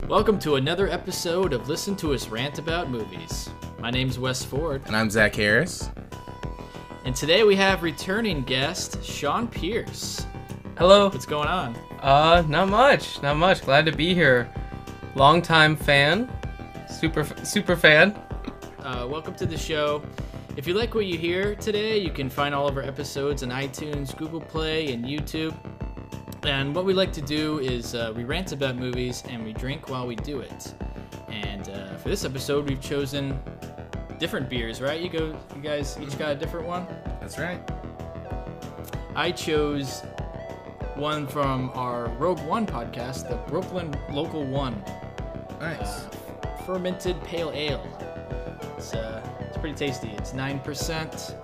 Welcome to another episode of Listen to Us Rant About Movies. My name's Wes Ford. And I'm Zach Harris. And today we have returning guest, Sean Pierce. Hello. What's going on? Not much. Glad to be here. Longtime fan. Super fan. Welcome to the show. If you like what you hear today, you can find all of our episodes on iTunes, Google Play, and YouTube. And what we like to do is we rant about movies and we drink while we do it. And for this episode, we've chosen different beers, right? You guys each got a different one? That's right. I chose one from our Rogue One podcast, the Brooklyn Local One. Nice. Fermented Pale Ale. It's pretty tasty. It's 9%.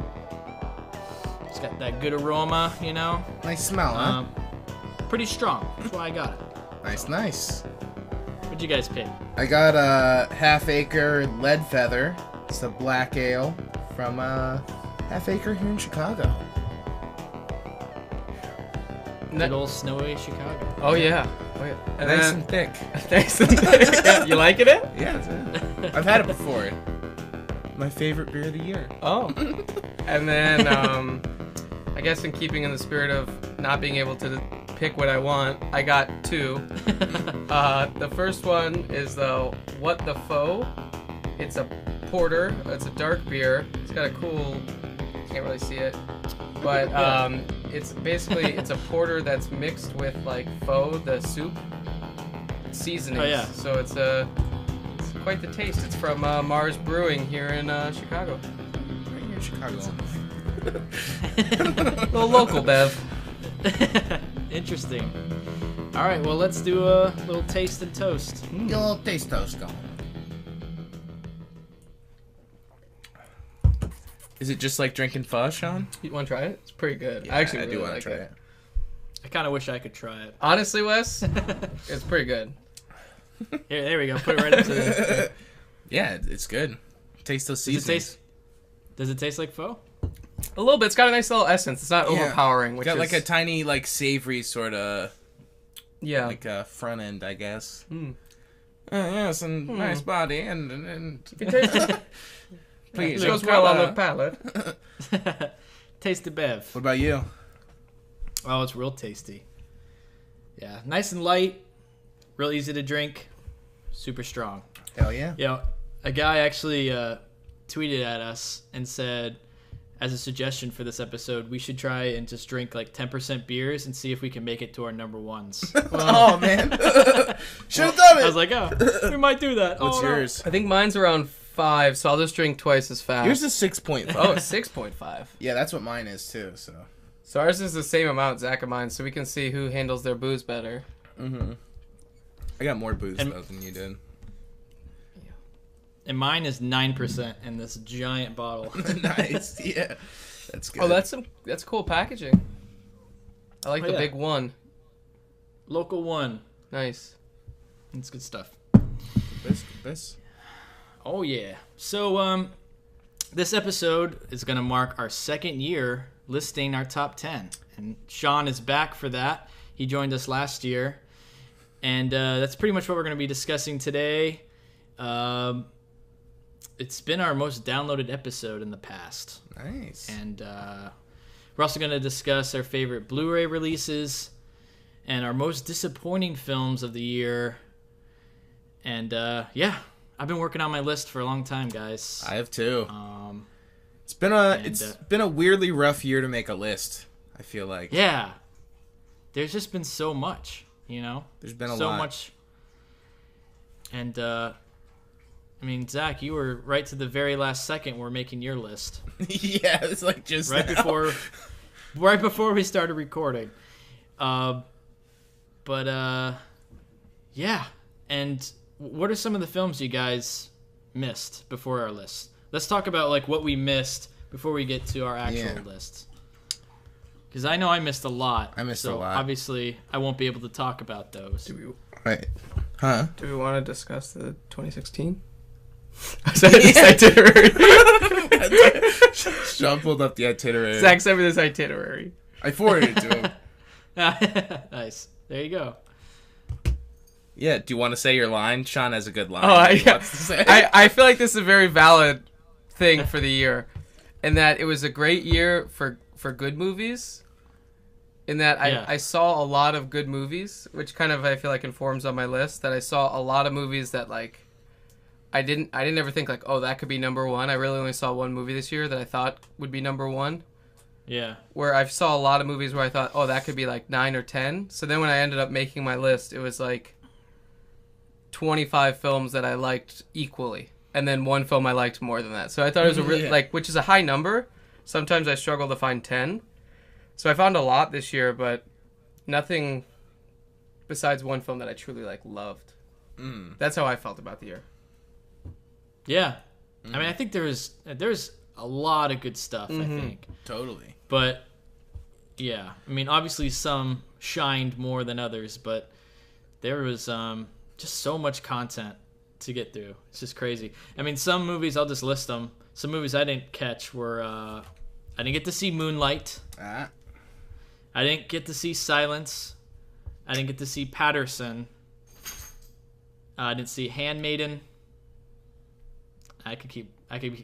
It's got that good aroma, you know? Nice smell, huh? Pretty strong. That's why I got it. Nice. What'd you guys pick? I got a Half Acre Lead Feather. It's a black ale from Half Acre here in Chicago. Good old snowy Chicago. Oh yeah. And nice and thick. Thanks. Yeah, you liking it? Yeah, it's good. I've had it before. My favorite beer of the year. Oh. And then, I guess in keeping in the spirit of not being able to pick what I want, I got two. The first one is the What the Foe. It's a porter. It's a dark beer. It's got a cool. Can't really see it, but it's a porter that's mixed with like pho, the soup seasonings. Oh yeah. So it's quite the taste. It's from Mars Brewing here in Chicago. Right here in Chicago. Little local, Bev. Interesting. All right, well, let's do a little taste and toast. Get a little taste toast going. Is it just like drinking pho, Sean? You want to try it? It's pretty good. Yeah, I actually I really do want like to try it. I kind of wish I could try it. Honestly, Wes, it's pretty good. Here, there we go. Put it right up to the... Yeah, it's good. Taste those seasonings. Does it taste like pho? A little bit. It's got a nice little essence. It's not overpowering. Which got is like a tiny, like savory sort of, like a front end, I guess. Yes, and nice body and please. It goes well on the palate. Taste the bev. What about you? Oh, it's real tasty. Yeah, nice and light, real easy to drink, super strong. Hell yeah. You know, a guy actually tweeted at us and said, as a suggestion for this episode, we should try and just drink like 10% beers and see if we can make it to our number ones. Oh, man. Should have done it. I was like, oh, we might do that. What's yours? I think mine's around 5, so I'll just drink twice as fast. Yours is 6.5. Oh, it's 6.5. Yeah, that's what mine is, too, so. So ours is the same amount, Zach and mine, so we can see who handles their booze better. Mm-hmm. I got more booze, though, than you did. And mine is 9% in this giant bottle. Nice, yeah. That's good. Oh, that's cool packaging. I like the big one. Local One. Nice. It's good stuff. This. Oh, yeah. So, this episode is going to mark our second year listing our top 10. And Sean is back for that. He joined us last year. And that's pretty much what we're going to be discussing today. It's been our most downloaded episode in the past. Nice. And we're also going to discuss our favorite Blu-ray releases and our most disappointing films of the year. And I've been working on my list for a long time, guys. I have too. It's been a weirdly rough year to make a list, I feel like. Yeah. There's just been so much, you know? There's been a so lot. Much. And I mean, Zach, you were right to the very last second we're making your list. Yeah, it's like just right now. before we started recording. Yeah. And what are some of the films you guys missed before our list? Let's talk about like what we missed before we get to our actual list. Because I know I missed a lot. I missed a lot. So obviously I won't be able to talk about those. Right. Huh? Do we want to discuss the 2016? I said this itinerary. Sean pulled up the itinerary. Zach sent me this itinerary. I forwarded it to him. Nice. There you go. Yeah, do you want to say your line? Sean has a good line. Oh, he wants to say. I feel like this is a very valid thing for the year, in that it was a great year for good movies. In that I saw a lot of good movies, which kind of I feel like informs on my list. That I saw a lot of movies that like I didn't ever think like, oh, that could be number one. I really only saw one movie this year that I thought would be number one. Yeah. Where I saw a lot of movies where I thought, oh, that could be like 9 or 10. So then when I ended up making my list, it was like 25 films that I liked equally, and then one film I liked more than that. So I thought it was a really like, which is a high number. Sometimes I struggle to find 10. So I found a lot this year, but nothing besides one film that I truly like loved. That's how I felt about the year. Yeah. I mean, I think there's a lot of good stuff, I think. Totally. But yeah, I mean, obviously some shined more than others, but there was just so much content to get through. It's just crazy. I mean, some movies, I'll just list them. Some movies I didn't catch were I didn't get to see Moonlight. I didn't get to see Silence. I didn't get to see Patterson. I didn't see Handmaiden. I could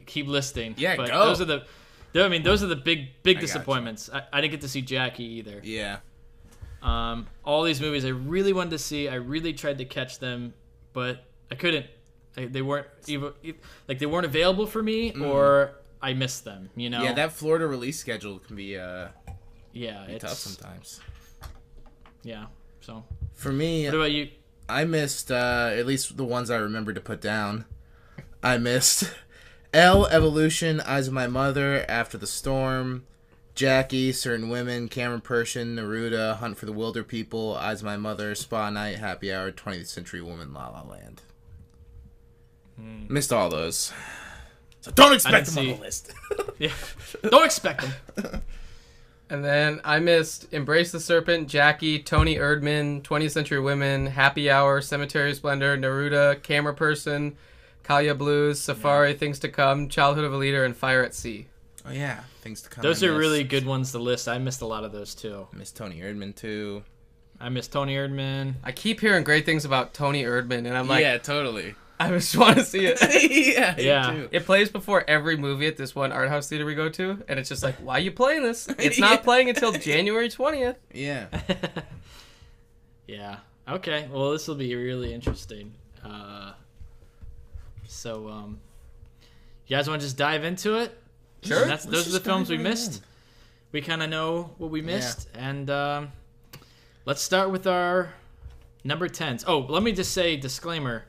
keep listing. Yeah, but go. Those are the big disappointments. I didn't get to see Jackie either. Yeah. All these movies I really wanted to see. I really tried to catch them, but I couldn't. They weren't even like they weren't available for me, or I missed them. You know. Yeah, that Florida release schedule can be it's tough sometimes. Yeah. So for me, what about you? I missed at least the ones I remember to put down. I missed L, Evolution, Eyes of My Mother, After the Storm, Jackie, Certain Women, Cameron Persian, Neruda, Hunt for the Wilder People, Eyes of My Mother, Spa Night, Happy Hour, 20th Century Woman, La La Land. Missed all those. So don't expect them on the list. Yeah, don't expect them. And then I missed Embrace the Serpent, Jackie, Tony Erdmann, 20th Century Women, Happy Hour, Cemetery of Splendor, Neruda, Camera Person, Kalia Blues, Safari, Things to Come, Childhood of a Leader, and Fire at Sea. Oh, yeah. Things to Come. Those are really good ones to list. I missed a lot of those, too. I missed Tony Erdmann, too. I missed Tony Erdmann. I keep hearing great things about Tony Erdmann, and I'm like... Yeah, totally. I just want to see it. Yeah. Too. It plays before every movie at this one art house theater we go to, and it's just like, why are you playing this? It's not playing until January 20th. Yeah. Yeah. Okay. Well, this will be really interesting. So, you guys want to just dive into it? Sure. Those are the films we missed. We kind of know what we missed, and let's start with our number 10s. Oh, let me just say, disclaimer.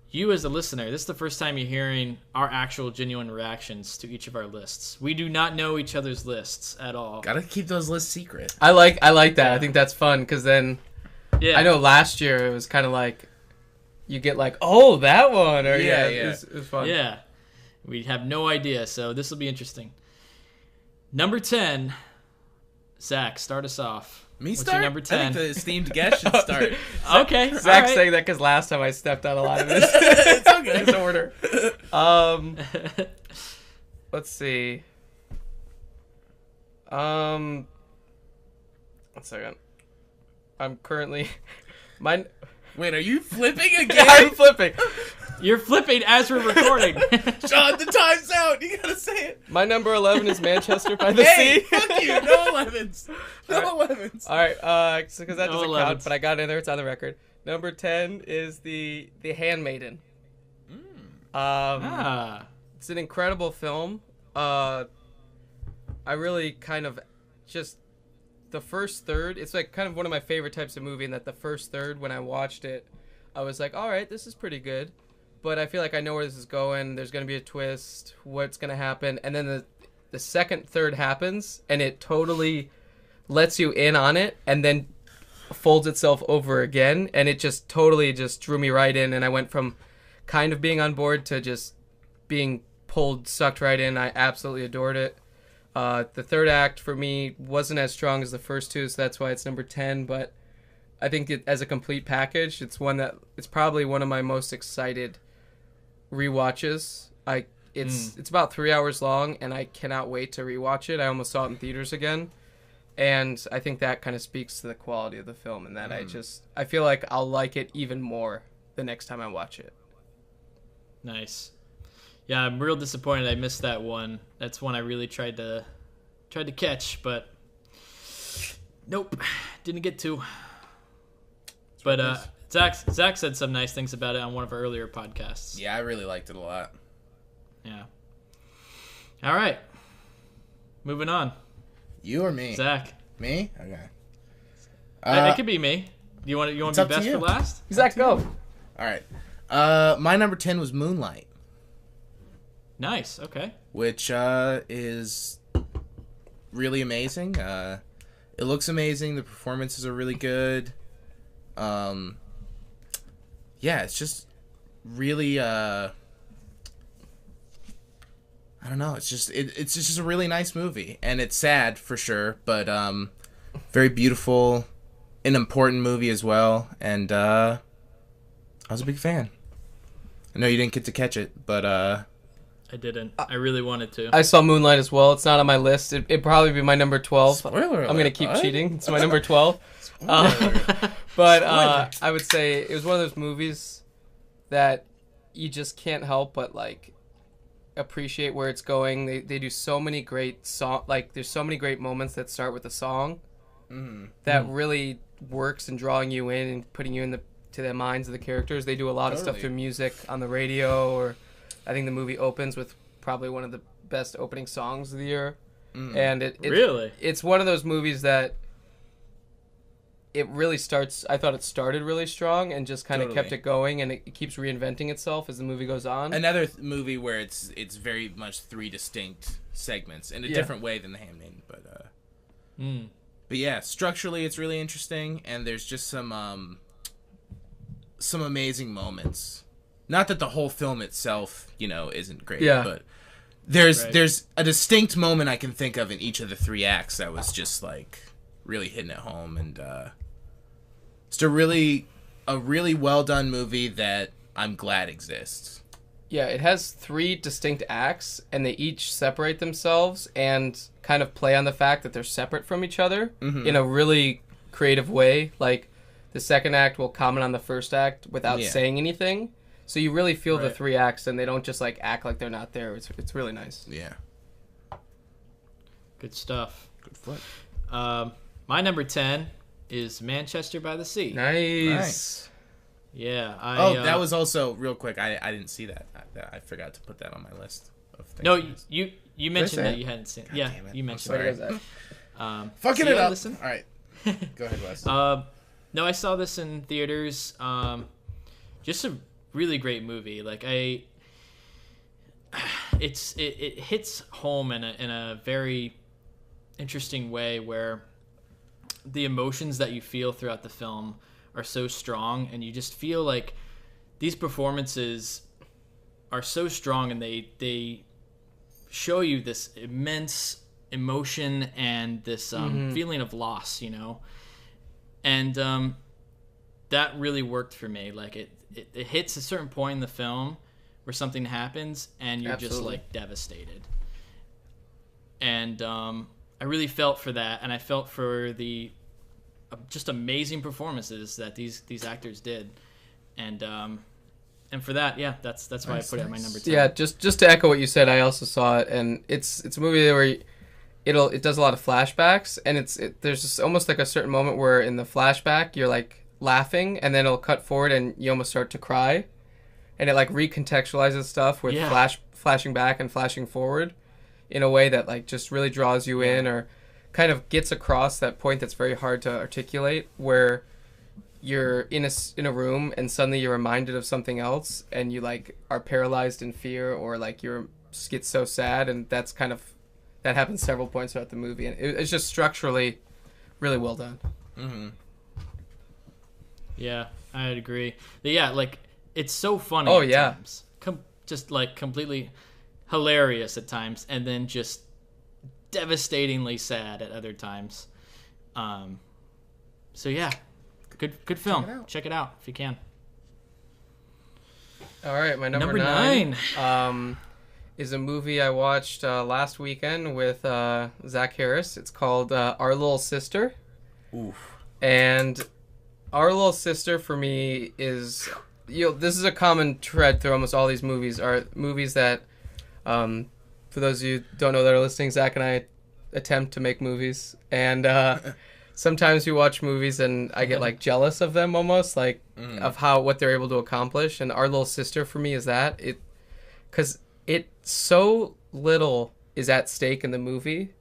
You as a listener, this is the first time you're hearing our actual genuine reactions to each of our lists. We do not know each other's lists at all. Gotta keep those lists secret. I like that. Yeah. I think that's fun, because then I know last year it was kind of like you get like, oh, that one, or it was fun. Yeah, we have no idea, so this will be interesting. Number 10, Zach, start us off. Me What's start? your number 10? I think the esteemed guest should start. Okay, Zach's right. saying that because last time I stepped out a lot of this. It's okay. It's order. Let's see. 1 second. I'm currently... Wait, are you flipping again? I'm flipping. You're flipping as we're recording. Sean, the time's out. You gotta say it. My number 11 is Manchester by the Hey, Sea. fuck you. No 11s. No 11s. All right, because that No doesn't 11s. count, but I got it in there. It's on the record. Number 10 is the Handmaiden. It's an incredible film. I really kind of just the first third. It's like kind of one of my favorite types of movie. In that the first third, when I watched it, I was like, all right, this is pretty good. But I feel like I know where this is going. There's gonna be a twist. What's gonna happen? And then the second third happens, and it totally lets you in on it, and then folds itself over again, and it just totally just drew me right in, and I went from kind of being on board to just being sucked right in. I absolutely adored it. The third act for me wasn't as strong as the first two, so that's why it's number 10, but I think as a complete package, it's probably one of my most excited rewatches. It's about 3 hours long, and I cannot wait to rewatch it. I almost saw it in theaters again. And I think that kind of speaks to the quality of the film, and that Mm. I feel like I'll like it even more the next time I watch it. Nice. Yeah, I'm real disappointed I missed that one. That's one I really tried to catch, but nope, didn't get to. But Zach said some nice things about it on one of our earlier podcasts. Yeah, I really liked it a lot. Yeah. All right. Moving on. You or me? Zach. Me? Okay. It could be me. You want to be it's up to best you. for last? Zach, go. All right. My number 10 was Moonlight, Nice. Okay. which is really amazing. It looks amazing. The performances are really good. Yeah, it's just really I don't know. It's just a really nice movie, and it's sad for sure, but very beautiful, an important movie as well, and I was a big fan. I know you didn't get to catch it, but I didn't. I really wanted to. I saw Moonlight as well. It's not on my list. It'd probably be my number 12. Spoiler I'm going to alert, keep bud. cheating. It's my number 12. But I would say it was one of those movies that you just can't help but like appreciate where it's going. They do so many great there's so many great moments that start with a song that really works in drawing you in and putting you to the minds of the characters. They do a lot of stuff Totally. through music on the radio, or I think the movie opens with probably one of the best opening songs of the year. And Really? it's one of those movies that it really starts. I thought it started really strong and just kind of Totally. kept it going, and it keeps reinventing itself as the movie goes on. Another movie where it's very much three distinct segments in a different way than The Handmaiden, but yeah, structurally it's really interesting, and there's just some amazing moments. Not that the whole film itself, isn't great, but there's a distinct moment I can think of in each of the three acts that was just like really hitting it home, and it's a really well done movie that I'm glad exists. Yeah, it has 3 distinct acts, and they each separate themselves and kind of play on the fact that they're separate from each other in a really creative way. Like, the second act will comment on the first act without saying anything. So you really feel the 3 acts, and they don't just, like, act like they're not there. It's really nice. Yeah. Good stuff. Good foot. My number 10 is Manchester by the Sea. Nice. Yeah. That was also real quick. I didn't see that. I forgot to put that on my list of things. No, you mentioned say that it? you hadn't seen. God Yeah, damn it. you I'm mentioned sorry. that. Fucking so it yeah, up. listen. All right. Go ahead, Wes. No, I saw this in theaters. Just a really great movie. Like it hits home in a very interesting way where the emotions that you feel throughout the film are so strong, and you just feel like these performances are so strong, and they show you this immense emotion and this feeling of loss, and that really worked for me. Like it hits a certain point in the film where something happens and you're just like devastated, and I really felt for that, and I felt for the just amazing performances that these actors did, and for that, that's why I put it at my number 10. Yeah, just to echo what you said, I also saw it, and it's a movie where it does a lot of flashbacks, and there's just almost like a certain moment where in the flashback you're like laughing, and then it'll cut forward and you almost start to cry, and it like recontextualizes stuff with flashing back and flashing forward in a way that like just really draws you in, or kind of gets across that point that's very hard to articulate, where you're in a room and suddenly you're reminded of something else, and you like are paralyzed in fear, or like you get so sad, and that happens several points throughout the movie, and it's just structurally really well done. Mm-hmm. Yeah, I'd agree. But yeah, like it's so funny. Oh, at yeah. times. Just like completely hilarious at times, and then just devastatingly sad at other times. So yeah, good film. Check it out if you can. All right, my number 9. is a movie I watched last weekend with Zach Harris. It's called Our Little Sister. Oof. And Our Little Sister for me is, this is a common thread through almost all these movies, are movies that, for those of you who don't know that are listening, Zach and I attempt to make movies. And sometimes we watch movies and I get like jealous of them almost, like of what they're able to accomplish. And Our Little Sister for me is that. Because so little is at stake in the movie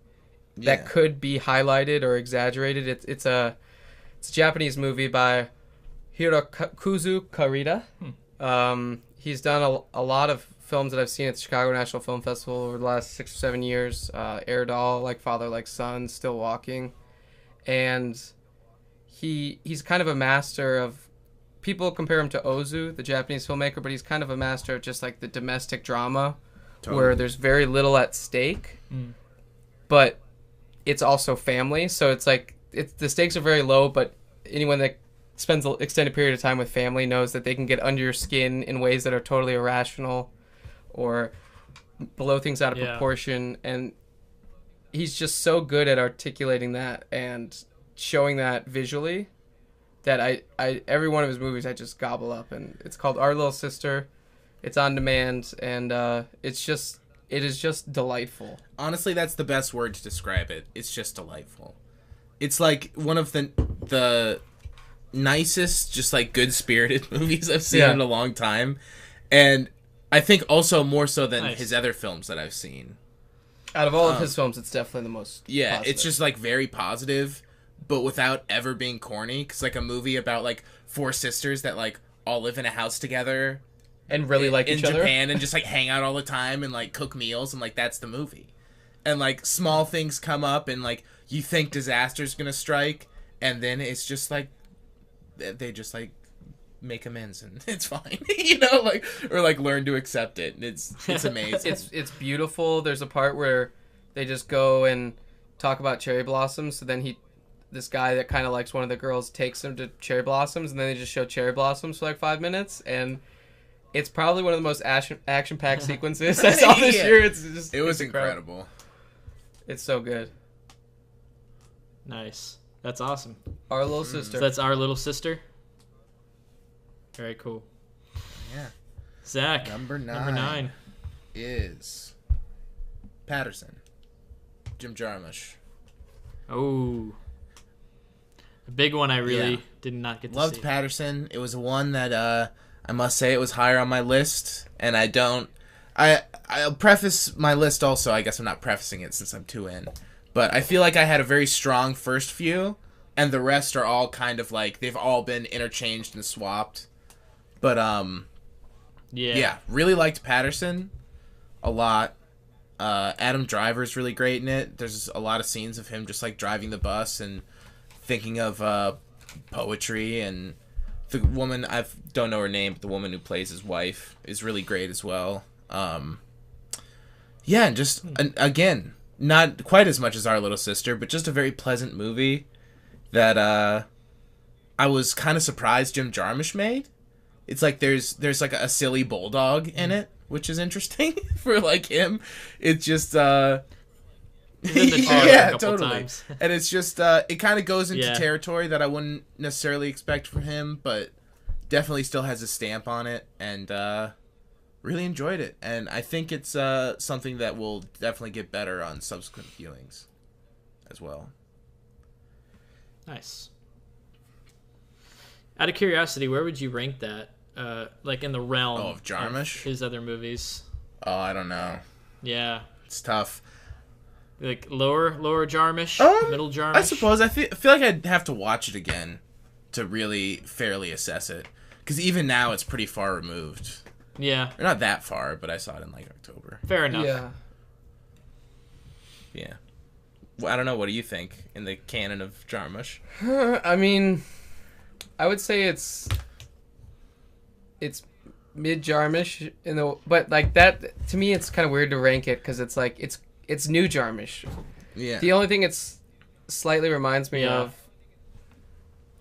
that could be highlighted or exaggerated. It's a Japanese movie by Hirokazu Karita. He's done a lot of films that I've seen at the Chicago National Film Festival over the last 6 or 7 years. Air Doll, Like Father, Like Son, Still Walking. And he's kind of a master of... People compare him to Ozu, the Japanese filmmaker, but he's kind of a master of just like the domestic drama where there's very little at stake, but it's also family. So it's like the stakes are very low, but anyone that spends an extended period of time with family knows that they can get under your skin in ways that are totally irrational or blow things out of proportion. And he's just so good at articulating that and showing that visually that I every one of his movies I just gobble up. And it's called Our Little Sister. It's on demand, and it is just delightful. Honestly, that's the best word to describe it. It's just delightful. It's like one of the nicest, just like good-spirited movies I've seen in a long time. And I think also more so than his other films that I've seen. Out of all of his films, it's definitely the most positive. It's just like very positive, but without ever being corny. Because like a movie about like 4 sisters that like all live in a house together. And really like each other. In Japan and just like hang out all the time and like cook meals and like that's the movie. And like small things come up and like you think disaster's gonna strike and then it's just like they just like make amends and it's fine. You know, like or like learn to accept it. And it's amazing. It's beautiful. There's a part where they just go and talk about cherry blossoms. So then this guy that kind of likes one of the girls takes him to cherry blossoms and then they just show cherry blossoms for like 5 minutes and it's probably one of the most action-packed sequences I saw this year. It was incredible. It's so good. Nice. That's awesome. Our Little Sister. So that's Our Little Sister. Very cool. Yeah. Zach. Number 9 is Patterson. Jim Jarmusch. Oh. A big one I really did not get to see. Loved Patterson. It was one that I must say it was higher on my list, and I'll preface my list also. I guess I'm not prefacing it since I'm 2 in. But I feel like I had a very strong first few, and the rest are all kind of like, they've all been interchanged and swapped. But, really liked Patterson a lot. Adam Driver's really great in it. There's a lot of scenes of him just like driving the bus and thinking of poetry, and the woman, I don't know her name, but the woman who plays his wife is really great as well. And just, again, not quite as much as Our Little Sister, but just a very pleasant movie that I was kind of surprised Jim Jarmusch made. It's like there's like a silly bulldog in it, which is interesting for like him. It's just totally. Times. And it's just it kind of goes into territory that I wouldn't necessarily expect from him, but definitely still has a stamp on it, and really enjoyed it. And I think it's something that will definitely get better on subsequent viewings as well. Nice. Out of curiosity, where would you rank that? Like in the realm of Jarmusch? Of his other movies. Oh, I don't know. Yeah. It's tough. Like lower Jarmusch, middle Jarmusch? I suppose. I feel like I'd have to watch it again to really fairly assess it. Because even now, it's pretty far removed. Yeah. Or not that far, but I saw it in like October. Fair enough. Yeah. Well, I don't know. What do you think in the canon of Jarmusch? I mean, I would say it's mid Jarmusch but like that to me it's kind of weird to rank it because it's like it's new Jarmusch. Yeah. The only thing it's slightly reminds me of,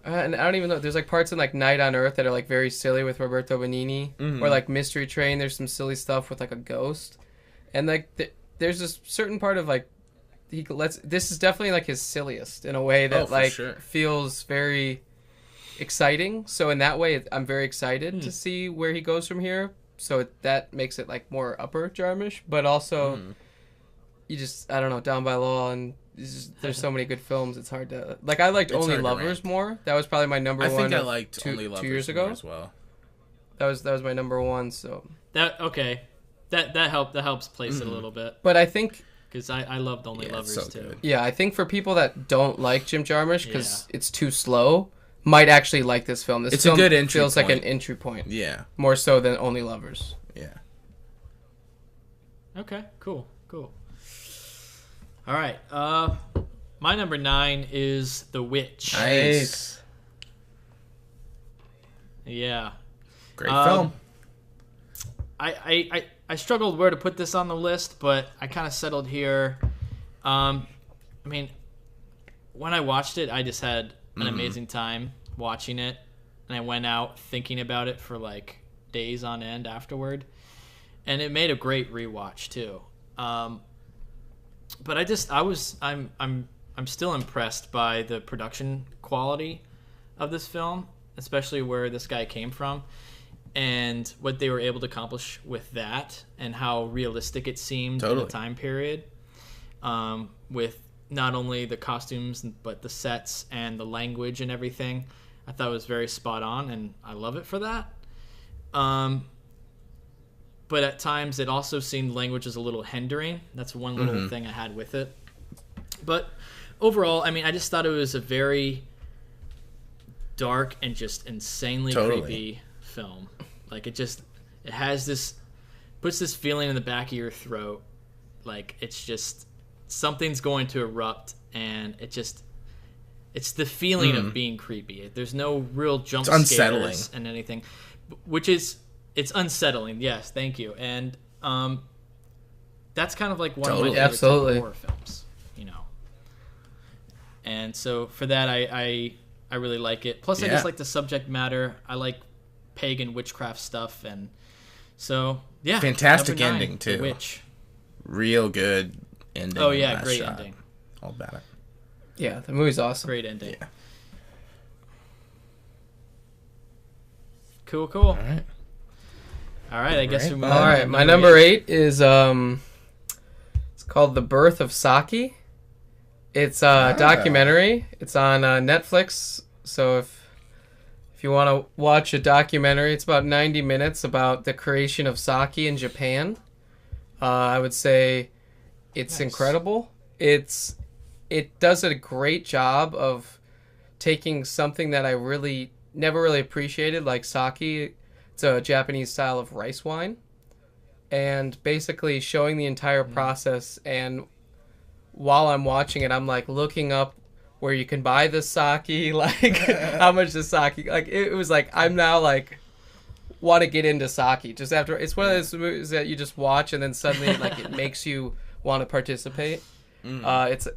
and I don't even know. There's like parts in like Night on Earth that are like very silly with Roberto Benigni, or like Mystery Train. There's some silly stuff with like a ghost, And like there's this certain part of like this is definitely like his silliest in a way that like sure. feels very exciting. So in that way, I'm very excited to see where he goes from here. So that makes it like more upper Jarmusch, but also you just I don't know, Down by Law, and there's so many good films. It's hard to like. I liked Only Lovers more. That was probably my number one. I think I liked Only Lovers 2 years ago more as well. That was my number one. So that helps place it a little bit. But I think because I loved Only Lovers so too. good. Yeah, I think for people that don't like Jim Jarmusch because it's too slow, might actually like this film. This film a good entry feels point. like an entry point. Yeah. More so than Only Lovers. Yeah. Okay, cool. All right, my number 9 is The Witch. Nice. Yeah. Great film. I struggled where to put this on the list, but I kind of settled here. I mean, when I watched it, I just had an amazing time watching it, and I went out thinking about it for like days on end afterward, and it made a great rewatch too. But I'm still impressed by the production quality of this film, especially where this guy came from and what they were able to accomplish with that and how realistic it seemed in the time period, with not only the costumes but the sets and the language and everything. I thought it was very spot on, and I love it for that. But at times it also seemed language was a little hindering. That's one little thing I had with it. But overall, I mean, I just thought it was a very dark and just insanely creepy film. Like it has this, puts this feeling in the back of your throat. Like it's just, something's going to erupt, and it's the feeling of being creepy. There's no real jump scares and anything, which is, it's unsettling. Yes, thank you. And that's kind of like one of my favorite type of horror films, you know. And so for that, I really like it. Plus, I just like the subject matter. I like pagan witchcraft stuff, and so fantastic 9, ending too. The Witch. Real good ending. Oh yeah, great ending. All about it. Yeah, the movie's awesome. Great ending. Yeah. Cool. All right, I guess we move on. All right, my number 8 is it's called The Birth of Saki. It's a documentary. It's on Netflix. So if you want to watch a documentary, it's about 90 minutes about the creation of sake in Japan. I would say it's incredible. It does a great job of taking something that I never really appreciated, like sake. It's a Japanese style of rice wine, and basically showing the entire process. And while I'm watching it, I'm like looking up where you can buy the sake, like how much the sake. Like it was like I'm now like want to get into sake just after. It's one of those movies that you just watch and then suddenly like it makes you want to participate. It's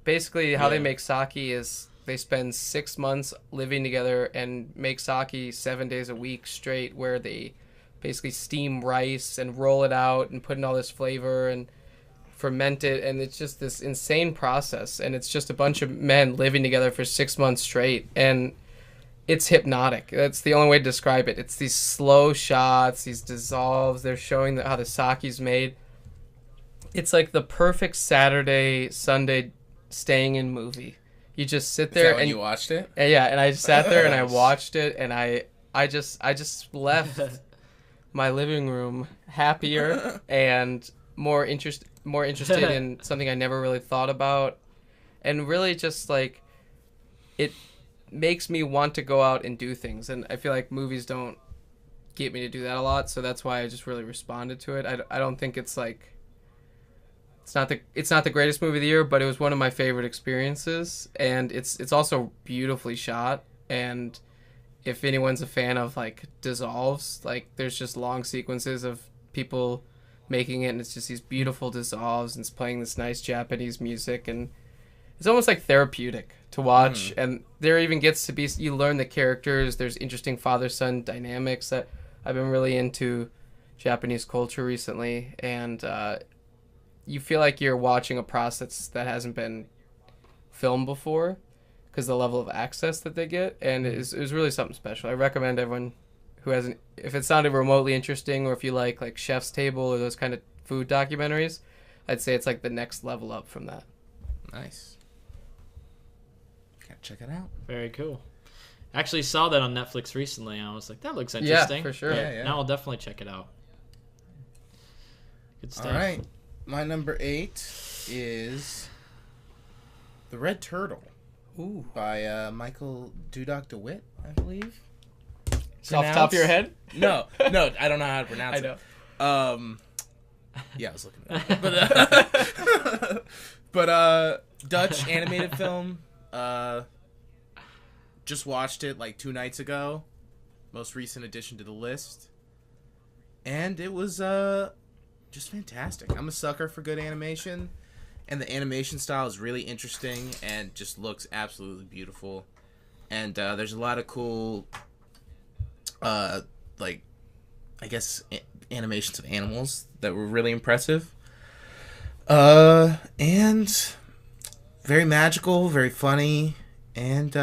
basically how they make sake is they spend 6 months living together and make sake 7 days a week straight, where they basically steam rice and roll it out and put in all this flavor and ferment it, and it's just this insane process, and it's just a bunch of men living together for 6 months straight, and it's hypnotic. That's the only way to describe it. It's these slow shots, these dissolves. They're showing how the sake's made. It's like the perfect Saturday, Sunday staying in movie. You just sit there and you watched it. Yeah, and I sat there and I watched it, and I just left my living room happier and more interested in something I never really thought about, and really just like it makes me want to go out and do things, and I feel like movies don't get me to do that a lot, so that's why I just really responded to it. I don't think it's like it's not the greatest movie of the year, but it was one of my favorite experiences, and it's also beautifully shot. And if anyone's a fan of like dissolves, like there's just long sequences of people making it, and it's just these beautiful dissolves, and it's playing this nice Japanese music, and it's almost like therapeutic to watch. And there even gets to be, you learn the characters. There's interesting father-son dynamics that I've been really into Japanese culture recently, and you feel like you're watching a process that hasn't been filmed before because the level of access that they get, and it was really something special. I recommend everyone who hasn't, if it sounded remotely interesting, or if you like Chef's Table or those kind of food documentaries, I'd say it's like the next level up from that. Nice. Gotta check it out. Very cool. Actually saw that on Netflix recently, and I was like, that looks interesting. Yeah, for sure. Yeah. Now I'll definitely check it out. Good stuff. All right. My number 8 is The Red Turtle. Ooh. By Michael Dudok DeWitt, I believe. It's off the top of your head? No, I don't know how to pronounce I know. it. Yeah, I was looking at it. But Dutch animated film. Just watched it like 2 nights ago. Most recent addition to the list. And it was just fantastic. I'm a sucker for good animation. And the animation style is really interesting and just looks absolutely beautiful. And there's a lot of cool, like, I guess, animations of animals that were really impressive. And very magical, very funny, and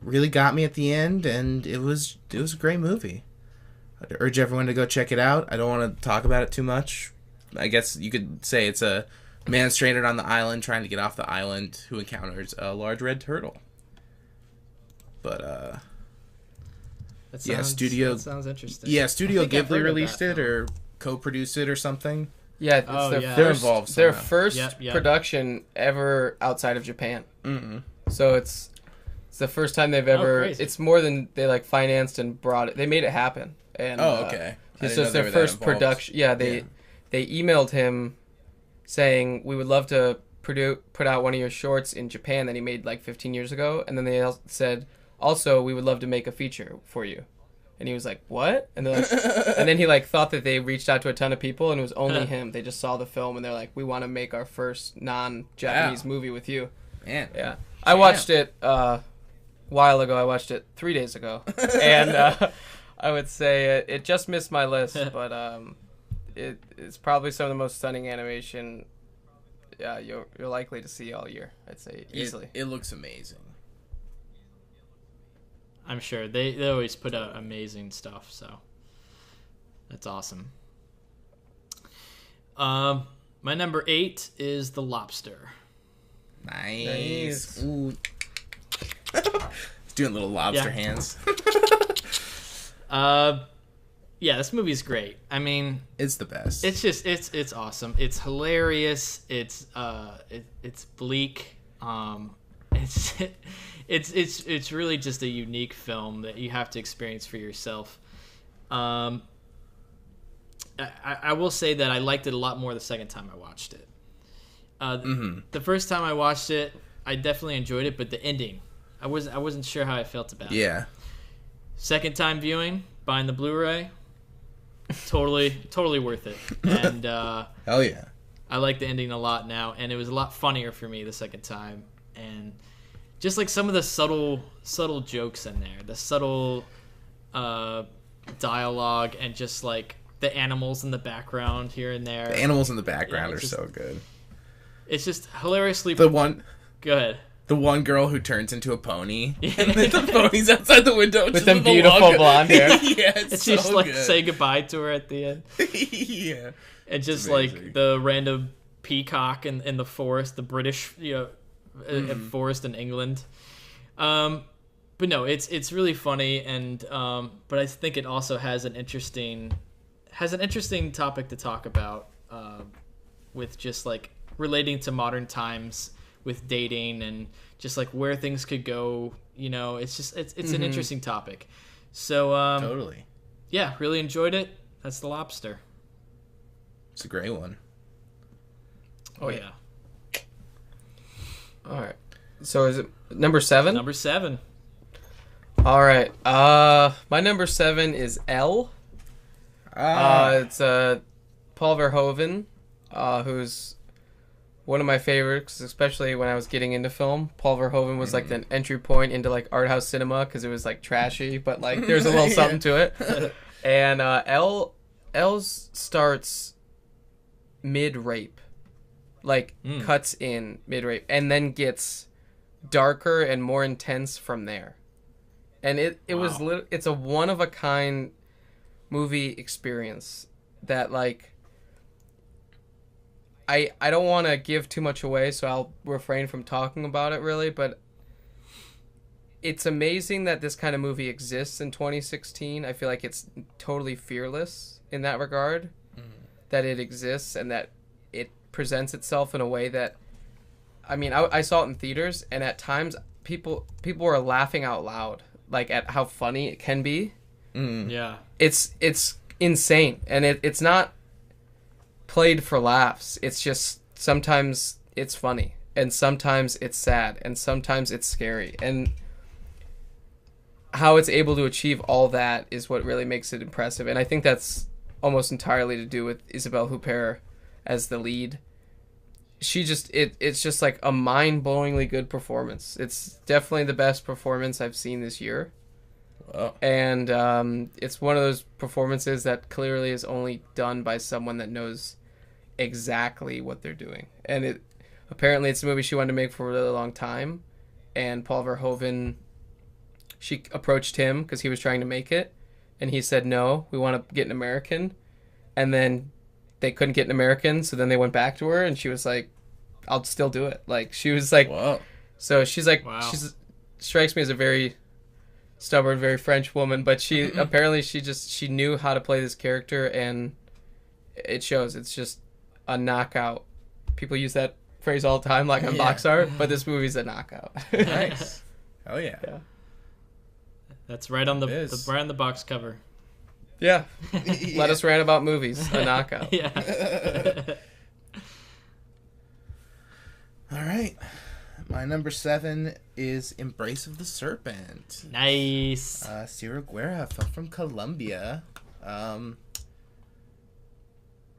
really got me at the end. And it was a great movie. I'd urge everyone to go check it out. I don't want to talk about it too much. I guess you could say it's a man stranded on the island trying to get off the island who encounters a large red turtle. But That sounds, yeah, Studio. That sounds interesting. Yeah, Studio I think I've heard Ghibli of released that it or co-produced it or something. Yeah, it's Oh, their yeah. They're first, involved their somehow. first Yep. production ever outside of Japan. Mm-mm. So it's the first time they've ever. crazy. It's more than they like financed and brought it. They made it happen. And Oh, okay. I It's didn't know just they their were that first involved. production. Yeah, they emailed him saying we would love to put out one of your shorts in Japan that he made like 15 years ago, and then they said also we would love to make a feature for you. And he was like, "What?" And they're like, and then he like thought that they reached out to a ton of people, and it was only him. They just saw the film, and they're like, "We want to make our first non-Japanese movie with you." Man. Yeah, I watched it a while ago. I watched it 3 days ago, and I would say it just missed my list, but it's probably some of the most stunning animation. Yeah, you're likely to see all year. I'd say easily. It looks amazing. I'm sure they always put out amazing stuff, so that's awesome. My number 8 is The Lobster. Nice. Ooh. It's doing little lobster hands. Yeah, this movie's great. I mean, It's the best. it's just it's awesome. It's hilarious. It's bleak. It's really just a unique film that you have to experience for yourself. I will say that I liked it a lot more the second time I watched it. The first time I watched it, I definitely enjoyed it, but the ending, I wasn't sure how I felt about it. Yeah. Second time viewing, buying the Blu-ray, totally worth it. And Hell yeah. I like the ending a lot now, and it was a lot funnier for me the second time. And just like some of the subtle jokes in there, the subtle dialogue, and just like the animals in the background here and there. The animals in the background Yeah, are so good. It's just hilariously. The one girl who turns into a pony, and then the pony's outside the window With them beautiful blonde hair. Yeah, It's it's so just like good. say goodbye to her at the end. Yeah. And just amazing. like the random peacock in the forest, the British forest in England. But no, it's really funny, and but I think it also has an interesting topic to talk about with just like relating to modern times with dating and just like where things could go. You know, it's an interesting topic. So Totally. yeah, really enjoyed it. That's The Lobster. It's a great one. Oh yeah. All right. So is it number 7? Number 7. All right. My number 7 is L. It's Paul Verhoeven, who's one of my favorites, especially when I was getting into film. Paul Verhoeven was like the entry point into like art house cinema because it was like trashy, but like there's a little something to it. And L, Els starts mid-rape. Like, cuts in mid-rape. And then gets darker and more intense from there. And it's a one-of-a-kind movie experience that, like... I don't want to give too much away, so I'll refrain from talking about it, really, but... It's amazing that this kind of movie exists in 2016. I feel like it's totally fearless in that regard. That it exists and that it presents itself in a way that... I mean, I saw it in theaters, and at times people were laughing out loud, like, at how funny it can be. Yeah. It's insane, and it's not played for laughs. It's just sometimes it's funny, and sometimes it's sad, and sometimes it's scary. And how it's able to achieve all that is what really makes it impressive. And I think that's almost entirely to do with Isabelle Huppert as the lead. It's just like a mind-blowingly good performance. It's definitely the best performance I've seen this year. Wow. And it's one of those performances that clearly is only done by someone that knows exactly what they're doing. And apparently it's a movie she wanted to make for a really long time. And Paul Verhoeven, she approached him because he was trying to make it. And he said, no, we want to get an American. And then they couldn't get an American, so then they went back to her, and she was like, I'll still do it. Like, she was like... Wow. So she's like... Wow. She strikes me as a very stubborn, very French woman, but she apparently she knew how to play this character, and it shows. It's just a knockout. People use that phrase all the time, like on box art, but this movie's a knockout. Nice. Hell yeah. That's right on the box cover. Yeah. Let us rant about movies. A knockout. Yeah. All right. My number 7 is Embrace of the Serpent. Nice. Ciro Guerra, film from Colombia.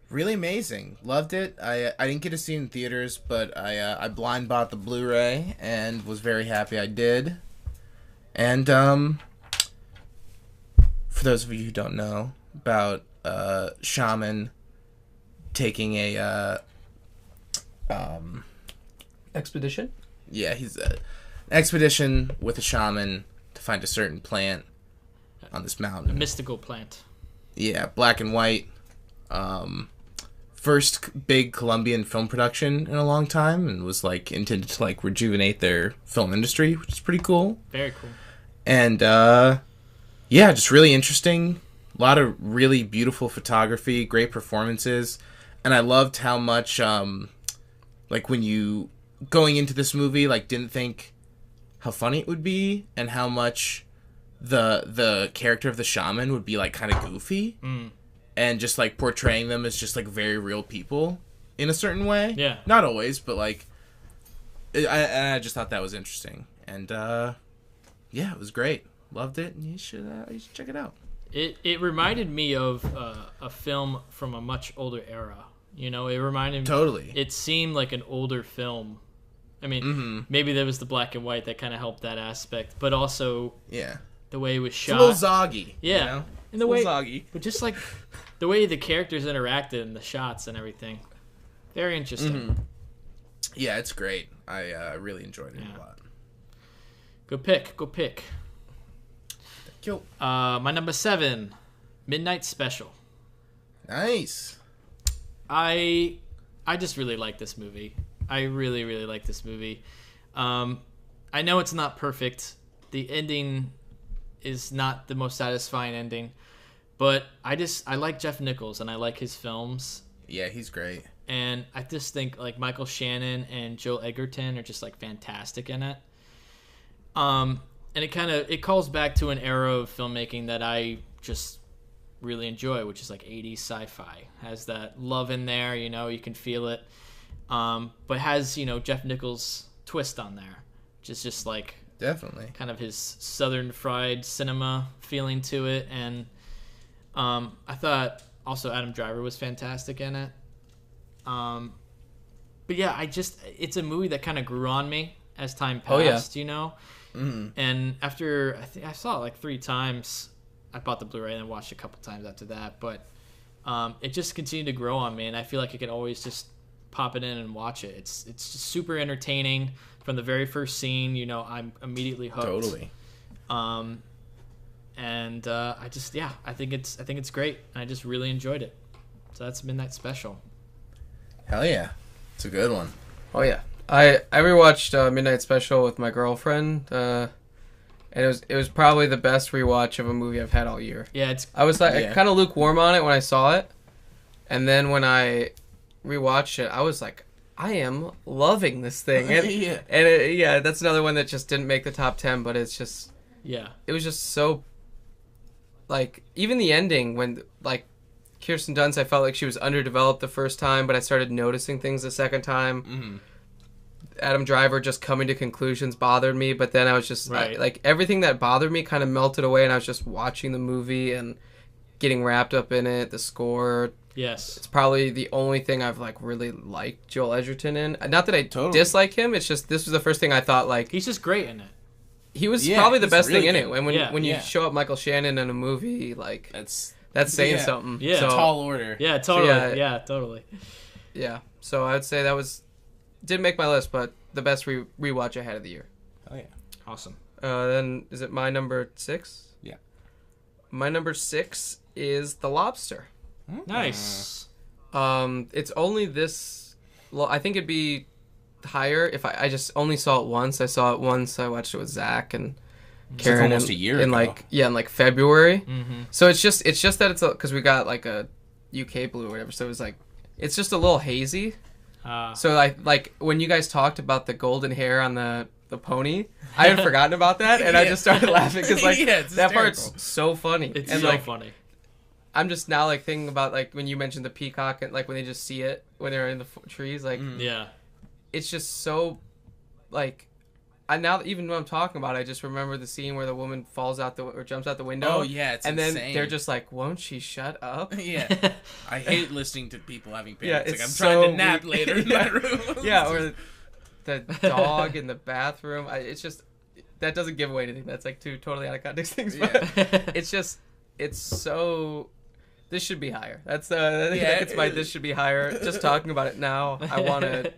Really amazing. Loved it. I didn't get to see it in theaters, but I blind bought the Blu-ray and was very happy I did. And for those of you who don't know about shaman taking a Expedition? Yeah, he's an expedition with a shaman to find a certain plant on this mountain. A mystical plant. Yeah, black and white. First big Colombian film production in a long time, and was like intended to like rejuvenate their film industry, which is pretty cool. Very cool. And yeah, just really interesting. A lot of really beautiful photography, great performances, and I loved how much like when you going into this movie like didn't think how funny it would be, and how much the character of the shaman would be like kind of goofy. And just, like, portraying them as just, like, very real people in a certain way. Yeah. Not always, but, like, I just thought that was interesting. And, yeah, it was great. Loved it, and you should check it out. It reminded me of a film from a much older era. You know, it reminded me... Totally. It seemed like an older film. I mean, maybe there was the black and white that kind of helped that aspect, but also... Yeah. The way it was shot. It's a little zoggy. Yeah. You know? And the way... Zoggy. But just, like... The way the characters interacted and the shots and everything. Very interesting. Yeah, it's great. I really enjoyed it a lot. Good pick. Thank you. My number 7, Midnight Special. Nice. I just really like this movie. I really, really like this movie. I know it's not perfect. The ending is not the most satisfying ending. But I like Jeff Nichols, and I like his films. Yeah, he's great. And I just think, like, Michael Shannon and Joel Edgerton are just, like, fantastic in it. And it calls back to an era of filmmaking that I just really enjoy, which is, like, 80s sci-fi. Has that love in there, you know, you can feel it. But has, you know, Jeff Nichols' twist on there, which is just, like... Definitely. Kind of his southern fried cinema feeling to it, and... I thought also Adam Driver was fantastic in it. But yeah, it's a movie that kind of grew on me as time passed, you know? And after, I think I saw it like 3 times. I bought the Blu-ray and then watched it a couple times after that. But it just continued to grow on me, and I feel like I could always just pop it in and watch it. It's just super entertaining from the very first scene. You know, I'm immediately hooked. Totally. And I think it's great. I just really enjoyed it. So that's Midnight Special. Hell yeah, it's a good one. Oh yeah, I rewatched Midnight Special with my girlfriend, and it was probably the best rewatch of a movie I've had all year. Yeah, I was like kind of lukewarm on it when I saw it, and then when I rewatched it, I was like, I am loving this thing. And that's another one that just didn't make the top 10, but it's just it was just so, like, even the ending when, like, Kirsten Dunst, I felt like she was underdeveloped the first time, but I started noticing things the second time. Mm-hmm. Adam Driver just coming to conclusions bothered me, but then I was just like everything that bothered me kind of melted away, and I was just watching the movie and getting wrapped up in it. The score, it's probably the only thing I've like really liked Joel Edgerton in. Not that I dislike him, it's just this was the first thing I thought like he's just great in it. He was probably the best thing in it. When you show up Michael Shannon in a movie, like that's saying something. Yeah, so, tall order. Yeah, totally. So, totally. Yeah, so I would say that didn't make my list, but the best rewatch I had of the year. Oh yeah, awesome. Then is it my number 6? Yeah, my number 6 is The Lobster. Nice. It's only this. I think it'd be higher if I just only saw it once. I saw it once. I watched it with Zach and Karen like almost a year ago. In like February. Mm-hmm. So it's just that it's because we got like a UK Blue or whatever. So it was like it's just a little hazy. So like when you guys talked about the golden hair on the pony, I had forgotten about that, and I just started laughing because like that part's so funny. It's and, so like, funny. I'm just now like thinking about like when you mentioned the peacock and like when they just see it when they're in the trees, like it's just so like. Even when I'm talking about it, I just remember the scene where the woman falls out or jumps out the window. Oh yeah, it's insane. Then they're just like, "Won't she shut up?" Yeah, I hate listening to people having panics. It's like I'm so trying to nap later in my room. Or the dog in the bathroom. It's just that doesn't give away anything. That's like two totally out of context things. But it's so. This should be higher. That's it's my. This should be higher. Just talking about it now, I want to.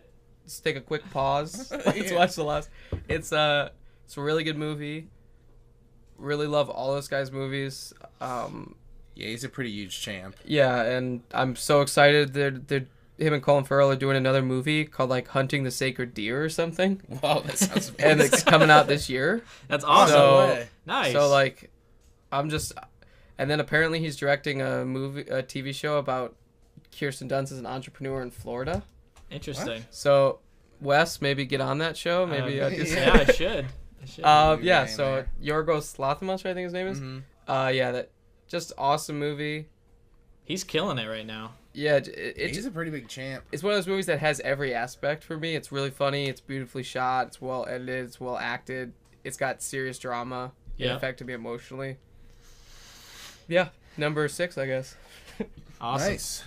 Let's take a quick pause. Let's watch the last. It's a really good movie. Really love all those guys' movies. Yeah, he's a pretty huge champ. Yeah, and I'm so excited. They're him and Colin Farrell are doing another movie called like Hunting the Sacred Deer or something. Wow, that sounds amazing. And it's coming out this year. That's awesome. So, nice. So like, and then apparently he's directing a TV show about Kirsten Dunst as an entrepreneur in Florida. Interesting. What? So, Wes, maybe get on that show. Maybe I should. So Yorgos Lanthimos, I think his name is. Mm-hmm. That just awesome movie. He's killing it right now. Yeah, he's a pretty big champ. It's one of those movies that has every aspect for me. It's really funny. It's beautifully shot. It's well edited. It's well acted. It's got serious drama. It affected me emotionally. Yeah, number 6, I guess. Awesome. Nice.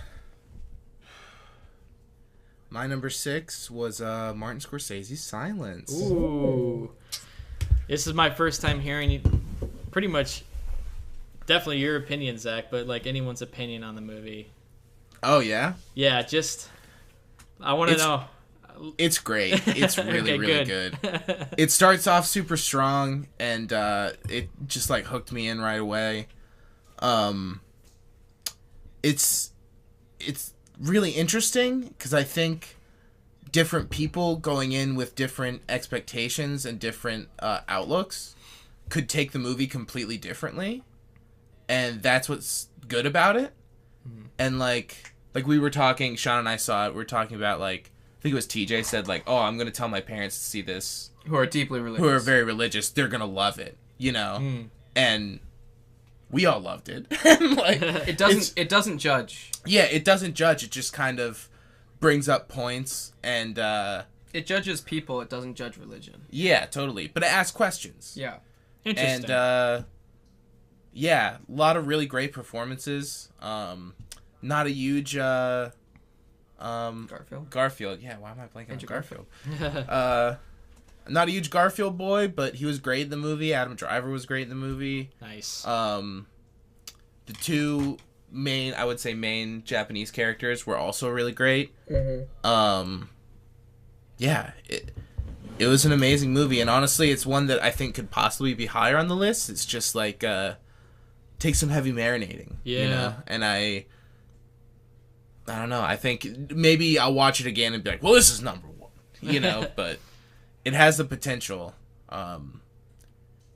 My number 6 was Martin Scorsese's Silence. Ooh. This is my first time hearing you, pretty much, definitely your opinion, Zach, but like anyone's opinion on the movie. Oh, yeah? Yeah, I want to know. It's great. It's really, really good. It starts off super strong, and it just like hooked me in right away. It's really interesting because I think different people going in with different expectations and different outlooks could take the movie completely differently, and that's what's good about it. Mm-hmm. And like we were talking, Sean and I saw it. We were talking about like I think it was TJ said like, "Oh, I'm gonna tell my parents to see this." Who are deeply religious. Who are very religious. They're gonna love it, you know, and. We all loved it. Like, it doesn't judge. Yeah, it doesn't judge. It just kind of brings up points and it judges people. It doesn't judge religion. Yeah, totally. But it asks questions. Yeah. Interesting. And a lot of really great performances. Not a huge Garfield. Yeah, why am I blanking on Garfield? Not a huge Garfield boy, but he was great in the movie. Adam Driver was great in the movie. Nice. The two I would say main Japanese characters were also really great. Yeah, it was an amazing movie, and honestly, it's one that I think could possibly be higher on the list. It's just like takes some heavy marinating, Yeah. you know. And I don't know. I think maybe I'll watch it again and be like, well, this is number one, you know. But it has the potential.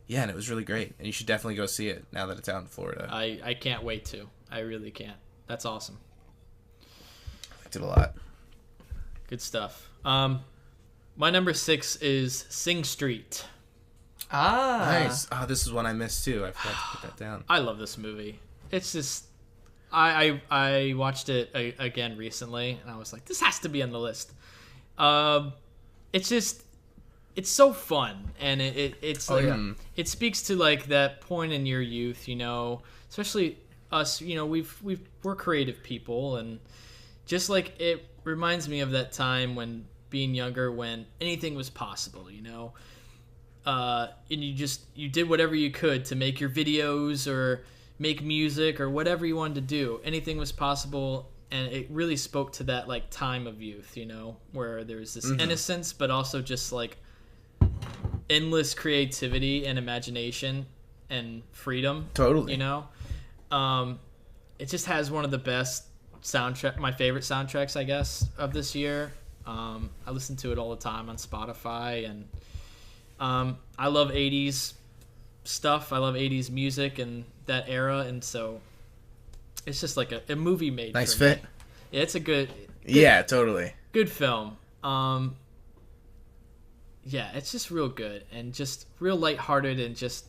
Yeah, and it was really great, and you should definitely go see it now that it's out in Florida. I can't wait to. I really can't. That's awesome. I liked it a lot. Good stuff. My number 6 is Sing Street. Nice. Oh, this is one I missed too. I forgot to put that down. I love this movie. It's just, I watched it again recently, and I was like, this has to be on the list. It's just, it's so fun, and it's like, it speaks to like that point in your youth, you know, especially us, you know, we're creative people, and just like it reminds me of that time when being younger, when anything was possible, you know. And you did whatever you could to make your videos or make music or whatever you wanted to do. Anything was possible, and it really spoke to that like time of youth, you know, where there's this innocence, but also just like endless creativity and imagination and freedom. Totally. You know, it just has one of the best my favorite soundtracks, I guess, of this year. I listen to it all the time on Spotify, and I love 80s stuff. I love 80s music and that era, and so it's just like a movie made Nice for fit. me. Yeah, it's a good Yeah, totally. good film. Yeah, it's just real good and just real lighthearted, and just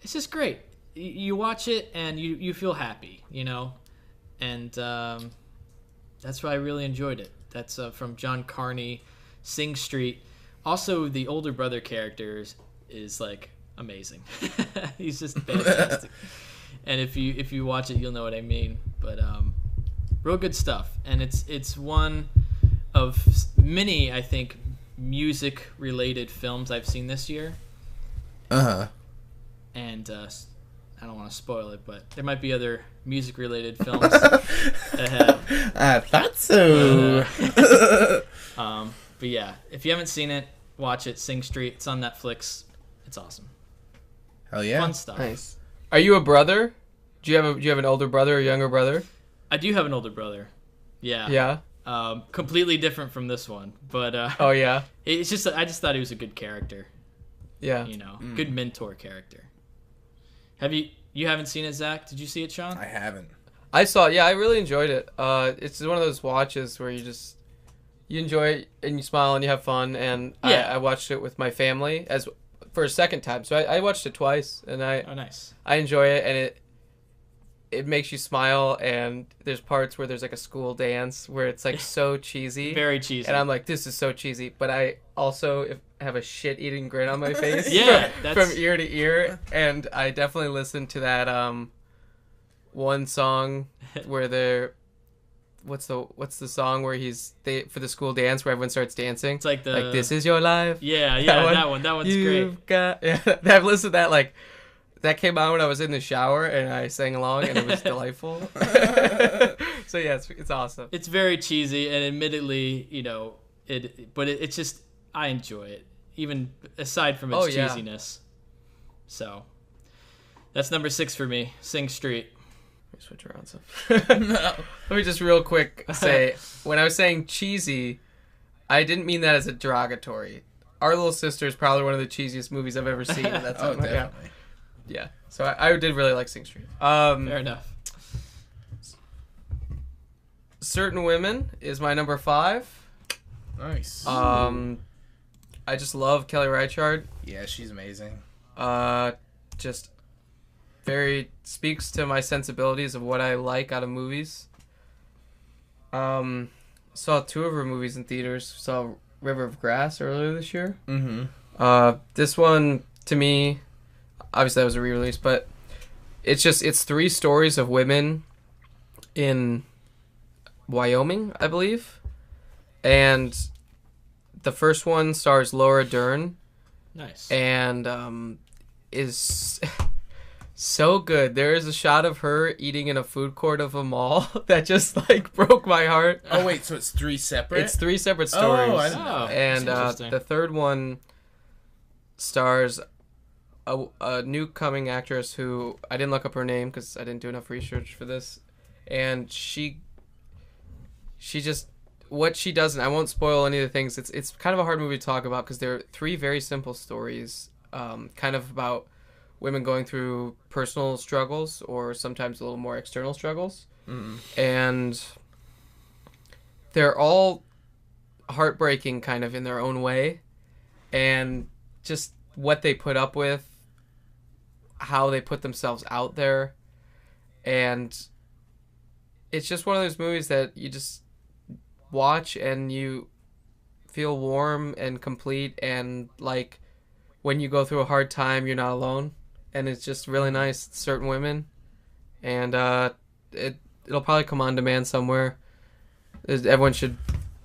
it's just great. You watch it and you feel happy, you know, and that's why I really enjoyed it. That's from John Carney, Sing Street. Also, the older brother character is like amazing. He's just fantastic. And if you watch it, you'll know what I mean. But real good stuff. And it's one of many, I think, music related films I've seen this year. And I don't want to spoil it, but there might be other music related films ahead. I thought so. But yeah, if you haven't seen it, watch it. Sing Street. It's on Netflix. It's awesome. Hell yeah. Fun stuff. Nice. Are you a brother? Do you have an older brother or younger brother? I do have an older brother. Yeah. Yeah. Completely different from this one, but Oh yeah. it's just I just thought he was a good character. Yeah. You know, good mentor character. You haven't seen it, Zach? Did you see it, Sean? I haven't. I saw it. Yeah, I really enjoyed it. It's one of those watches where you enjoy it and you smile and you have fun. And Yeah. I watched it with my family for a second time. So I watched it twice, and Oh, nice. I enjoy it, and it makes you smile. And there's parts where there's like a school dance where it's like so cheesy, Very cheesy. and I'm like, this is so cheesy. But I also have a shit-eating grin on my face. Yeah, from ear to ear, and I definitely listened to that one song where they're what's the song where for the school dance where everyone starts dancing. It's like this is your life. Yeah, that one. That one's You've great. Yeah, I've listened to that that came on when I was in the shower and I sang along and it was delightful. So yeah, it's awesome. It's very cheesy, and admittedly, you know, it's just I enjoy it, even aside from its cheesiness. So that's number 6 for me. Sing Street. Let me switch around some. No. Let me just real quick say, when I was saying cheesy, I didn't mean that as a derogatory. Our Little Sister is probably one of the cheesiest movies I've ever seen. And that's Definitely. Yeah. So I did really like Sing Street. Fair enough. Certain Women is my number 5. Nice. I just love Kelly Reichardt. Yeah, she's amazing. Just very speaks to my sensibilities of what I like out of movies. Saw 2 of her movies in theaters. Saw River of Grass earlier this year. Mm-hmm. This one, to me, obviously that was a re-release, but it's 3 stories of women in Wyoming, I believe. And the first one stars Laura Dern. Nice. And is So good. There is a shot of her eating in a food court of a mall that just like broke my heart. Oh wait, so it's 3 separate? It's 3 separate stories. Oh, I didn't know. And That's interesting. the third one stars a new coming actress who I didn't look up her name because I didn't do enough research for this, and she just what she does, and I won't spoil any of the things. It's kind of a hard movie to talk about because there are 3 very simple stories, kind of about women going through personal struggles or sometimes a little more external struggles, and they're all heartbreaking kind of in their own way, and just what they put up with, how they put themselves out there, and it's just one of those movies that you just watch and you feel warm and complete, and like when you go through a hard time you're not alone, and it's just really nice. Certain women, and it'll probably come on demand somewhere. Everyone should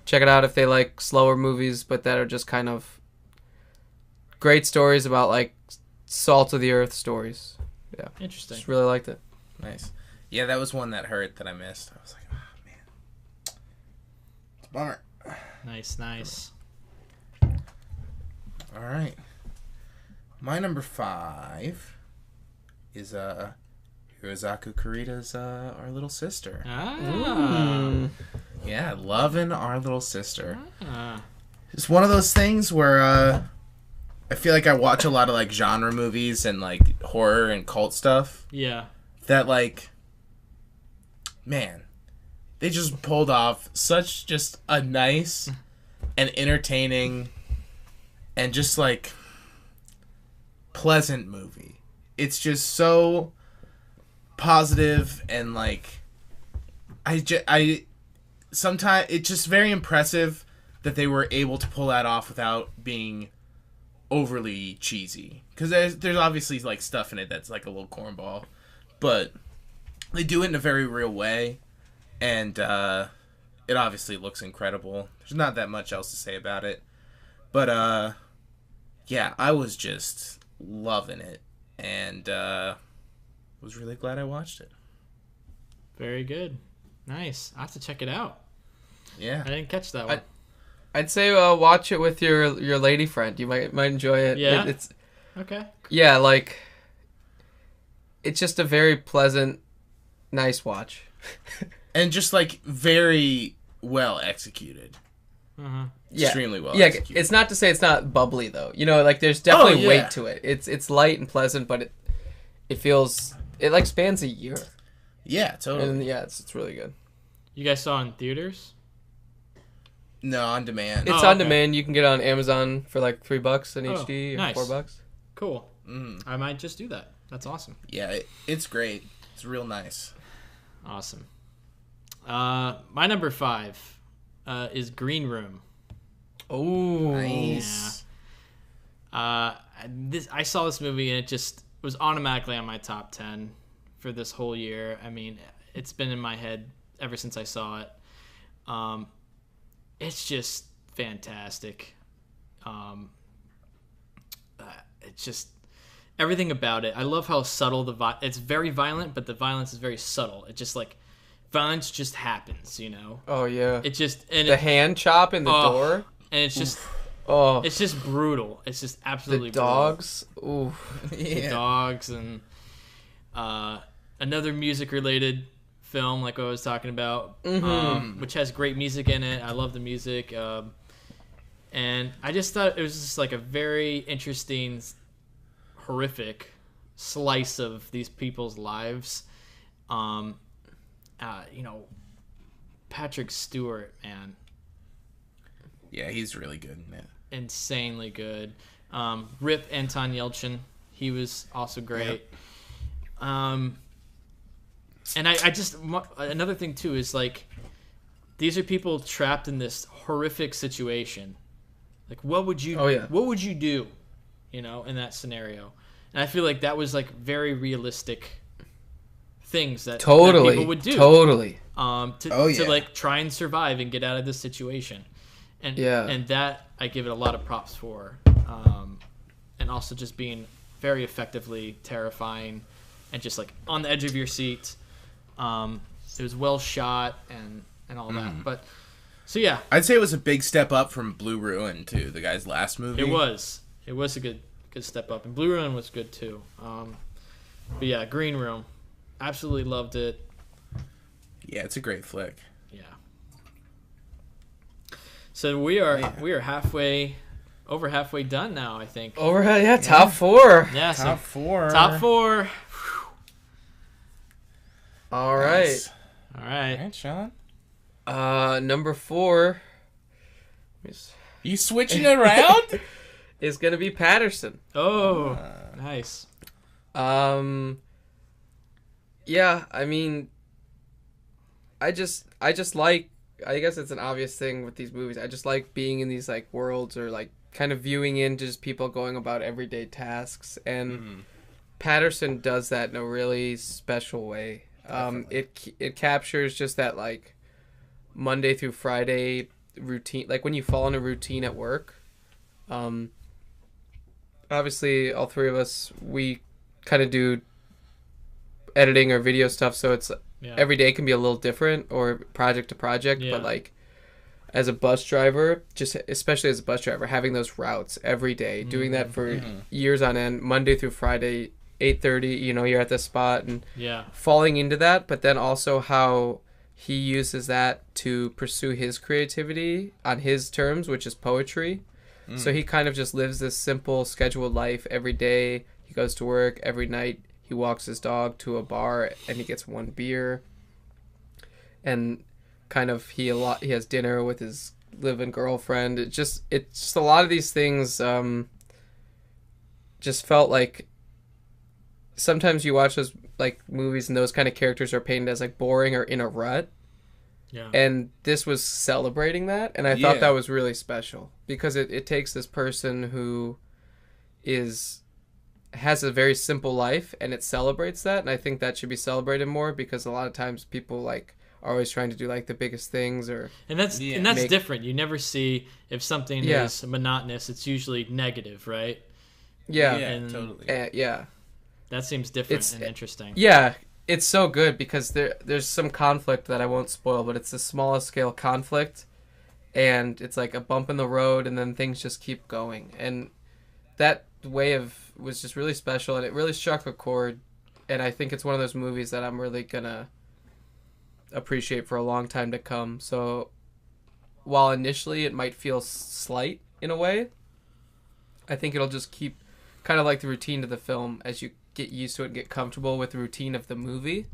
check it out if they like slower movies but that are just kind of great stories about like salt of the earth stories. Yeah, Interesting. just really liked it. Nice. Yeah, that was one that hurt that I missed. I was like, oh man, it's a bummer. Nice. All right, my number 5 is Hirozaku Kurita's Our Little Sister. Ah. Yeah, loving Our Little Sister. Ah. It's one of those things where I feel like I watch a lot of like genre movies and like horror and cult stuff Yeah. that like, man, they just pulled off such just a nice and entertaining and just like pleasant movie. It's just so positive and like I sometimes it's just very impressive that they were able to pull that off without being overly cheesy, because there's obviously like stuff in it that's like a little cornball, but they do it in a very real way, and it obviously looks incredible. There's not that much else to say about it, but yeah, I was just loving it, and was really glad I watched it. Very good. Nice. I have to check it out. Yeah, I didn't catch that one. I'd say watch it with your lady friend. You might enjoy it. Yeah? It's Okay. yeah, like it's just a very pleasant, nice watch. and just like very well executed. Uh-huh. Yeah. Extremely well Yeah, executed. it's not to say it's not bubbly though. You know, like there's definitely yeah. weight to it. It's light and pleasant, but it feels it like spans a year. Yeah, totally. And yeah, it's really good. You guys saw it in theaters? No, on demand. It's Oh, on okay. demand. You can get it on Amazon for like $3 in Oh, HD or nice. $4. Cool. I might just do that. That's awesome. Yeah, it's great. It's real nice. Awesome. My number 5 is Green Room. Oh, Nice. I saw this movie and it just was automatically on my top 10 for this whole year. I mean, it's been in my head ever since I saw it. It's just fantastic. It's just everything about it. I love how subtle it's very violent, but the violence is very subtle. It just like violence just happens, you know. Oh yeah. It just and The hand chop in the door. and it's just Oh, it's just brutal. It's just absolutely the dogs. Ooh. brutal. The Yeah. dogs and another music related film like what I was talking about, which has great music in it. I love the music, and I just thought it was just like a very interesting, horrific slice of these people's lives. You know, Patrick Stewart, man, Yeah, he's really good in it. insanely good. Rip Anton Yelchin, he was also great. And I just another thing too is like these are people trapped in this horrific situation. Like what would you what would you do, you know, in that scenario? And I feel like that was like very realistic things that, that people would do. Totally. To like try and survive and get out of this situation. And and that I give it a lot of props for. And also just being very effectively terrifying and just like on the edge of your seat. It was well shot and all that. But so yeah, I'd say it was a big step up from Blue Ruin too, the guy's last movie. it was a good step up, and Blue Ruin was good too. But yeah, Green Room, absolutely loved it. Yeah, it's a great flick. Yeah. So we are over halfway done now, I think. Top 4. Yeah, Top 4. Top 4. All right. Nice. All All right. right, Sean. Number 4 You switching around? is gonna be Patterson. Oh, nice. Yeah, I mean, I just like, I guess it's an obvious thing with these movies. I just like being in these like worlds, or like kind of viewing into just people going about everyday tasks, and Patterson does that in a really special way. It captures just that like Monday through Friday routine, like when you fall in a routine at work. Obviously all three of us, we kind of do editing or video stuff, so it's every day can be a little different, or project to project. But like as a bus driver, just especially as a bus driver, having those routes every day, doing that for years on end, Monday through Friday, 8:30, you're at the spot, and falling into that. But then also how he uses that to pursue his creativity on his terms, which is poetry. So he kind of just lives this simple scheduled life every day. He goes to work every night. He walks his dog to a bar and he gets one beer, and kind of he has dinner with his live-in girlfriend. It's just a lot of these things. Just felt like sometimes you watch those like movies and those kind of characters are painted as like boring or in a rut. Yeah. And this was celebrating that, and I thought that was really special, because it takes this person who has a very simple life, and it celebrates that, and I think that should be celebrated more, because a lot of times people like are always trying to do like the biggest things, and that's different. You never see if something is monotonous, it's usually negative, right? Totally. That seems different and interesting. Yeah, it's so good, because there's some conflict that I won't spoil, but it's the smallest scale conflict, and it's like a bump in the road, and then things just keep going, and that was just really special, and it really struck a chord, and I think it's one of those movies that I'm really gonna appreciate for a long time to come. So while initially it might feel slight in a way, I think it'll just keep kind of like the routine of the film. As you get used to it and get comfortable with the routine of the movie,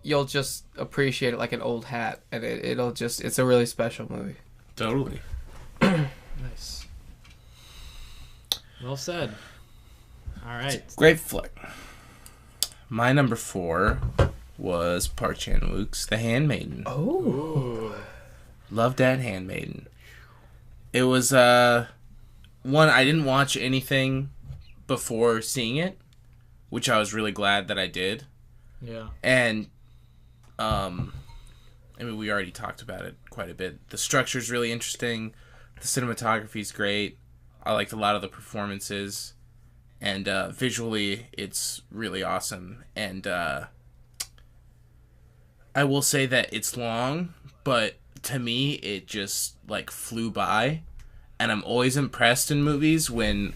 you'll just appreciate it like an old hat, and it's a really special movie. Totally. Nice. Well said. All right. Great flick. My number 4 was Park Chan-wook's The Handmaiden. Oh. Loved that Handmaiden. It was one, I didn't watch anything before seeing it, which I was really glad that I did. Yeah. And I mean, we already talked about it quite a bit. The structure's really interesting. The cinematography's great. I liked a lot of the performances, and visually it's really awesome. And I will say that it's long, but to me it just like flew by, and I'm always impressed in movies when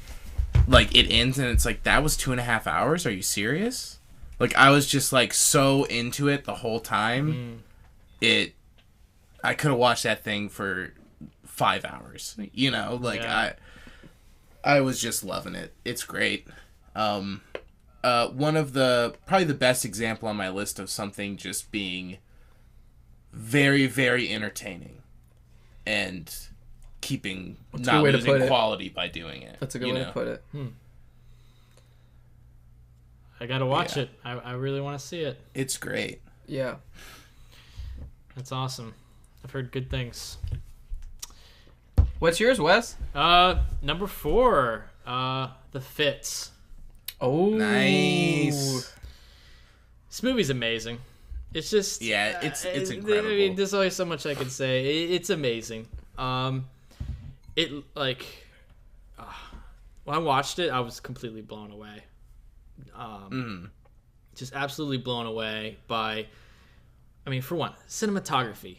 like it ends and it's like, that was 2.5 hours? Are you serious? Like, I was just like so into it the whole time. I could have watched that thing for 5 hours, I was just loving it. It's great. One of probably the best example on my list of something just being very, very entertaining and not losing quality by doing it. That's a good way to put it. I gotta watch it. I really want to see it. It's great. Yeah. That's awesome. I've heard good things. What's yours, Wes? Number 4, The Fits. Oh, nice. This movie's amazing. It's just it's incredible. I mean, there's always so much I can say. It's amazing. It like when I watched it, I was completely blown away. just absolutely blown away by, I mean, for one, cinematography.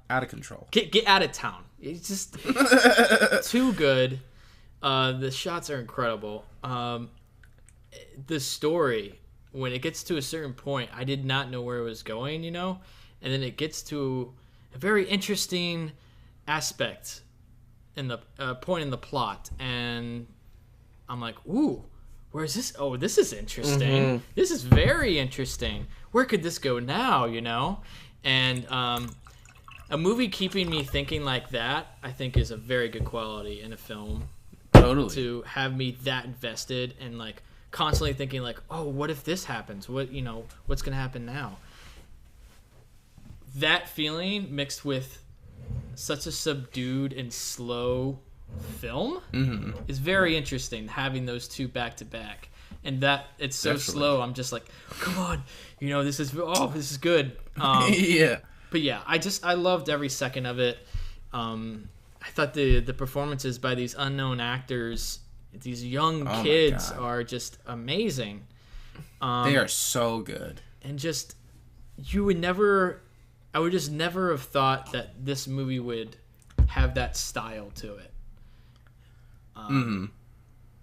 Out of control. Get out of town. It's just too good. The shots are incredible. The story, when it gets to a certain point, I did not know where it was going, you know? And then it gets to a very interesting aspect in the point in the plot. And I'm like, ooh, where's this? Oh, this is interesting. Mm-hmm. This is very interesting. Where could this go now, you know? And a movie keeping me thinking like that, I think, is a very good quality in a film. Totally. To have me that invested and like constantly thinking like, oh, what if this happens? What, you know, what's gonna happen now? That feeling mixed with such a subdued and slow film is very interesting. Having those two back to back, and that it's so slow. I'm just like, come on, you know, this is good. Yeah. But yeah, I loved every second of it. I thought the performances by these unknown actors, these young kids, are just amazing. They are so good. And just, I would just never have thought that this movie would have that style to it.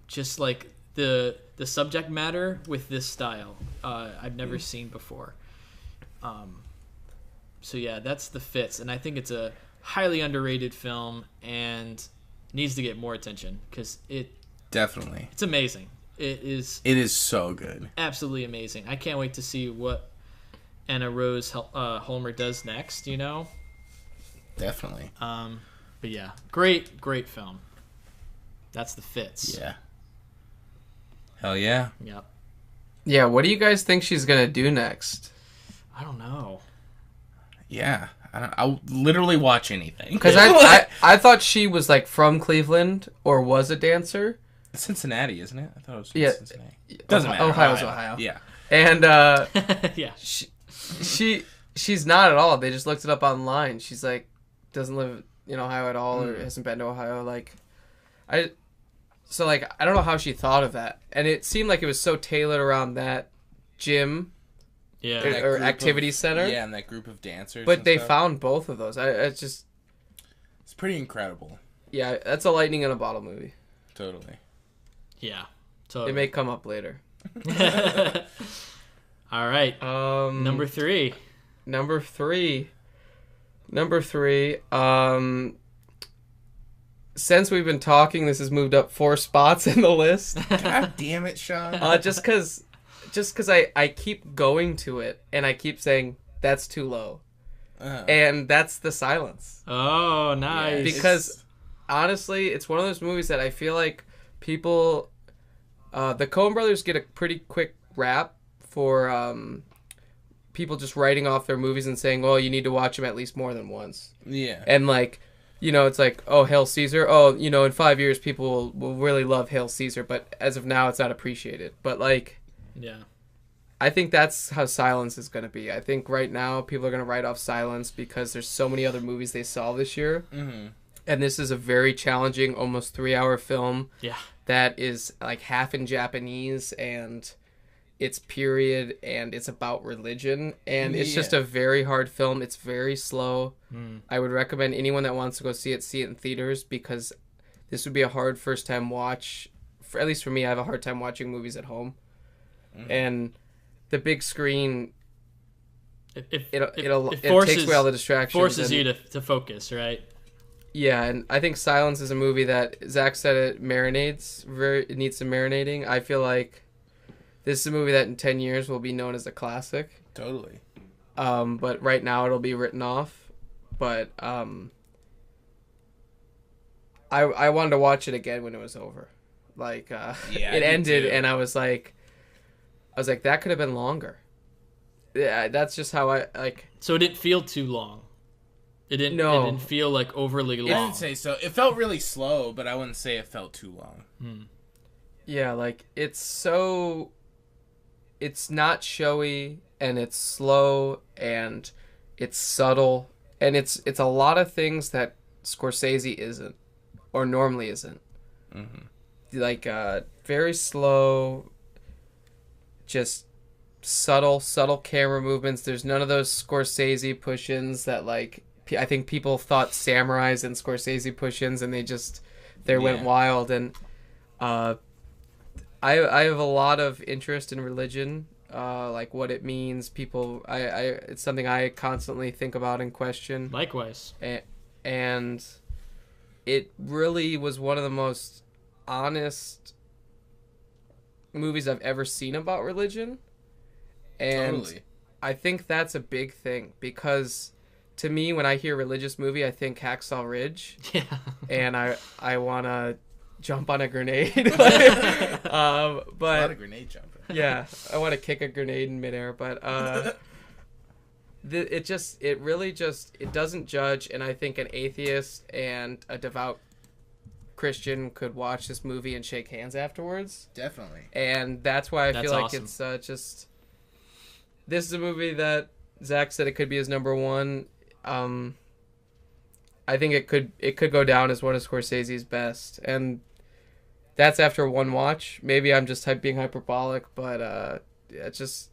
Just like the subject matter with this style, I've never seen before. So yeah, that's The Fits, and I think it's a highly underrated film and needs to get more attention because it's amazing. It is so good. Absolutely amazing. I can't wait to see what Anna Rose Holmer does next, you know? Definitely. But yeah, great film. That's The Fits. Yeah. Hell yeah. Yep. Yeah, what do you guys think she's gonna do next? I don't know. Yeah. I'll literally watch anything. Because I thought she was like from Cleveland or was a dancer. Cincinnati, isn't it? I thought it was from Cincinnati. Doesn't matter. Ohio's Ohio. Ohio. Yeah. And Yeah. she's not at all. They just looked it up online. She's like doesn't live in Ohio at all or hasn't been to Ohio. Like I don't know how she thought of that. And it seemed like it was so tailored around that gym. Yeah. Or activity center. Yeah, and that group of dancers. But they found both of those. It's pretty incredible. Yeah, that's a lightning in a bottle movie. Totally. Yeah. Totally. It may come up later. All right. Number three. Since we've been talking, this has moved up 4 spots in the list. God damn it, Sean. Just because I keep going to it and I keep saying that's too low, and that's The Silence. Oh, nice. Because honestly, it's one of those movies that I feel like people, the Coen Brothers get a pretty quick rap for people just writing off their movies and saying, "Well, you need to watch them at least more than once." Yeah. And like, you know, it's like, "Oh, Hail Caesar." Oh, you know, in 5 years, people will really love Hail Caesar, but as of now, it's not appreciated. But like. Yeah. I think that's how Silence is going to be. I think right now people are going to write off Silence because there's so many other movies they saw this year. Mm-hmm. And this is a very challenging, almost 3-hour film. Yeah. That is like half in Japanese and it's period and it's about religion. And it's just a very hard film. It's very slow. I would recommend anyone that wants to go see it in theaters because this would be a hard first time watch. At least for me, I have a hard time watching movies at home. And the big screen, it takes away all the distractions. Forces you to focus, right? Yeah, and I think Silence is a movie that, Zach said it marinates, it needs some marinating. I feel like this is a movie that in 10 years will be known as a classic. Totally. But right now it'll be written off. But I wanted to watch it again when it was over. Like, it ended and I was like, that could have been longer. Yeah, that's just how I like. So it didn't feel too long. It didn't. No. It didn't feel like overly long. I didn't say so. It felt really slow, but I wouldn't say it felt too long. Yeah, like it's not showy and it's slow and it's subtle and it's a lot of things that Scorsese isn't or normally isn't. Like very slow. Just subtle camera movements. There's none of those Scorsese push-ins that like I think people thought samurais and Scorsese push-ins, and they went wild. And I have a lot of interest in religion, like what it means. It's something I constantly think about and question. Likewise. And it really was one of the most honest movies I've ever seen about religion. And Totally. I think that's a big thing, because to me, when I hear religious movie, I think Hacksaw Ridge. Yeah. And I want to jump on a grenade. But A lot of grenade jumping. yeah, I want to kick a grenade in midair. But it really doesn't judge. And I think an atheist and a devout Christian could watch this movie and shake hands afterwards. Definitely. And that's why I feel like awesome. it's just... This is a movie that Zach said it could be his number one. I think it could go down as one of Scorsese's best, and that's after one watch. Maybe I'm just being hyperbolic, but it's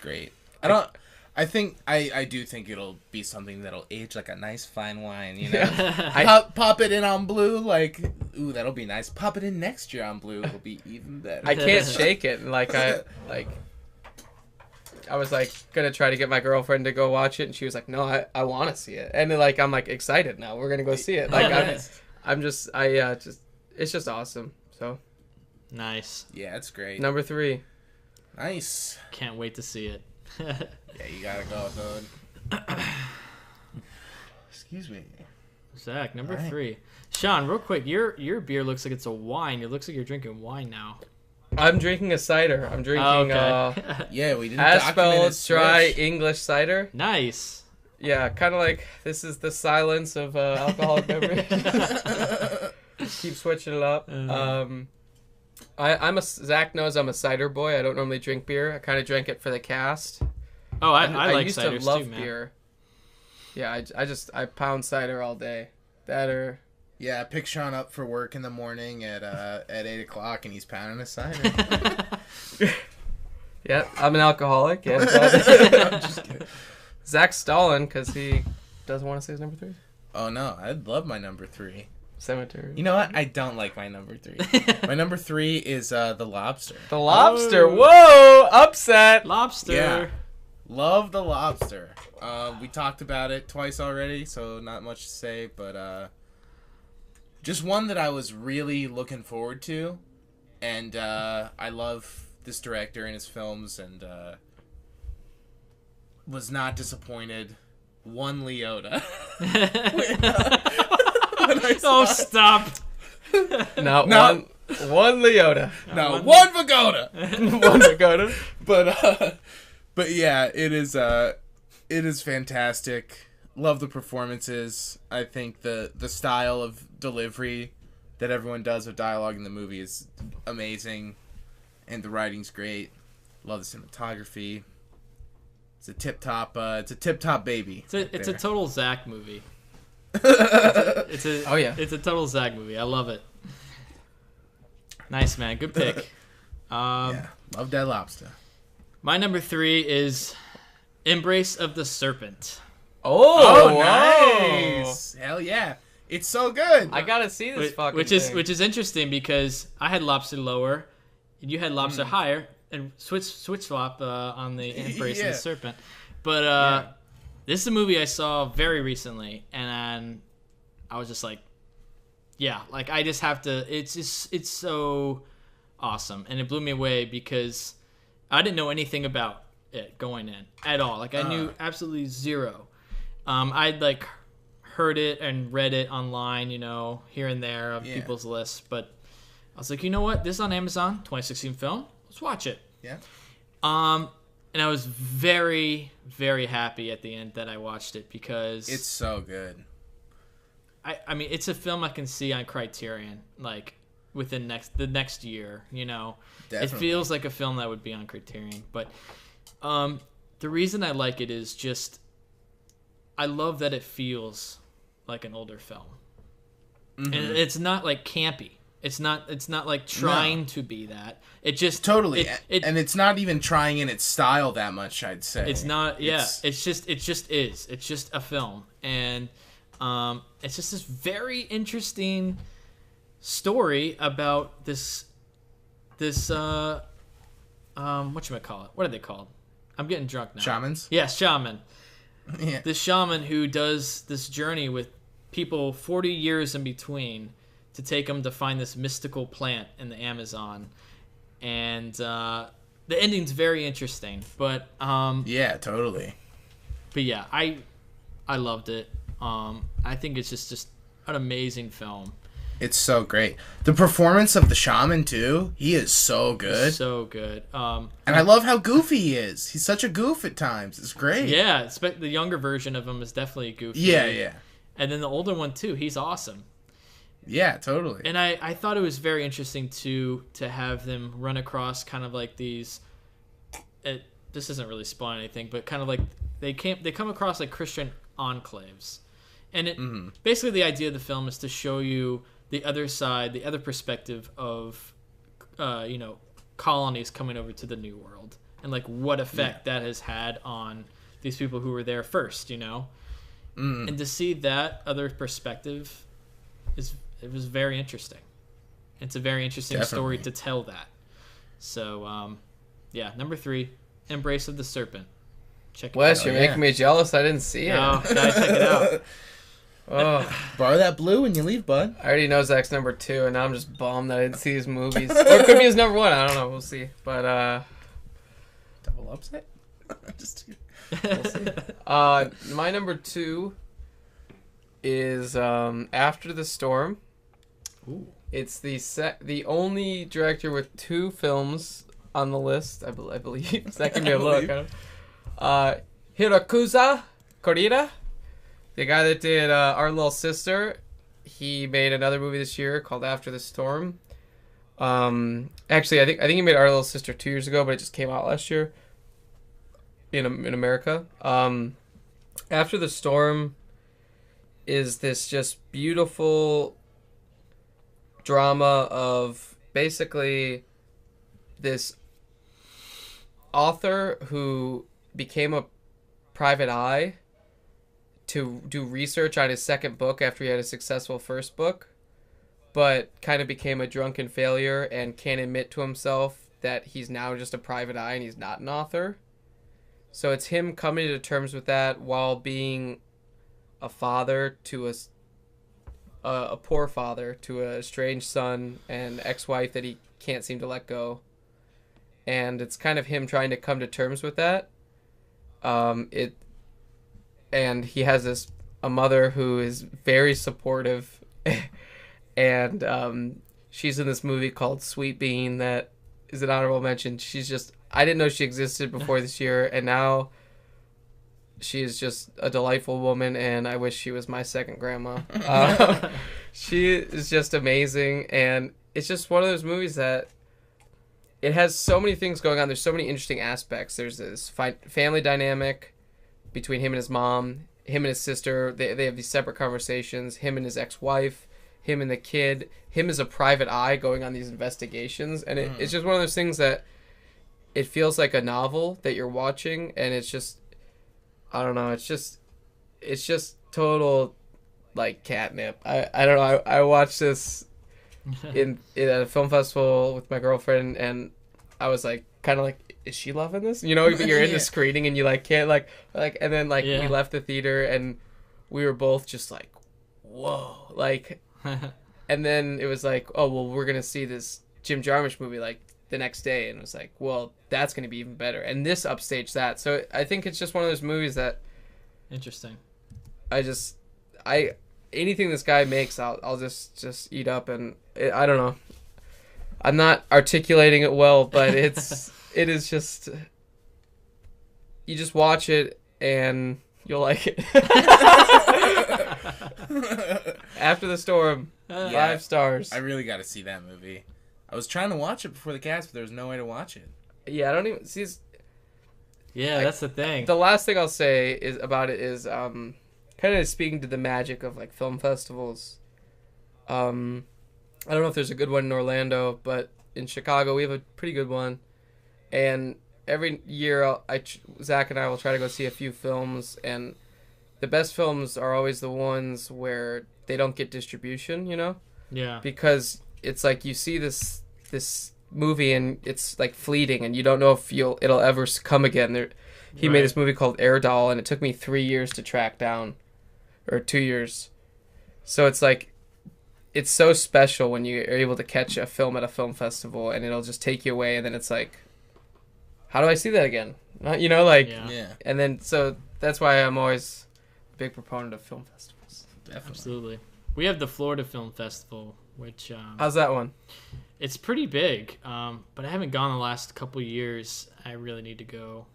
great. I do think it'll be something that'll age like a nice fine wine, you know. Pop it in on blue, like, ooh, that'll be nice. Pop it in next year on blue, it'll be even better. I can't shake it. And I was like gonna try to get my girlfriend to go watch it, and she was like, "No, I want to see it." And then, I'm like excited now. We're gonna go see it. Like it's just awesome. So Nice. Yeah, it's great. number 3. Nice. Can't wait to see it. Yeah, you gotta go, dude. Excuse me. Zach, number All right. 3. Sean, real quick, your beer looks like it's a wine. It looks like you're drinking wine now. I'm drinking a cider. I'm drinking Okay. Yeah, we didn't document his Aspel Dry switch. English cider. Nice. Yeah, kind of like this is the silence of alcoholic beverage. Keep switching it up. Zach knows I'm a cider boy. I don't normally drink beer. I kind of drank it for the cast. Oh, I like used ciders to love too, man. beer. Yeah, I pound cider all day. That or Yeah, I pick Sean up for work in the morning at 8 o'clock, and he's pounding a cider. yeah, I'm an alcoholic. Yeah, I'm just kidding. Zach's stalling because he doesn't want to say his number 3. Oh no, I'd love my number 3. Cemetery. You know what? I don't like my number 3. My number 3 is The Lobster. The Lobster. Oh. Whoa! Upset. Lobster. Yeah. Love The Lobster. We talked about it twice already, so not much to say, but just one that I was really looking forward to, and I love this director and his films, and was not disappointed. One Leota. Oh, stop. No. One Leota. No, one Pagoda. One Pagoda. But yeah, it is fantastic. Love the performances. I think the style of delivery that everyone does with dialogue in the movie is amazing, and the writing's great. Love the cinematography. It's a tip top baby. It's a total Zach movie. Oh yeah. It's a total Zag movie. I love it. Nice, man. Good pick. Yeah, love that lobster. My number 3 is Embrace of the Serpent. Oh, nice! Hell yeah, it's so good. I gotta see this fucking Which thing. is interesting because I had Lobster lower, and you had Lobster higher, and switch swap on the Embrace of Yeah. the Serpent. But this is a movie I saw very recently, and I was just like, yeah, like I just have to. It's so awesome, and it blew me away because I didn't know anything about it going in at all. Like I knew absolutely zero. I'd like heard it and read it online, here and there of people's lists, but I was like, you know what? This is on Amazon, 2016 film. Let's watch it. Yeah. And I was very, very happy at the end that I watched it because It's so good. I mean, it's a film I can see on Criterion, like within the next year. It Definitely. feels like a film that would be on Criterion. But the reason I like it is just I love that it feels like an older film, and it's not like campy. It's not like trying to be that. It just totally, and it's not even trying in its style that much. I'd say it's not. Yeah, it just is. It's just a film, and it's just this very interesting story about this whatchamacallit? What are they called? I'm getting drunk now. Shamans? Yes, shaman. Yeah. This shaman who does this journey with people 40 years in between to take them to find this mystical plant in the Amazon. And the ending's very interesting. But yeah, totally. But yeah, I loved it. I think it's just an amazing film. It's so great. The performance of the shaman too. He is so good. So good. And I love how goofy he is. He's such a goof at times. It's great. Yeah, the younger version of him is definitely goofy. Yeah. And then the older one too. He's awesome. Yeah, totally. And I thought it was very interesting to have them run across kind of like these. This isn't really spoiling anything, but kind of like they come across like Christian enclaves, and it basically the idea of the film is to show you the other side, the other perspective of, colonies coming over to the New World, and like what effect that has had on these people who were there first, and to see that other perspective it was very interesting. It's a very interesting story to tell that. So, number 3, Embrace of the Serpent. Check it Wes, out. you're making me jealous. I didn't see it. No, gotta check it out. Oh, Borrow that blue when you leave, bud. I already know Zach's number 2, and now I'm just bummed that I didn't see his movies. Or it could be his number 1. I don't know. We'll see. But Double upset? Just we'll see. My number 2 is After the Storm. Ooh. It's the only director with 2 films on the list, I believe. Zach, give me a look. Hirokazu Koreeda, the guy that did Our Little Sister. He made another movie this year called After the Storm. Actually, I think he made Our Little Sister 2 years ago, but it just came out last year in America. After the Storm is this just beautiful drama of basically this author who became a private eye to do research on his second book after he had a successful first book, but kind of became a drunken failure and can't admit to himself that he's now just a private eye and he's not an author. So it's him coming to terms with that while being a father to a poor father to a estranged son and ex-wife that he can't seem to let go. And it's kind of him trying to come to terms with that. And he has a mother who is very supportive, and she's in this movie called Sweet Bean that is an honorable mention. I didn't know she existed before this year, and now she is just a delightful woman, and I wish she was my second grandma. She is just amazing, and it's just one of those movies that it has so many things going on. There's so many interesting aspects. There's this family dynamic between him and his mom, him and his sister. They have these separate conversations, him and his ex-wife, him and the kid, him as a private eye going on these investigations. And it's just one of those things that it feels like a novel that you're watching, and it's just, I don't know, it's just total like catnip. I don't know. I watched this in at a film festival with my girlfriend, and I was like, kind of like, is she loving this? You're in the screening and you like can't like, and then we left the theater and we were both just like, whoa, like, and then it was like, oh well, we're gonna see this Jim Jarmusch movie like the next day, and it was like, well, that's gonna be even better, and this upstaged that. So I think it's just one of those movies that Interesting. Anything this guy makes, I'll just eat up, and I don't know. I'm not articulating it well, but it is just, you just watch it and you'll like it. After the Storm, 5 stars. I really got to see that movie. I was trying to watch it before the cast, but there was no way to watch it. Yeah, I don't even see. Yeah, that's the thing. The last thing I'll say is about it is kind of speaking to the magic of like film festivals. I don't know if there's a good one in Orlando, but in Chicago we have a pretty good one. And every year, Zach and I will try to go see a few films, and the best films are always the ones where they don't get distribution, you know? Yeah. Because it's like you see this movie and it's like fleeting, and you don't know if it'll ever come again. He made this movie called Air Doll, and it took me 3 years to track down, or 2 years. So it's like, it's so special when you are able to catch a film at a film festival, and it'll just take you away, and then it's like, how do I see that again? You know, like, Yeah. And then, so that's why I'm always a big proponent of film festivals. Definitely. Absolutely. We have the Florida Film Festival, which How's that one? it's pretty big, but I haven't gone the last couple years. I really need to go.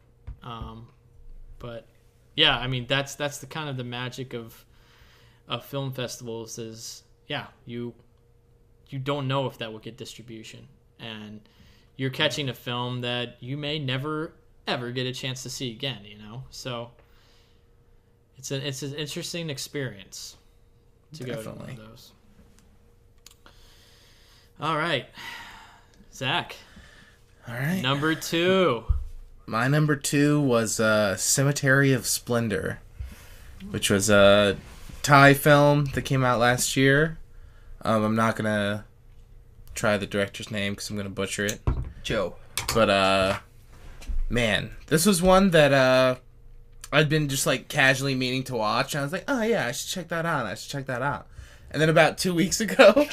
But yeah, I mean, that's the kind of the magic of film festivals is, yeah, you don't know if that will get distribution, and you're catching a film that you may never ever get a chance to see again, you know? So it's an interesting experience to go to one of those. All right. Zach. All right. Number 2. My number 2 was Cemetery of Splendor, which was a Thai film that came out last year. I'm not going to try the director's name because I'm going to butcher it. Joe. But, man, this was one that I'd been just, like, casually meaning to watch. And I was like, oh, yeah, I should check that out. And then about 2 weeks ago,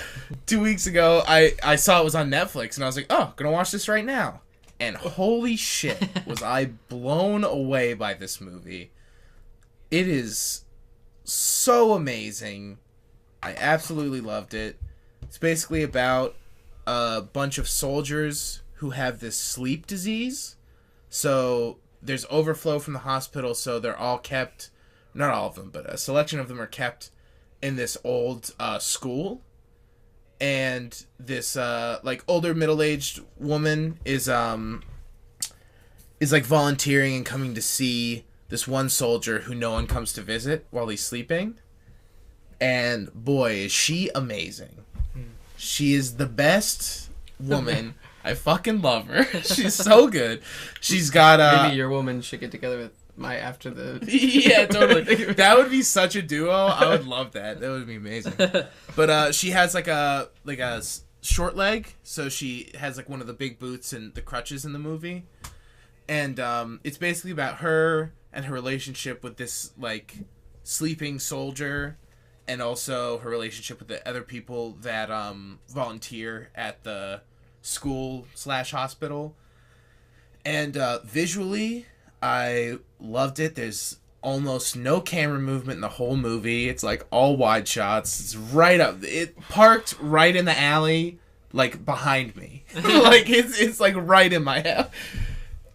I saw it was on Netflix. And I was like, oh, going to watch this right now. And holy shit, was I blown away by this movie. It is so amazing. I absolutely loved it. It's basically about a bunch of soldiers who have this sleep disease. So there's overflow from the hospital, so they're all kept, not all of them, but a selection of them are kept in this old school. And this like older middle-aged woman is like volunteering and coming to see this one soldier who no one comes to visit while he's sleeping. And boy, is she amazing. She is the best woman. I fucking love her. She's so good. She's got maybe your woman should get together with my after the yeah, totally. That would be such a duo. I would love that. That would be amazing. But she has like a short leg, so she has like one of the big boots and the crutches in the movie. And it's basically about her and her relationship with this like sleeping soldier, and also her relationship with the other people that volunteer at the school/hospital. And visually, I loved it. There's almost no camera movement in the whole movie. It's like all wide shots. It's right up. It parked right in the alley, like behind me. Like it's like right in my house.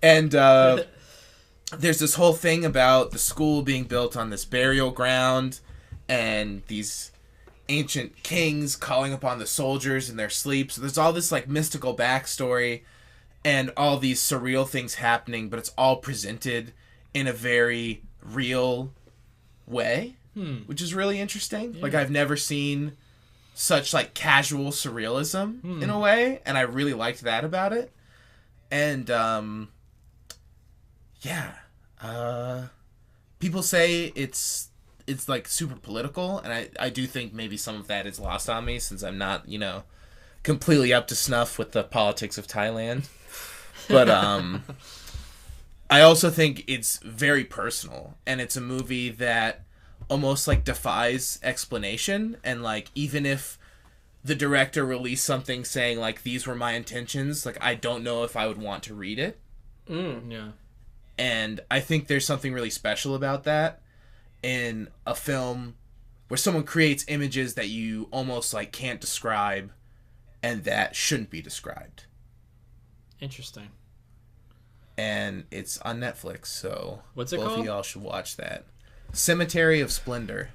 And there's this whole thing about the school being built on this burial ground, and these ancient kings calling upon the soldiers in their sleep. So there's all this like mystical backstory and all these surreal things happening, but it's all presented in a very real way, which is really interesting. Yeah. Like I've never seen such like casual surrealism in a way, and I really liked that about it. And people say it's like super political, and I do think maybe some of that is lost on me since I'm not, completely up to snuff with the politics of Thailand. But I also think it's very personal, and it's a movie that almost like defies explanation. And like even if the director released something saying like these were my intentions, like I don't know if I would want to read it. Yeah. And I think there's something really special about that in a film where someone creates images that you almost like can't describe and that shouldn't be described. Interesting. And it's on Netflix, so what's it both called? of y'all should watch that. Cemetery of Splendor.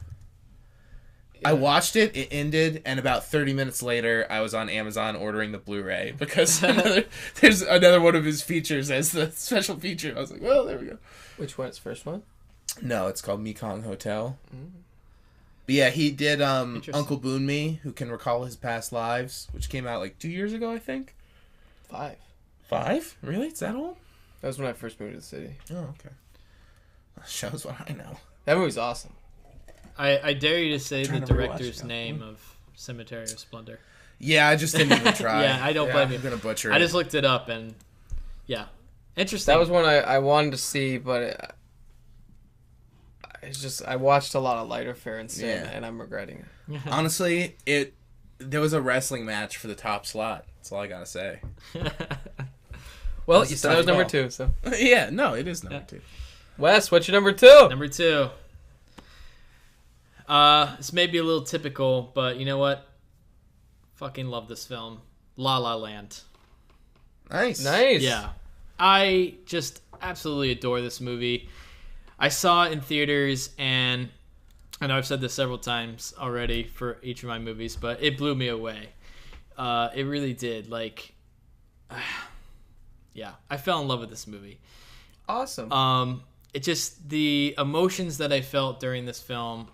Yeah. I watched it, it ended, and about 30 minutes later, I was on Amazon ordering the Blu-ray because there's another one of his features as the special feature. I was like, well, there we go. Which one? It's the first one? No, it's called Mekong Hotel. But yeah, he did Interesting. Uncle Boone Me, Who Can Recall His Past Lives, which came out like 2 years ago, I think. 5. 5? Really? It's that old? That was when I first moved to the city. Oh, okay. That shows what I know. That movie's awesome. I dare you to say the Trying to rewatch director's it now. name of Cemetery of Splendor. Yeah, I just didn't even try. Yeah, I don't blame you. I'm gonna butcher I it. just looked it up and yeah, interesting. That was one I wanted to see, but it's just I watched a lot of lighter fare and sin, Yeah. and I'm regretting it. Honestly, there was a wrestling match for the top slot. That's all I gotta say. Well, That's you a said that was tough number call. 2, so Yeah, no, it is number 2. Wes, what's your number 2? Number 2. This may be a little typical, but you know what? Fucking love this film. La La Land. Nice. Nice. Yeah. I just absolutely adore this movie. I saw it in theaters, and I know I've said this several times already for each of my movies, but it blew me away. It really did. Like, yeah, I fell in love with this movie. Awesome. It just, the emotions that I felt during this film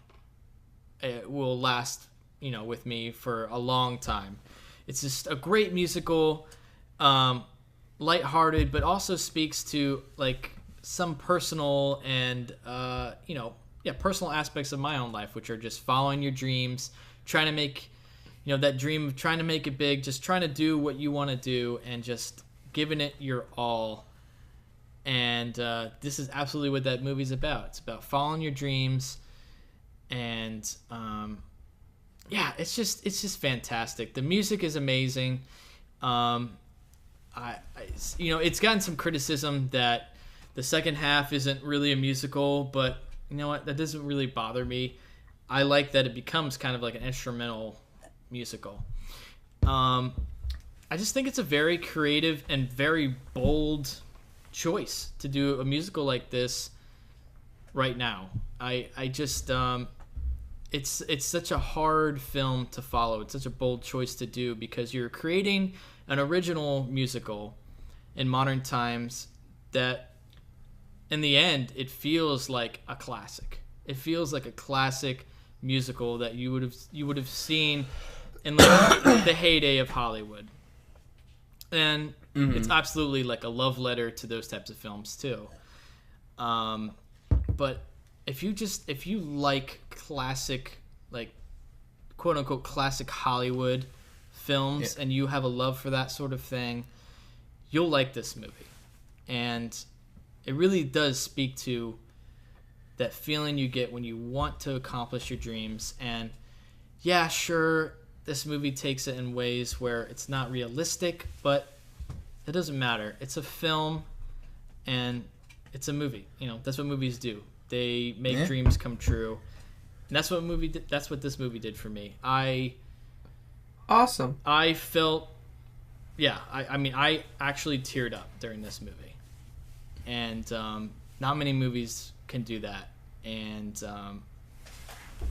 will last, with me for a long time. It's just a great musical, lighthearted, but also speaks to like some personal and personal aspects of my own life, which are just following your dreams, trying to make, that dream of trying to make it big, just trying to do what you want to do and just giving it your all. And this is absolutely what that movie's about. It's about following your dreams, and it's just fantastic. The music is amazing. It's gotten some criticism that the second half isn't really a musical, but you know what? That doesn't really bother me. I like that it becomes kind of like an instrumental musical. I just think it's a very creative and very bold choice to do a musical like this right now. I just it's such a hard film to follow. It's such a bold choice to do because you're creating an original musical in modern times that in the end it feels like a classic. It feels like a classic musical that you would have seen in like the heyday of Hollywood. And it's absolutely like a love letter to those types of films too. But if you like classic, like quote unquote classic Hollywood films, and you have a love for that sort of thing, you'll like this movie. And it really does speak to that feeling you get when you want to accomplish your dreams. And yeah, sure, this movie takes it in ways where it's not realistic, but it doesn't matter. It's a film, and it's a movie. That's what movies do. They make dreams come true, and that's what this movie did for me. Awesome. I felt, I actually teared up during this movie, and not many movies can do that. And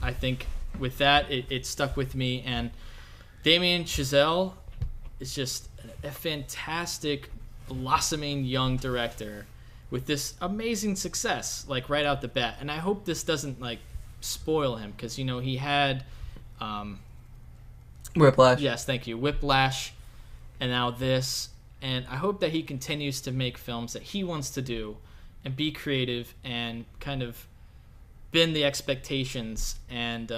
I think with that, it stuck with me. And Damien Chazelle is just a fantastic, blossoming young director with this amazing success, like right out the bat. And I hope this doesn't like spoil him, because he had Whiplash. Yes, thank you. Whiplash, and now this. And I hope that he continues to make films that he wants to do and be creative and kind of bend the expectations and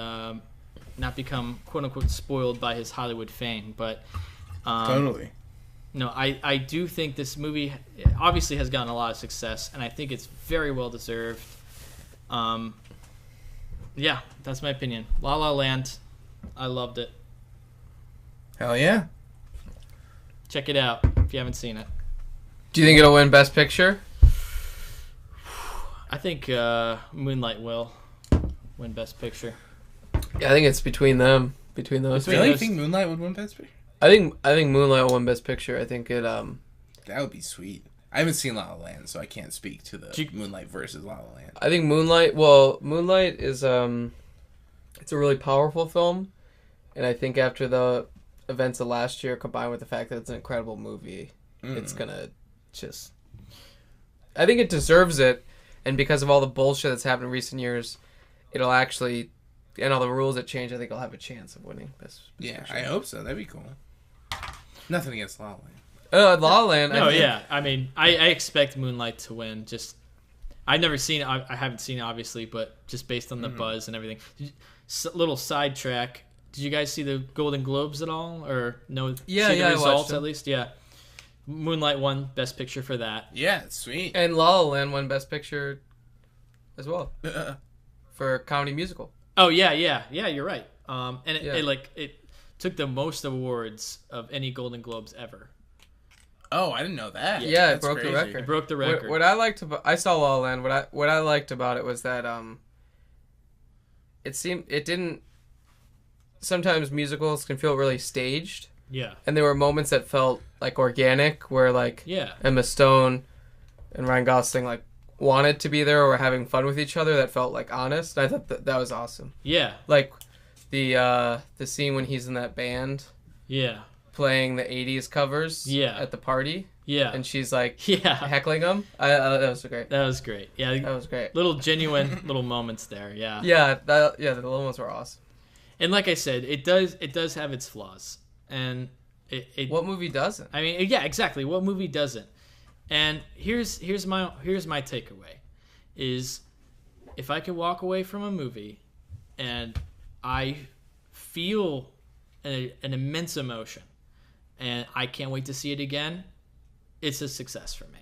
not become quote-unquote spoiled by his Hollywood fame. But Totally. no, I do think this movie obviously has gotten a lot of success, and I think it's very well deserved. Yeah, that's my opinion. La La Land, I loved it. Hell yeah. Check it out if you haven't seen it. Do you think it'll win Best Picture? I think Moonlight will win Best Picture. Yeah, I think it's between them. Between those. Between Really? You those- think Moonlight would win Best Picture? I think Moonlight will win Best Picture. I think it. That would be sweet. I haven't seen La La Land, so I can't speak to the Do you- Moonlight versus La La Land. I think Moonlight. Well, Moonlight is it's a really powerful film, and I think after the events of last year, combined with the fact that it's an incredible movie, it's gonna just. I think it deserves it, and because of all the bullshit that's happened in recent years, it'll actually and all the rules that change, I think I'll have a chance of winning Best Yeah, Picture. I hope so. That'd be cool. Nothing against La La Land. La La Land. No, yeah. I mean, I expect Moonlight to win. Just, I've never seen it. I haven't seen it, obviously, but just based on the buzz and everything. Little sidetrack. Did you guys see the Golden Globes at all, or no? Yeah, see the I watched results them. at least. Yeah, Moonlight won Best Picture for that. Yeah, sweet. And La La Land won Best Picture as well for comedy musical. Oh yeah. You're right. And Yeah. it took the most awards of any Golden Globes ever. Oh, I didn't know that. Yeah, it That's broke the crazy. record. It broke the record. What I liked about I saw La La Land. What I liked about it was that it didn't. Sometimes musicals can feel really staged, Yeah. and there were moments that felt like organic, where like Yeah. Emma Stone and Ryan Gosling like wanted to be there or were having fun with each other. That felt like honest. I thought that was awesome. Yeah. Like the scene when he's in that band Yeah. playing the '80s covers. Yeah. At the party. Yeah. And she's like Yeah. heckling him. That was great. That was great. Yeah. That was great. Little genuine little moments there. Yeah. Yeah, the little ones were awesome. And like I said, it does have its flaws. And it What movie doesn't? I mean, yeah, exactly. What movie doesn't? And here's my takeaway is if I could walk away from a movie and I feel an immense emotion and I can't wait to see it again, it's a success for me.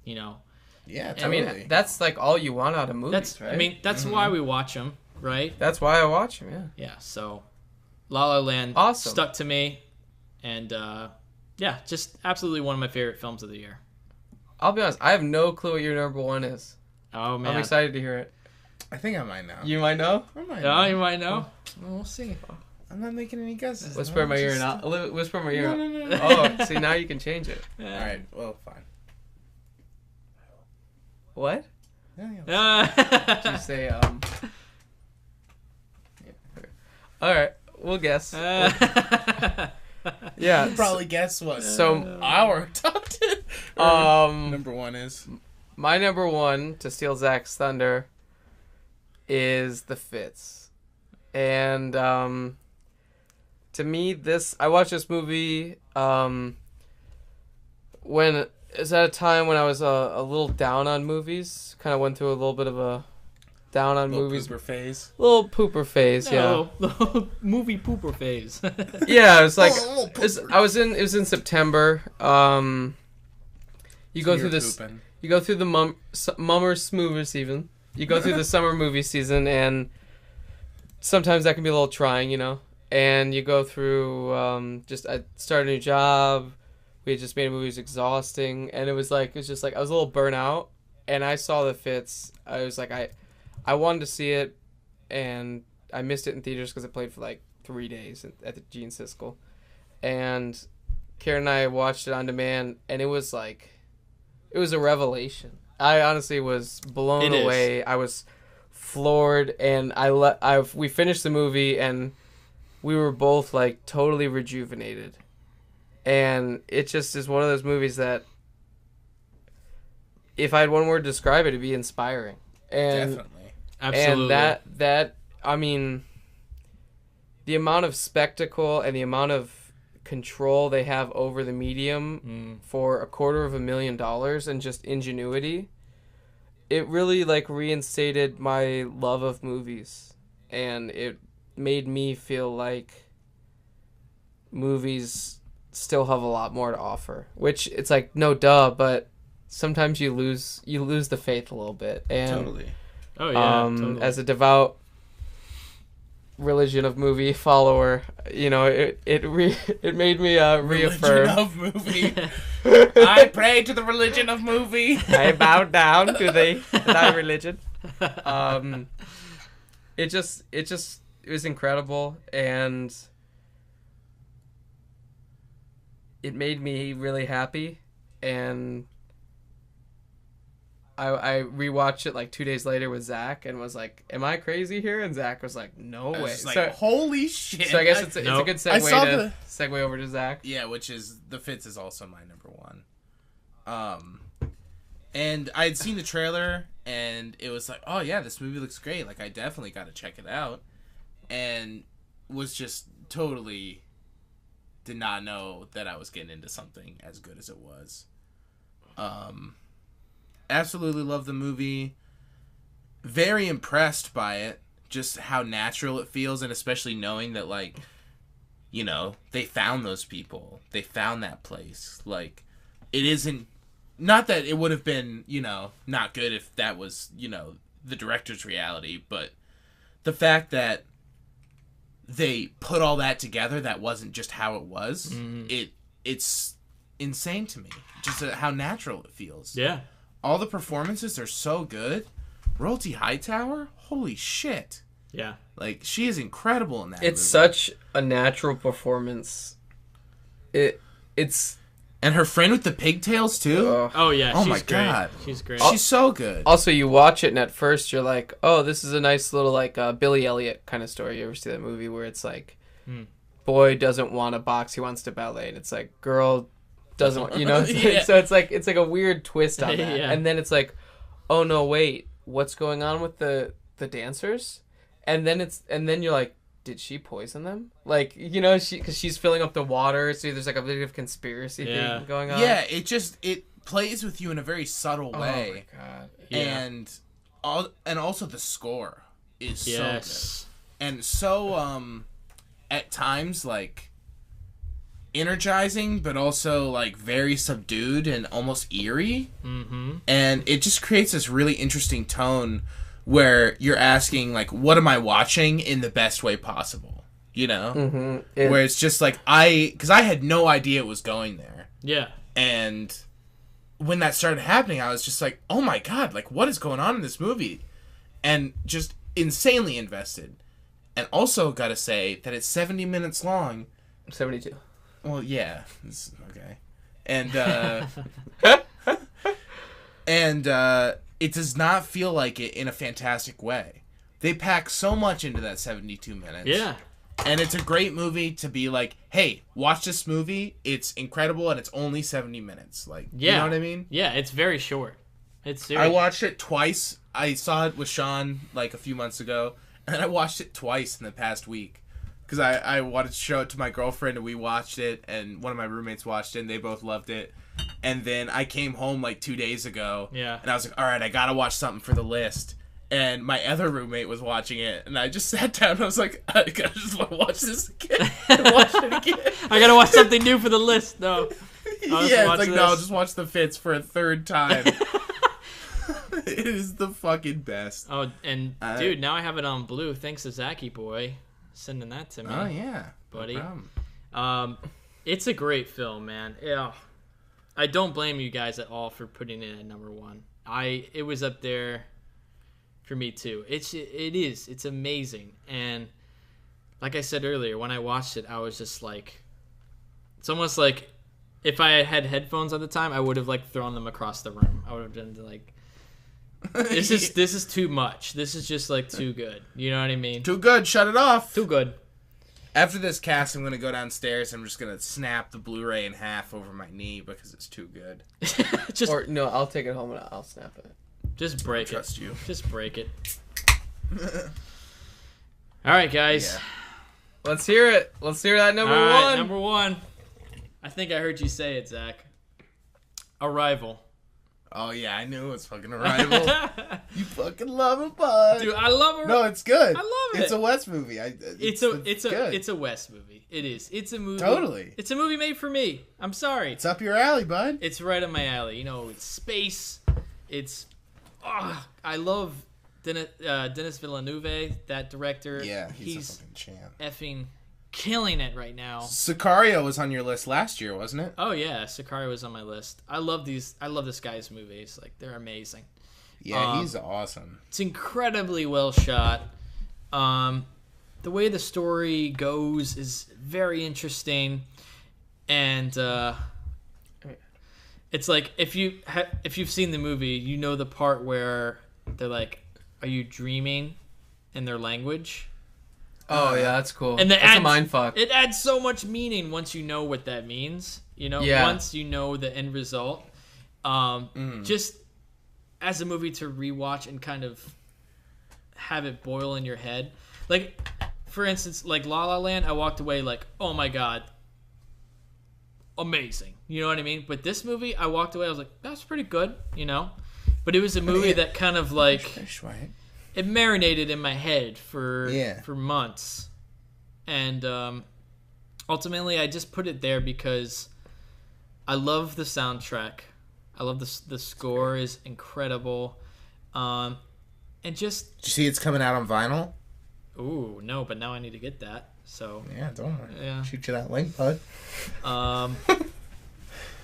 You know, Yeah, I totally. mean, that's like all you want out of movies, that's right? I mean that's why we watch them, right? that's why I watch them. Yeah. Yeah. So, La La Land Awesome. stuck to me, and yeah, just absolutely one of my favorite films of the year. I'll be honest. I have no clue what your number one is. Oh man, I'm excited to hear it. I think I might know. You might know. I might Oh, know. you might know. Well, we'll see. I'm not making any guesses. Whisper in my ear, and Just- I'll whisper in my ear. No. Oh, see, now you can change it. All right. Well, fine. What? Yeah. Did you say yeah, okay. All right, we'll guess. Yeah. You probably guess what. So, Our top 10. Number one is. my number one, to steal Zach's thunder, is The Fits. And to me, I watched this movie when it's at a time when I was a little down on movies. Kind of went through a little bit of a down on Little movies. pooper phase. Little pooper phase, yeah. No, movie pooper phase. Yeah, it was like Oh, little pooper. it was in September. You go through this. Pooping. You go through the mummer smoover season. You go through the summer movie season, and sometimes that can be a little trying, you know. And you go through I started a new job. We had just made a movie. It was exhausting, and it was just like I was a little burnt out. And I saw The Fits. I was like I wanted to see it, and I missed it in theaters because it played for like 3 days at the Gene Siskel. And Karen and I watched it on demand, and it was a revelation. I honestly was blown It is. away. I was floored, and we finished the movie, and we were both like totally rejuvenated. And it just is one of those movies that, if I had one word to describe it, it'd be inspiring. And Definitely. Absolutely. and that I mean, the amount of spectacle and the amount of control they have over the medium for $250,000 and just ingenuity, it really like reinstated my love of movies, and it made me feel like movies still have a lot more to offer, which it's like no duh, but sometimes you lose the faith a little bit. And Totally. oh yeah. Totally. as a devout religion of movie follower, you know, it made me reaffirm. Religion of movie. I pray to the religion of movie. I bow down to thy religion. It was incredible, and it made me really happy. And I rewatched it like 2 days later with Zach and was like, "Am I crazy here?" And Zach was like, "No I way." was like, holy shit. So I guess it's a Nope. good I saw segue to segue over to Zach. Yeah, which is The Fits is also my number one. And I had seen the trailer, and it was like, oh yeah, this movie looks great. Like, I definitely got to check it out. and was just totally did not know that I was getting into something as good as it was. Absolutely love the movie. Very impressed by it. Just how natural it feels, and especially knowing that, like, you know, they found those people. They found that place. Like, it isn't... Not that it would have been, you know, not good if that was, you know, the director's reality, but the fact that they put all that together, that wasn't just how it was. It's insane to me. Just how natural it feels. Yeah. All the performances are so good. Royalty Hightower? Holy shit. Yeah. Like, she is incredible in that It's movie. such a natural performance. It's... And her friend with the pigtails, too? Oh, yeah. Oh, she's my great. God. She's great. She's so good. Also, you watch it, and at first you're like, oh, this is a nice little, like, Billy Elliot kind of story. You ever see that movie where it's like, boy doesn't want to box, he wants to ballet. And it's like, girl doesn't want, you know? Yeah. So it's like a weird twist on that. Yeah. And then it's like, oh, no, wait, what's going on with the dancers? And then you're like, did she poison them? Like, you know, because she's filling up the water, so there's like a bit of conspiracy thing going on. Yeah, it plays with you in a very subtle way. Oh my god. Yeah. And also the score is so Yes. good. And so at times like energizing, but also like very subdued and almost eerie. Mm-hmm. And it just creates this really interesting tone where you're asking, like, what am I watching in the best way possible? You know? Mm-hmm. Where it's just like, because I had no idea it was going there. Yeah. And when that started happening, I was just like, oh my God, like, what is going on in this movie? And just insanely invested. And also gotta say that it's 70 minutes long. 72. Well, yeah. It's, okay. And, it does not feel like it in a fantastic way. They pack so much into that 72 minutes. Yeah. And it's a great movie to be like, hey, watch this movie. It's incredible, and it's only 70 minutes. Like, Yeah. you know what I mean? Yeah, it's very short. It's serious. I watched it twice. I saw it with Sean, like, a few months ago, and then I watched it twice in the past week. Because I wanted to show it to my girlfriend, and we watched it, and one of my roommates watched it, and they both loved it. And then I came home like 2 days ago, Yeah. and I was like, all right, I gotta watch something for the list. And my other roommate was watching it, and I just sat down, and I was like, I just want to watch this again. Watch it again. I gotta watch something new for the list, though. Yeah, it's like, no, just watch The Fits for a third time. It is the fucking best. Oh, and dude, now I have it on blue. Thanks to Zachy boy sending that to me. Oh, yeah. Buddy. No problem. It's a great film, man. Yeah. I don't blame you guys at all for putting it at number one. It was up there for me too. It's amazing. And like I said earlier, when I watched it, I was just like, it's almost like if I had headphones at the time, I would have like thrown them across the room. I would have been like, this is too much. This is just like too good. You know what I mean? Too good. Shut it off. Too good. After this cast, I'm going to go downstairs. I'm just going to snap the Blu-ray in half over my knee because it's too good. Just Or no, I'll take it home and I'll snap it. just break it. Trust you. Just break it. All right, guys. Yeah. Let's hear it. Let's hear that number All right, one. number one. I think I heard you say it, Zach. Arrival. Oh, yeah, I knew it was fucking Arrival. You fucking love it, bud. Dude, I love it. No, it's good. I love It's it. a West movie. It's a West movie. It is. It's a movie. Totally. It's a movie made for me. I'm sorry. It's up your alley, bud. It's right up my alley. You know, it's space. It's. I love Denis Villeneuve, that director. Yeah, he's a fucking champ. Effing killing it right now. Sicario was on your list last year, wasn't it? Oh yeah, Sicario was on my list. I love this guy's movies. Like, they're amazing. Yeah, he's awesome. It's incredibly well shot. The way the story goes is very interesting, and it's like if you've seen the movie, you know the part where they're like, "Are you dreaming?" in their language. Oh yeah, that's cool. And that's a mind fuck. It adds so much meaning once you know what that means. You know, Yeah. once you know the end result. Just as a movie to rewatch and kind of have it boil in your head. Like, for instance, like La La Land, I walked away like, oh my god, amazing. You know what I mean? But this movie, I walked away, I was like, that's pretty good, you know? But it was a movie that kind of like, it marinated in my head for months. And ultimately, I just put it there because I love the soundtrack. I love the score is incredible. And just... Did you see it's coming out on vinyl? Ooh, no, but now I need to get that. So yeah, don't worry. Yeah. Shoot you that link, bud.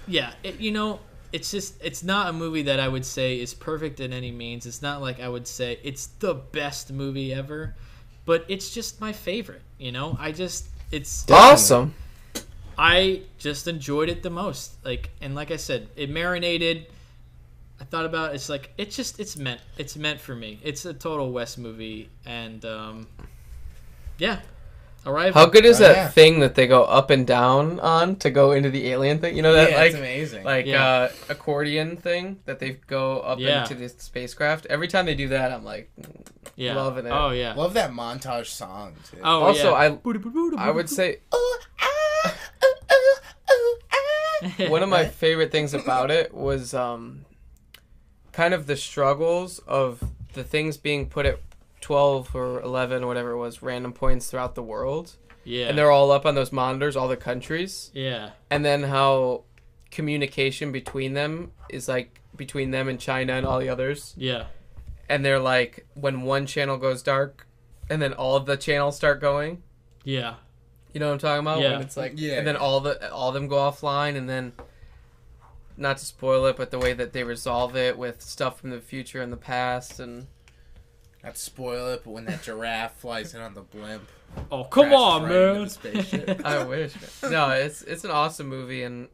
Yeah, it's not a movie that I would say is perfect in any means. It's not like I would say it's the best movie ever, but it's just my favorite. You know, it's awesome. I just enjoyed it the most. Like I said, it marinated. I thought about it, it's meant for me. It's a total West movie, and yeah. Arrival. How good is that thing that they go up and down on to go into the alien thing? You know that it's amazing. Like accordion thing that they go up into the spacecraft. Every time they do that, I'm like, loving it. Oh yeah, love that montage song too. Oh also, yeah. I would say one of my favorite things about it was kind of the struggles of the things being put at 12 or 11 or whatever it was, random points throughout the world. Yeah. And they're all up on those monitors, all the countries. Yeah. And then how communication between them is like between them and China and all the others. Yeah. And they're like, when one channel goes dark and then all of the channels start going. Yeah. You know what I'm talking about? Yeah. When it's like, and then all of them go offline, and then, not to spoil it, but the way that they resolve it with stuff from the future and the past, and not to spoil it, but when that giraffe flies in on the blimp. Oh, come on, man. I wish. No, it's an awesome movie, and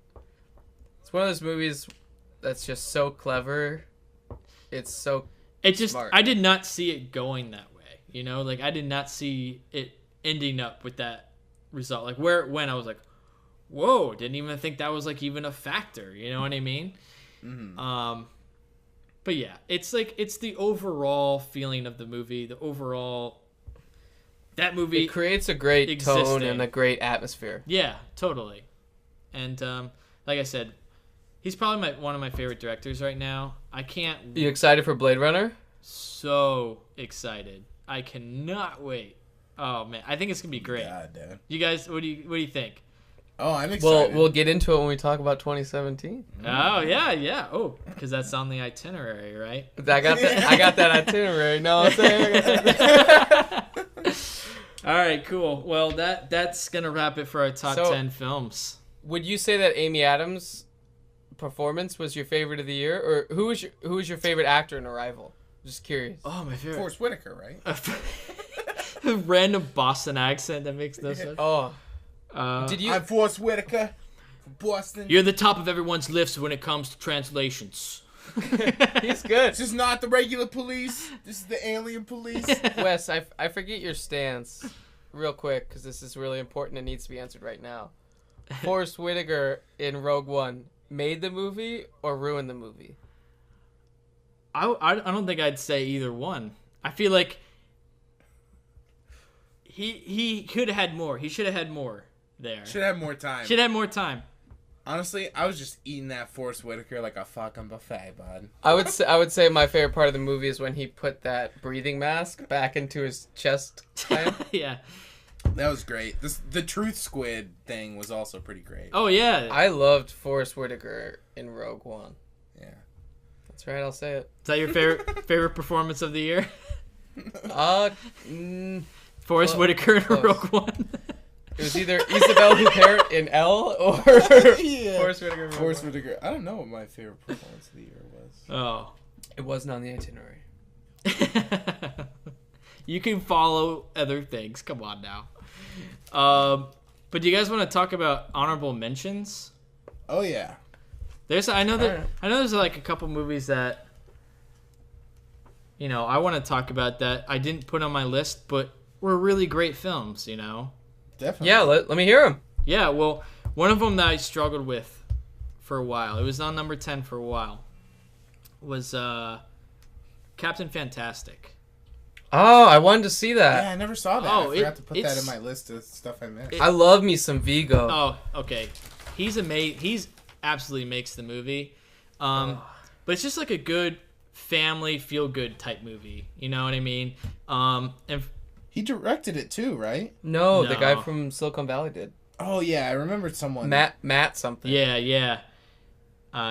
it's one of those movies that's just so clever. It's so smart. I did not see it going that way. You know, like I did not see it ending up with that result. Like where it went, I was like, whoa, didn't even think that was like even a factor. You know what I mean? Mm-hmm. But yeah, it's the overall feeling of the movie, that movie. It creates a great tone and a great atmosphere. Yeah, totally. And like I said, he's probably one of my favorite directors right now. You excited for Blade Runner? So excited. I cannot wait. Oh man, I think it's gonna be great. God, dude. You guys, what do you think? Oh, I'm excited. We'll get into it when we talk about 2017. Oh yeah. Oh, because that's on the itinerary, right? I got that itinerary. No, I'm saying. All right, cool. Well, that's gonna wrap it for our top 10 films. Would you say that Amy Adams' performance was your favorite of the year, or who was your favorite actor in Arrival? Just curious. Oh, my favorite. Forrest Whitaker, right? A random Boston accent that makes no sense. Oh. I'm Forrest Whitaker from Boston. You're the top of everyone's list when it comes to translations. He's good. This is not the regular police. This is the alien police. Wes, I forget your stance real quick because this is really important and needs to be answered right now. Forrest Whitaker in Rogue One made the movie or ruined the movie? I don't think I'd say either one. I feel like he could have had more. He should have had more there. Should have more time. Should have more time. Honestly, I was just eating that Forrest Whitaker like a fucking buffet, bud. I would say my favorite part of the movie is when he put that breathing mask back into his chest. Yeah. That was great. The Truth Squid thing was also pretty great. Oh yeah. I loved Forrest Whitaker in Rogue One. Yeah. That's right, I'll say it. Is that your favorite performance of the year? Forrest Whitaker in Rogue One. It was either Isabelle Huppert in L or Forrest Whitaker in Rogue Forrest One. Whitaker. I don't know what my favorite performance of the year was. Oh. It wasn't on the itinerary. You can follow other things. Come on now. But do you guys want to talk about honorable mentions? Oh yeah. I know there's like a couple movies that I want to talk about that I didn't put on my list, but were really great films. Definitely. Yeah, let me hear them. Yeah, well, one of them that I struggled with for a while, it was on number 10 for a while, was Captain Fantastic. Oh, I wanted to see that. Yeah, I never saw that. Oh, I forgot to put that it's- in my list of stuff I missed. I love me some Vigo. Oh, okay. He's amazing. He's absolutely makes the movie. But it's just like a good family feel good type movie. You know what I mean? And He directed it too, right? No, the guy No. from Silicon Valley did. Oh yeah, I remembered someone. Matt something. yeah.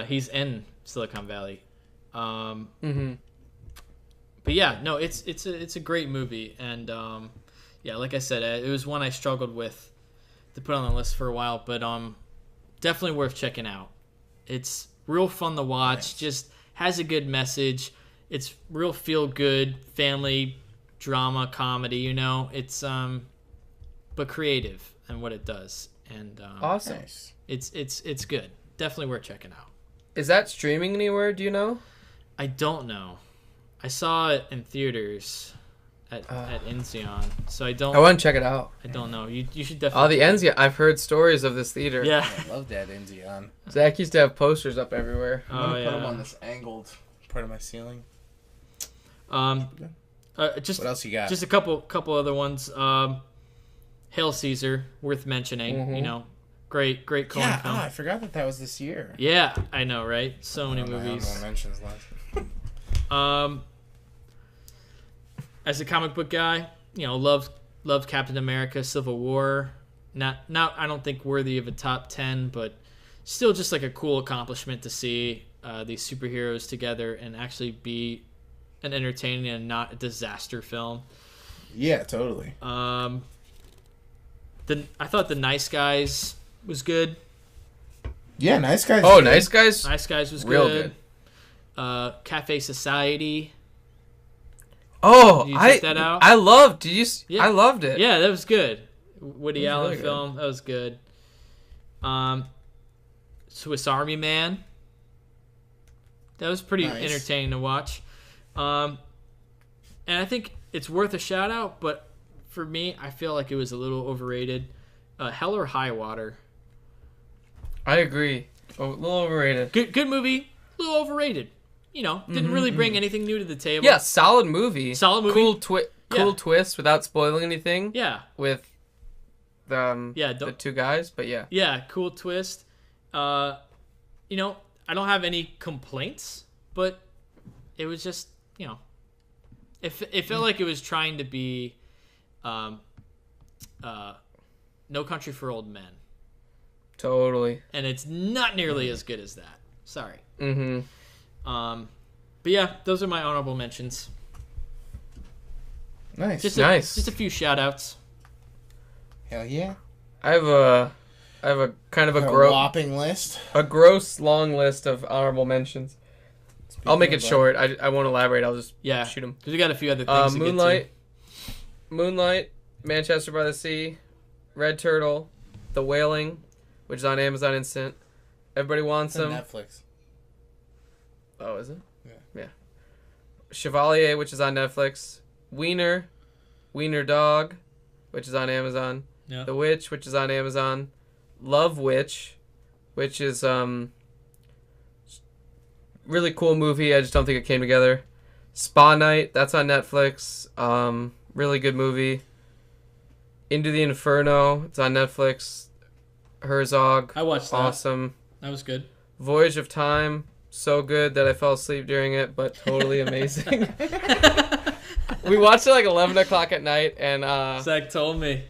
He's in Silicon Valley. Mm-hmm. But yeah, no, it's a great movie, and yeah, like I said, it was one I struggled with to put on the list for a while, but definitely worth checking out. It's real fun to watch. Nice. Just has a good message. It's real feel good family drama comedy. You know, it's but creative in what it does, and Awesome. Nice. it's good. Definitely worth checking out. Is that streaming anywhere? Do you know? I don't know. I saw it in theaters at Enzion, so I don't. I want to check it out. I don't know. You should Oh, definitely. the Enzion. I've heard stories of this theater. Yeah. I love that Indian. Zach used to have posters up everywhere. I'm Oh gonna put yeah. them on this angled part of my ceiling. Just What else you got? just a couple other ones. Hail Caesar, worth mentioning. Mhm. You know, great Coen yeah, film. I forgot that was this year. Yeah, I know, right? So many My movies. honorable mentions last. As a comic book guy, you know, love Captain America: Civil War. Not I don't think worthy of a top 10, but still just like a cool accomplishment to see these superheroes together and actually be an entertaining and not a disaster film. Yeah, totally. I thought The Nice Guys was good. Yeah, Nice Guys. Oh, Nice Guys. Nice Guys was Real good. Cafe Society. Oh, Did you check that out? I loved. Did you? Yeah. I loved it. Yeah, that was good. Woody It was Allen really good. film. That was good. Swiss Army Man. That was pretty Nice. entertaining to watch. And I think it's worth a shout out, but for me, I feel like it was a little overrated. Hell or High Water. I agree. A little overrated. Good movie, a little overrated. You know, didn't really bring anything new to the table. Yeah, solid movie. Solid movie. Cool Yeah. twist without spoiling anything. Yeah. With the Yeah, the don't- two guys, but yeah. Yeah, cool twist. You know, I don't have any complaints, but it was just, you know, it felt like it was trying to be No Country for Old Men. Totally. And it's not nearly as good as that. Sorry. Mm-hmm. But yeah, those are my honorable mentions. Nice. Nice. Just a few shout outs. Hell yeah. I have a kind of a whopping list. gross long list of honorable mentions. I'll make it Speaking short. I won't elaborate. I'll just Yeah. shoot them. Because we got a few other things to Moonlight, Manchester by the Sea, Red Turtle, The Wailing, which is on Amazon Instant. Everybody Wants It's on Them. Netflix. Oh, is it? Yeah. Chevalier, which is on Netflix. Wiener Dog, which is on Amazon. Yeah. The Witch, which is on Amazon. Love Witch, which is really cool movie. I just don't think it came together. Spa Night, that's on Netflix. Really good movie. Into the Inferno, it's on Netflix. Herzog, I watched that. awesome. That was good. Voyage of Time, so good that I fell asleep during it, but totally amazing. We watched it like 11 o'clock at night, and Zach told me.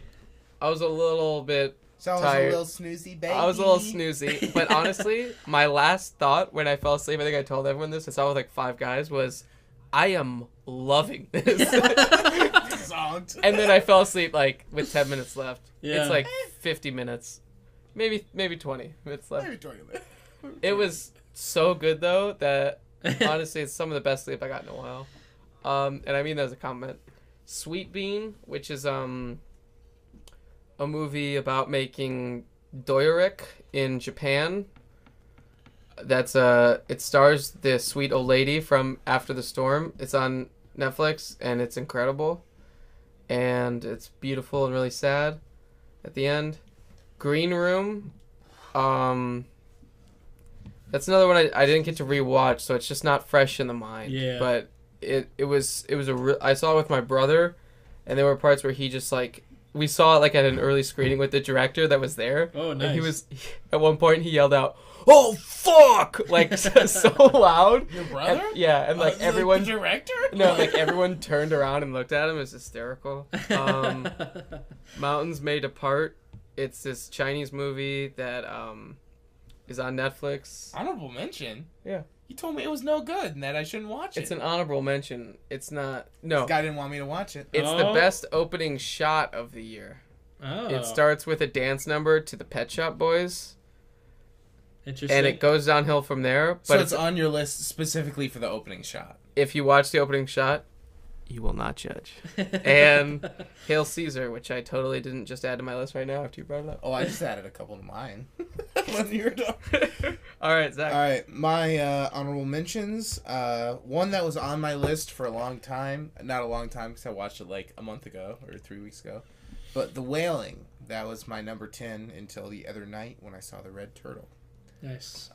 I was a little bit So I was tired. a little snoozy baby. I was a little snoozy, but honestly, my last thought when I fell asleep, I think I told everyone this, I saw it with like 5 guys, was, I am loving this. Zonked. And then I fell asleep like with 10 minutes left. Yeah. It's like 50 minutes. Maybe 20 minutes left. Maybe 20 minutes. It was so good though that honestly it's some of the best sleep I got in a while. And I mean that as a compliment. Sweet Bean, which is a movie about making doyorik in Japan. That's it stars the sweet old lady from After the Storm. It's on Netflix and it's incredible. And it's beautiful and really sad at the end. Green Room. That's another one I didn't get to rewatch, so it's just not fresh in the mind. Yeah. But I saw it with my brother, and there were parts where he just like we saw it like at an early screening with the director that was there. Oh, nice. And at one point he yelled out, "Oh fuck!" like so loud. Your brother? And like everyone. Like the director? No, like everyone turned around and looked at him. It was hysterical. Mountains May Depart. It's this Chinese movie that is on Netflix. Honorable mention? Yeah. You told me it was no good and that I shouldn't watch it. It's an honorable mention. It's not. No. This guy didn't want me to watch it. It's the best opening shot of the year. Oh. It starts with a dance number to the Pet Shop Boys. Interesting. And it goes downhill from there. But So it's on your list specifically for the opening shot. If you watch the opening shot, you will not judge. And Hail Caesar, which I totally didn't just add to my list right now after you brought it up. Oh, I just added a couple to mine. When you were done. All right, Zach. All right, my honorable mentions. One that was on my list for a long time. Not a long time because I watched it like a month ago or 3 weeks ago. But The Wailing. That was my number 10 until the other night when I saw The Red Turtle. Nice.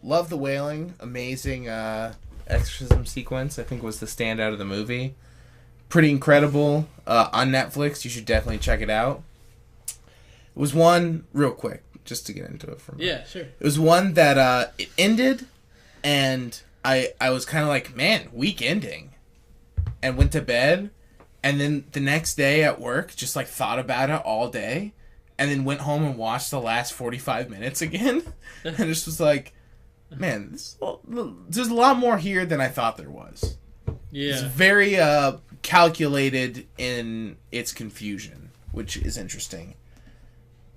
Love The Wailing. Amazing exorcism sequence. I think was the standout of the movie. Pretty incredible. On Netflix. You should definitely check it out. It was one, real quick, just to get into it for a minute. Yeah, sure. It was one that it ended, and I was kind of like, man, weak ending. And went to bed, and then the next day at work, just like thought about it all day, and then went home and watched the last 45 minutes again. And just was like, man, there's a lot more here than I thought there was. Yeah. It's very calculated in its confusion, which is interesting.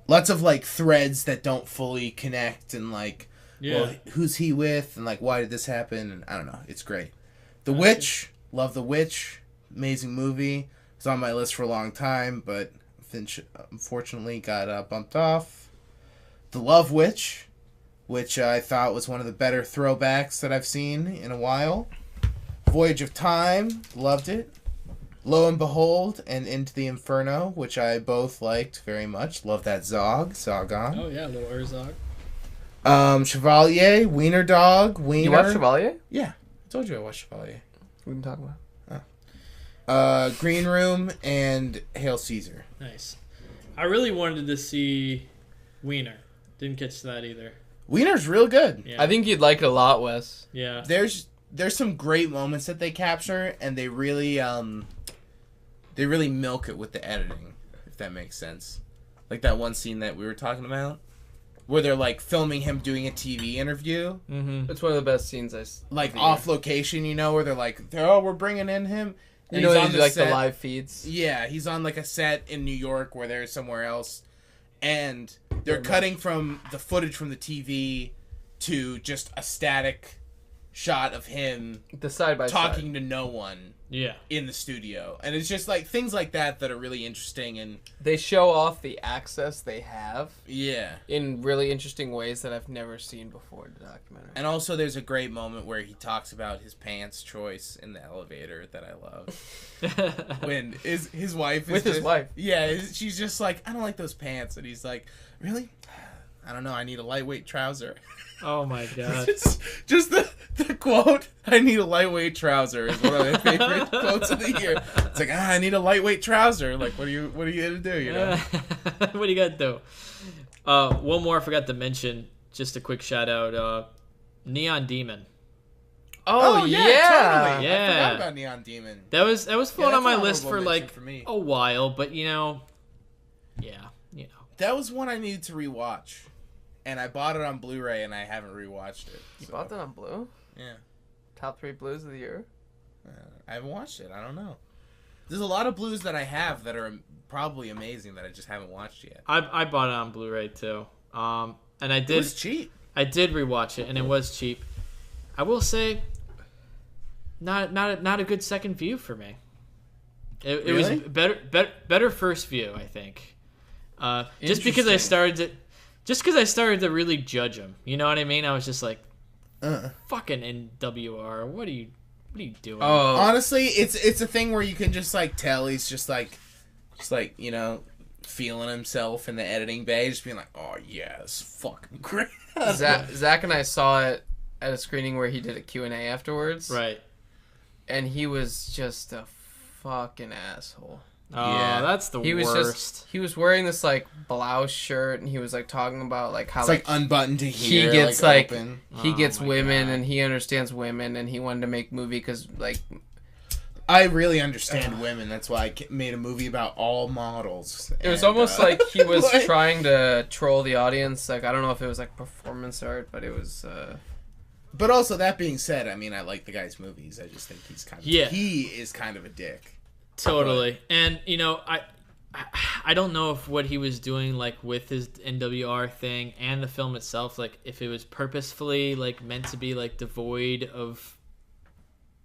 Lots of like threads that don't fully connect, and like, well, who's he with, and like, why did this happen? And I don't know. It's great. The Witch, love The Witch, amazing movie. It's on my list for a long time, but unfortunately got bumped off. The Love Witch, which I thought was one of the better throwbacks that I've seen in a while. Voyage of Time, loved it. Lo and Behold and Into the Inferno, which I both liked very much. Love that Zogon. Oh yeah, little Urzog. Chevalier, Wiener Dog, Wiener. You watched Chevalier? Yeah, I told you I watched Chevalier. We can talk about. Green Room and Hail Caesar. Nice. I really wanted to see Wiener. Didn't catch that either. Wiener's real good. Yeah. I think you'd like it a lot, Wes. Yeah. There's some great moments that they capture, and they really milk it with the editing, if that makes sense. Like that one scene that we were talking about, where they're like filming him doing a TV interview. Mm-hmm. It's one of the best scenes like off location, where they're like, oh, we're bringing in him. And they on do like set. the live feeds. Yeah, he's on like a set in New York where they're somewhere else, and they're cutting from the footage from the TV to just a static shot of him The side by talking to no one Yeah. in the studio. And it's just like things like that are really interesting. And They show off the access they have yeah. in really interesting ways that I've never seen before in the documentary. And also there's a great moment where he talks about his pants choice in the elevator that I love. When his wife is With his wife. Yeah, she's just like, I don't like those pants. And he's like, really? I don't know, I need a lightweight trouser. Oh my god. just the quote, I need a lightweight trouser, is one of my favorite quotes of the year. It's like, I need a lightweight trouser. Like, what are you gonna do, What do you got to do? One more I forgot to mention. Just a quick shout out. Neon Demon. Oh, yeah. Totally. Yeah. I forgot about Neon Demon. That was floating on that's my an list for honorable like mention for me. a while, but That was one I needed to rewatch. And I bought it on Blu-ray and I haven't rewatched it. You bought that on Blue? Yeah. Top 3 blues of the year? I haven't watched it. I don't know. There's a lot of blues that I have that are probably amazing that I just haven't watched yet. I bought it on Blu-ray too. And I did. It was cheap. I did rewatch it, and it was cheap. I will say, not a good second view for me. It Really? was better first view, I think. Just because I started to really judge him. You know what I mean? I was just like, fucking NWR. What are you doing? Oh. Honestly, it's a thing where you can just like tell he's just like feeling himself in the editing bay, just being like, oh yeah, it's fucking great. Zach and I saw it at a screening where he did a Q&A afterwards. Right. and he was just a fucking asshole. Oh, Yeah. that's the He was worst. he was wearing this like blouse shirt, and he was like talking about like how It's like unbuttoned to he here, gets like like open. he Oh gets my women God. and he understands women, and he wanted to make movie because like I really understand women. That's why I made a movie about all models. it was And, almost like he was like- trying to troll the audience. Like I don't know if it was like performance art, but it was. But also, that being said, I mean, I like the guy's movies. I just think he's kind of he is kind of a dick. Totally. And you know, I don't know if what he was doing like with his NWR thing and the film itself, like if it was purposefully like meant to be like devoid of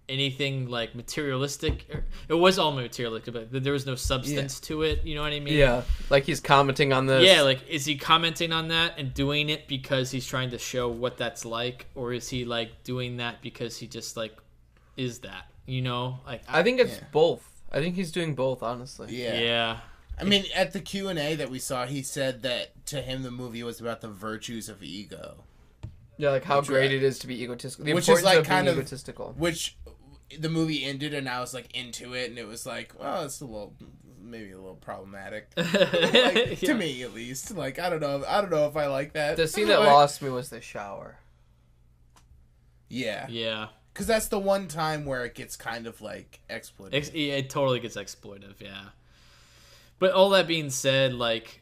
anything like materialistic. It was all materialistic, but there was no substance to it. You know what I mean? Yeah, like he's commenting on this. Yeah, like is he commenting on that and doing it because he's trying to show what that's like, or is he like doing that because he just like is that? You know, like I think it's Yeah. both. I think he's doing both, honestly. Yeah. yeah. I mean, at the Q&A that we saw, he said that to him the movie was about the virtues of ego. Yeah, like how Which, great it is to be egotistical. The which is, importance like, of being kind of- egotistical. Which the movie ended and I was like into it, and it was like, well, it's maybe a little problematic. Like, Yeah. to me at least. Like, I don't know if I like that. The scene that Like, lost me was the shower. Yeah. Yeah. Because that's the one time where it gets kind of like exploited. It totally gets exploitive, yeah. But all that being said, like,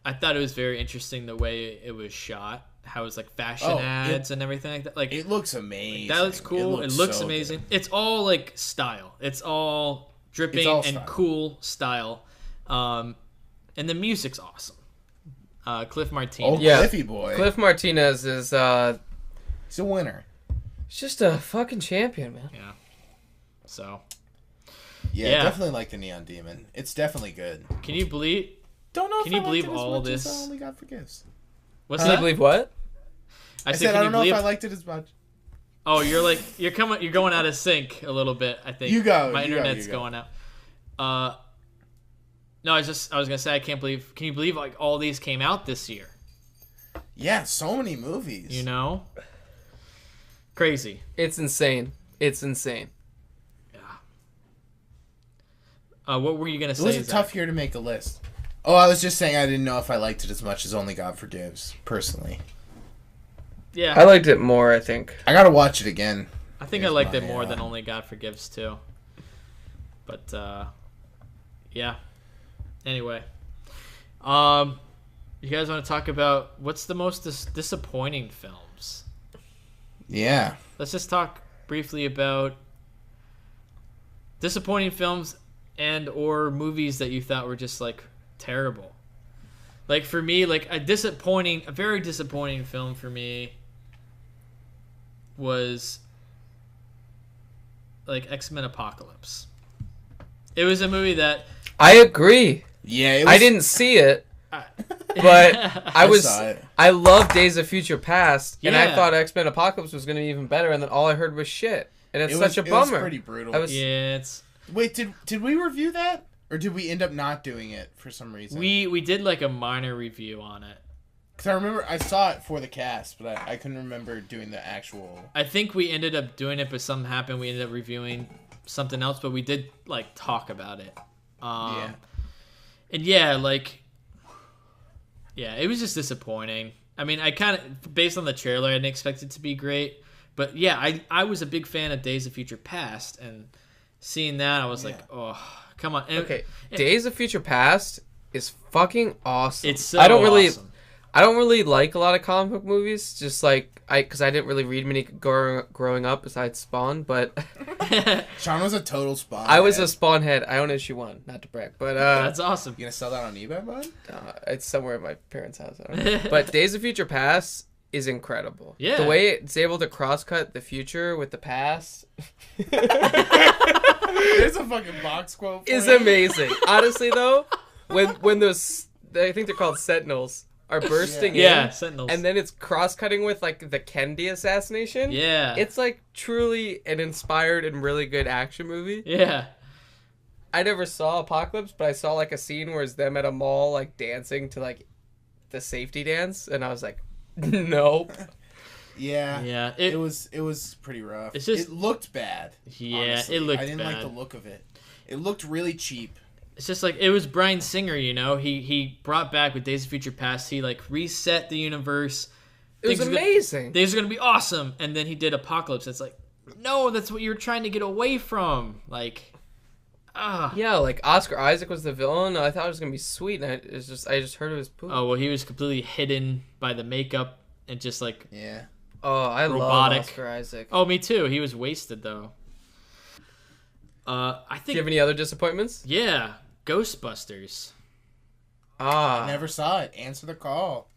I thought it was very interesting the way it was shot. How it was like fashion Oh, ads and everything like that. Like It looks amazing. that looks cool. It looks so amazing. good. It's all like style. It's all dripping It's all and style. cool style. And the music's awesome. Cliff Oh, Martinez. Yeah. Cliffy boy. Cliff Martinez is He's a winner. just a fucking champion, man. Yeah. So, Yeah, Yeah. definitely like the Neon Demon. It's definitely good. can you believe? Don't know. Can if you I believe liked it as all much as this? Only God Forgives. What's Can you that? believe what? I said, said can I you don't know believe? if I liked it as much. Oh, you're going out of sync a little bit. I think You go, My you go, internet's you go. going out. No, I was gonna say I can't believe. Can you believe like all these came out this year? Yeah, so many movies. You know, crazy. It's insane. It's insane. What were you gonna It say? was a Zach? tough year to make a list. Oh, I was just saying I didn't know if I liked it as much as Only God Forgives, personally. Yeah, I liked it more, I think. I gotta watch it again. I think I Here's liked my, it more than Only God Forgives too. But yeah. Anyway, you guys want to talk about what's the most disappointing films? Yeah. Let's just talk briefly about disappointing films and or movies that you thought were just like terrible. Like for me, like a very disappointing film for me was like X-Men Apocalypse. It was a movie that I agree. Yeah, it was, I didn't see it, I, but I saw it. I love Days of Future Past, and I Yeah. thought X-Men Apocalypse was going to be even better, and then all I heard was shit. And it's It such was, a it was bummer. pretty brutal. I was- yeah, it's Wait, did we review that? Or did we end up not doing it for some reason? we did like a minor review on it. Because I remember I saw it for the cast, but I couldn't remember doing the actual... I think we ended up doing it, but something happened. We ended up reviewing something else, but we did like talk about it. Yeah. And yeah, like, yeah, it was just disappointing. I mean, I kind of, based on the trailer, I didn't expect it to be great. But yeah, I was a big fan of Days of Future Past, and seeing that, I was like, oh, come on. And Okay, Days of Future Past is fucking awesome. it's so I don't really awesome. like a lot of comic book movies, just like because I didn't really read many growing up besides Spawn, but Sean was a total Spawn I was a head. Spawn head. I own issue 1, not to brag, but That's awesome. You gonna sell that on eBay, bud? it's somewhere at my parents' house. I don't know. But Days of Future Past is incredible. Yeah. The way it's able to cross-cut the future with the past There's a fucking box quote for is it. amazing. Honestly, though, when those, I think they're called Sentinels, are bursting Yeah, in, Sentinels. and then it's cross-cutting with, like, the Kennedy assassination. yeah. It's, like, truly an inspired and really good action movie. yeah. I never saw Apocalypse, but I saw, like, a scene where it's them at a mall, like, dancing to, like, the safety dance, and I was like, nope. Yeah. Yeah, It was pretty rough. It's just- it looked bad. Yeah, honestly. it looked I didn't like bad. the look of it. It looked really cheap. It's just like it was Bryan Singer, you know. He brought back with Days of Future Past. He like reset the universe. It was amazing. Things are gonna be awesome, and then he did Apocalypse. It's like, no, that's what you're trying to get away from. Like, Yeah, like Oscar Isaac was the villain. I thought it was gonna be sweet, and I just heard it was poop. Oh well, he was completely hidden by the makeup and just like, Yeah. Oh, I love robotic. Oscar Isaac. oh, me too. He was wasted though. I Do you think have any other disappointments? yeah, Ghostbusters. Ah, Never saw it. Answer the call.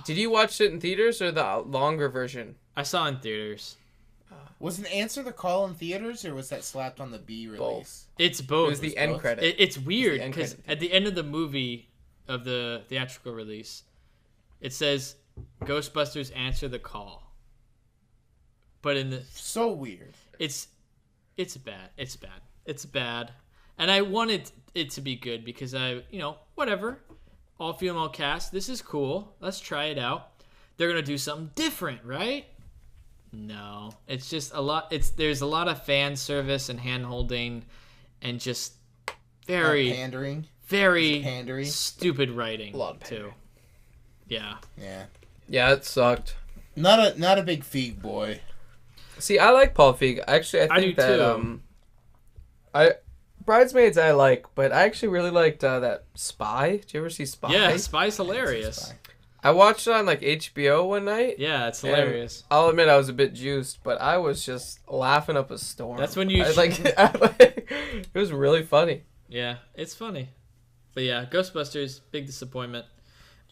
did you watch it in theaters or the longer version? I saw in theaters. Was an Answer the Call in theaters, or was that slapped on the B release? It's It both. was the end both. credit. It's weird end because credit. at the end of the movie of the theatrical release, it says Ghostbusters Answer the Call. But in the So weird. it's bad. It's bad. And I wanted it to be good because whatever. All female cast. This is cool. Let's try it out. They're going to do something different, right? No. It's just there's a lot of fan service and hand-holding and just very Pandering. very Pandering. stupid writing A lot of too. pandering. Yeah. Yeah. Yeah, it sucked. Not a big Feig boy. See, I like Paul Feig. Actually, I think do that too. Bridesmaids I like, but I actually really liked that Spy. Did you ever see Spy? Yeah, Spy's hilarious. I watched it on like HBO one night. Yeah, it's and hilarious. I'll admit I was a bit juiced, but I was just laughing up a storm. That's when you I it was really funny. Yeah, it's funny. But yeah, Ghostbusters, big disappointment.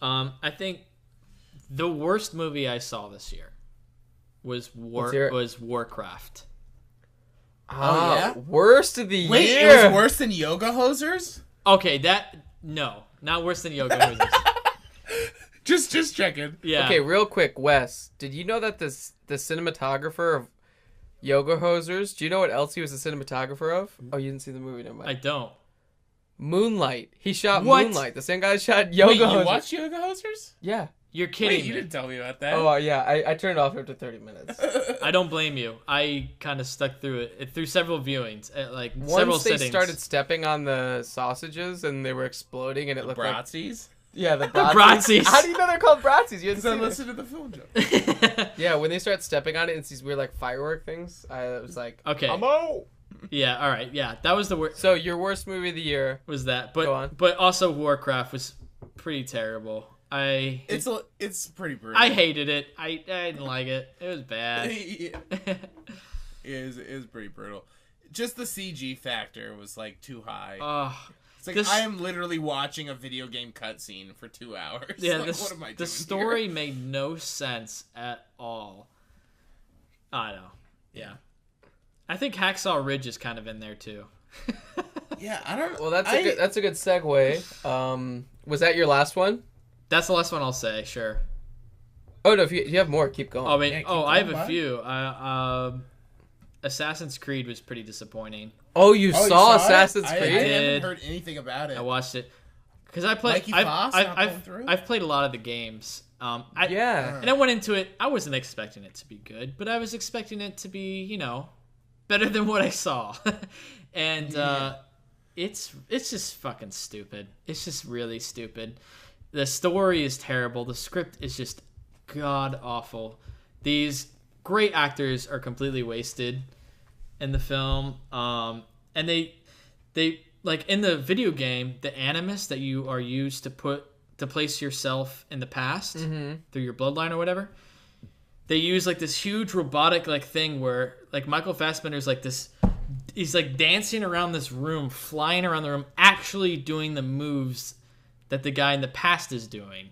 I think the worst movie I saw this year was Warcraft. Oh, yeah? Worst of the Wait, year. it was worse than Yoga Hosers? Okay, not worse than Yoga Hosers. Just checking. Yeah. Okay, real quick, Wes. Did you know that the cinematographer of Yoga Hosers? Do you know what else he was the cinematographer of? Oh, you didn't see the movie, never mind. I don't. Moonlight. He shot What? Moonlight. The same guy that shot Yoga Wait, you Hosers. watched Yoga Hosers? Yeah. You're kidding Wait, you me. didn't tell me about that. Oh, yeah. I turned it off after 30 minutes. I don't blame you. I kind of stuck through it through several viewings, several Once they sittings. started stepping on the sausages and they were exploding and it looked like... Bratzies? Yeah, the Bratzies. How do you know they're called Bratzies? You Because didn't I see them. listened to the film joke. Yeah, when they start stepping on it and it's these weird like firework things, I was like, Okay. I'm out. Yeah. All right. Yeah, that was the worst. So your worst movie of the year? Was that? Go on. But also Warcraft was pretty terrible. It's pretty brutal. I hated it. I didn't like it. It was bad. It is pretty brutal. Just the CG factor was like too high. It's like I am literally watching a video game cutscene for 2 hours. Yeah, like, what am I doing the story here? made no sense at all. I know. Yeah. I think Hacksaw Ridge is kind of in there too. Yeah, I don't. Well, that's a good segue. Was that your last one? That's the last one I'll say. Sure. Oh no, if you have more, keep going. I mean, Yeah, keep I have going, a bud. few. Assassin's Creed was pretty disappointing. Oh, you saw it? Assassin's I Creed? did. haven't heard anything about it. I watched it because I played. Mikey Foss not going through? I've played a lot of the games. Yeah. And I went into it. I wasn't expecting it to be good, but I was expecting it to be, better than what I saw. And it's just fucking stupid. It's just really stupid. The story is terrible. The script is just god awful. These great actors are completely wasted in the film. And they like in the video game, the animus that you are used to place yourself in the past through your bloodline or whatever. They use like this huge robotic like thing where like Michael Fassbender's like this. He's like dancing around this room, flying around the room, actually doing the moves that the guy in the past is doing.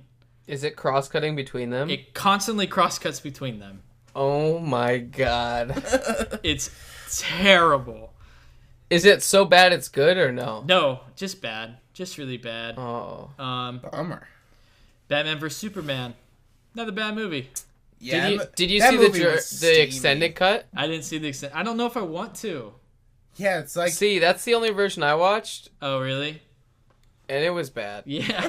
Is it cross-cutting between them? It constantly cross-cuts between them. Oh my god. It's terrible. Is it so bad it's good or no? No, just bad. Just really bad. Oh. Bummer. Batman vs Superman. Another bad movie. Yeah, Did you that see movie was the steamy. extended cut? I didn't see the extent. I don't know if I want to. Yeah, it's like See, that's the only version I watched. Oh, really? And it was bad. Yeah.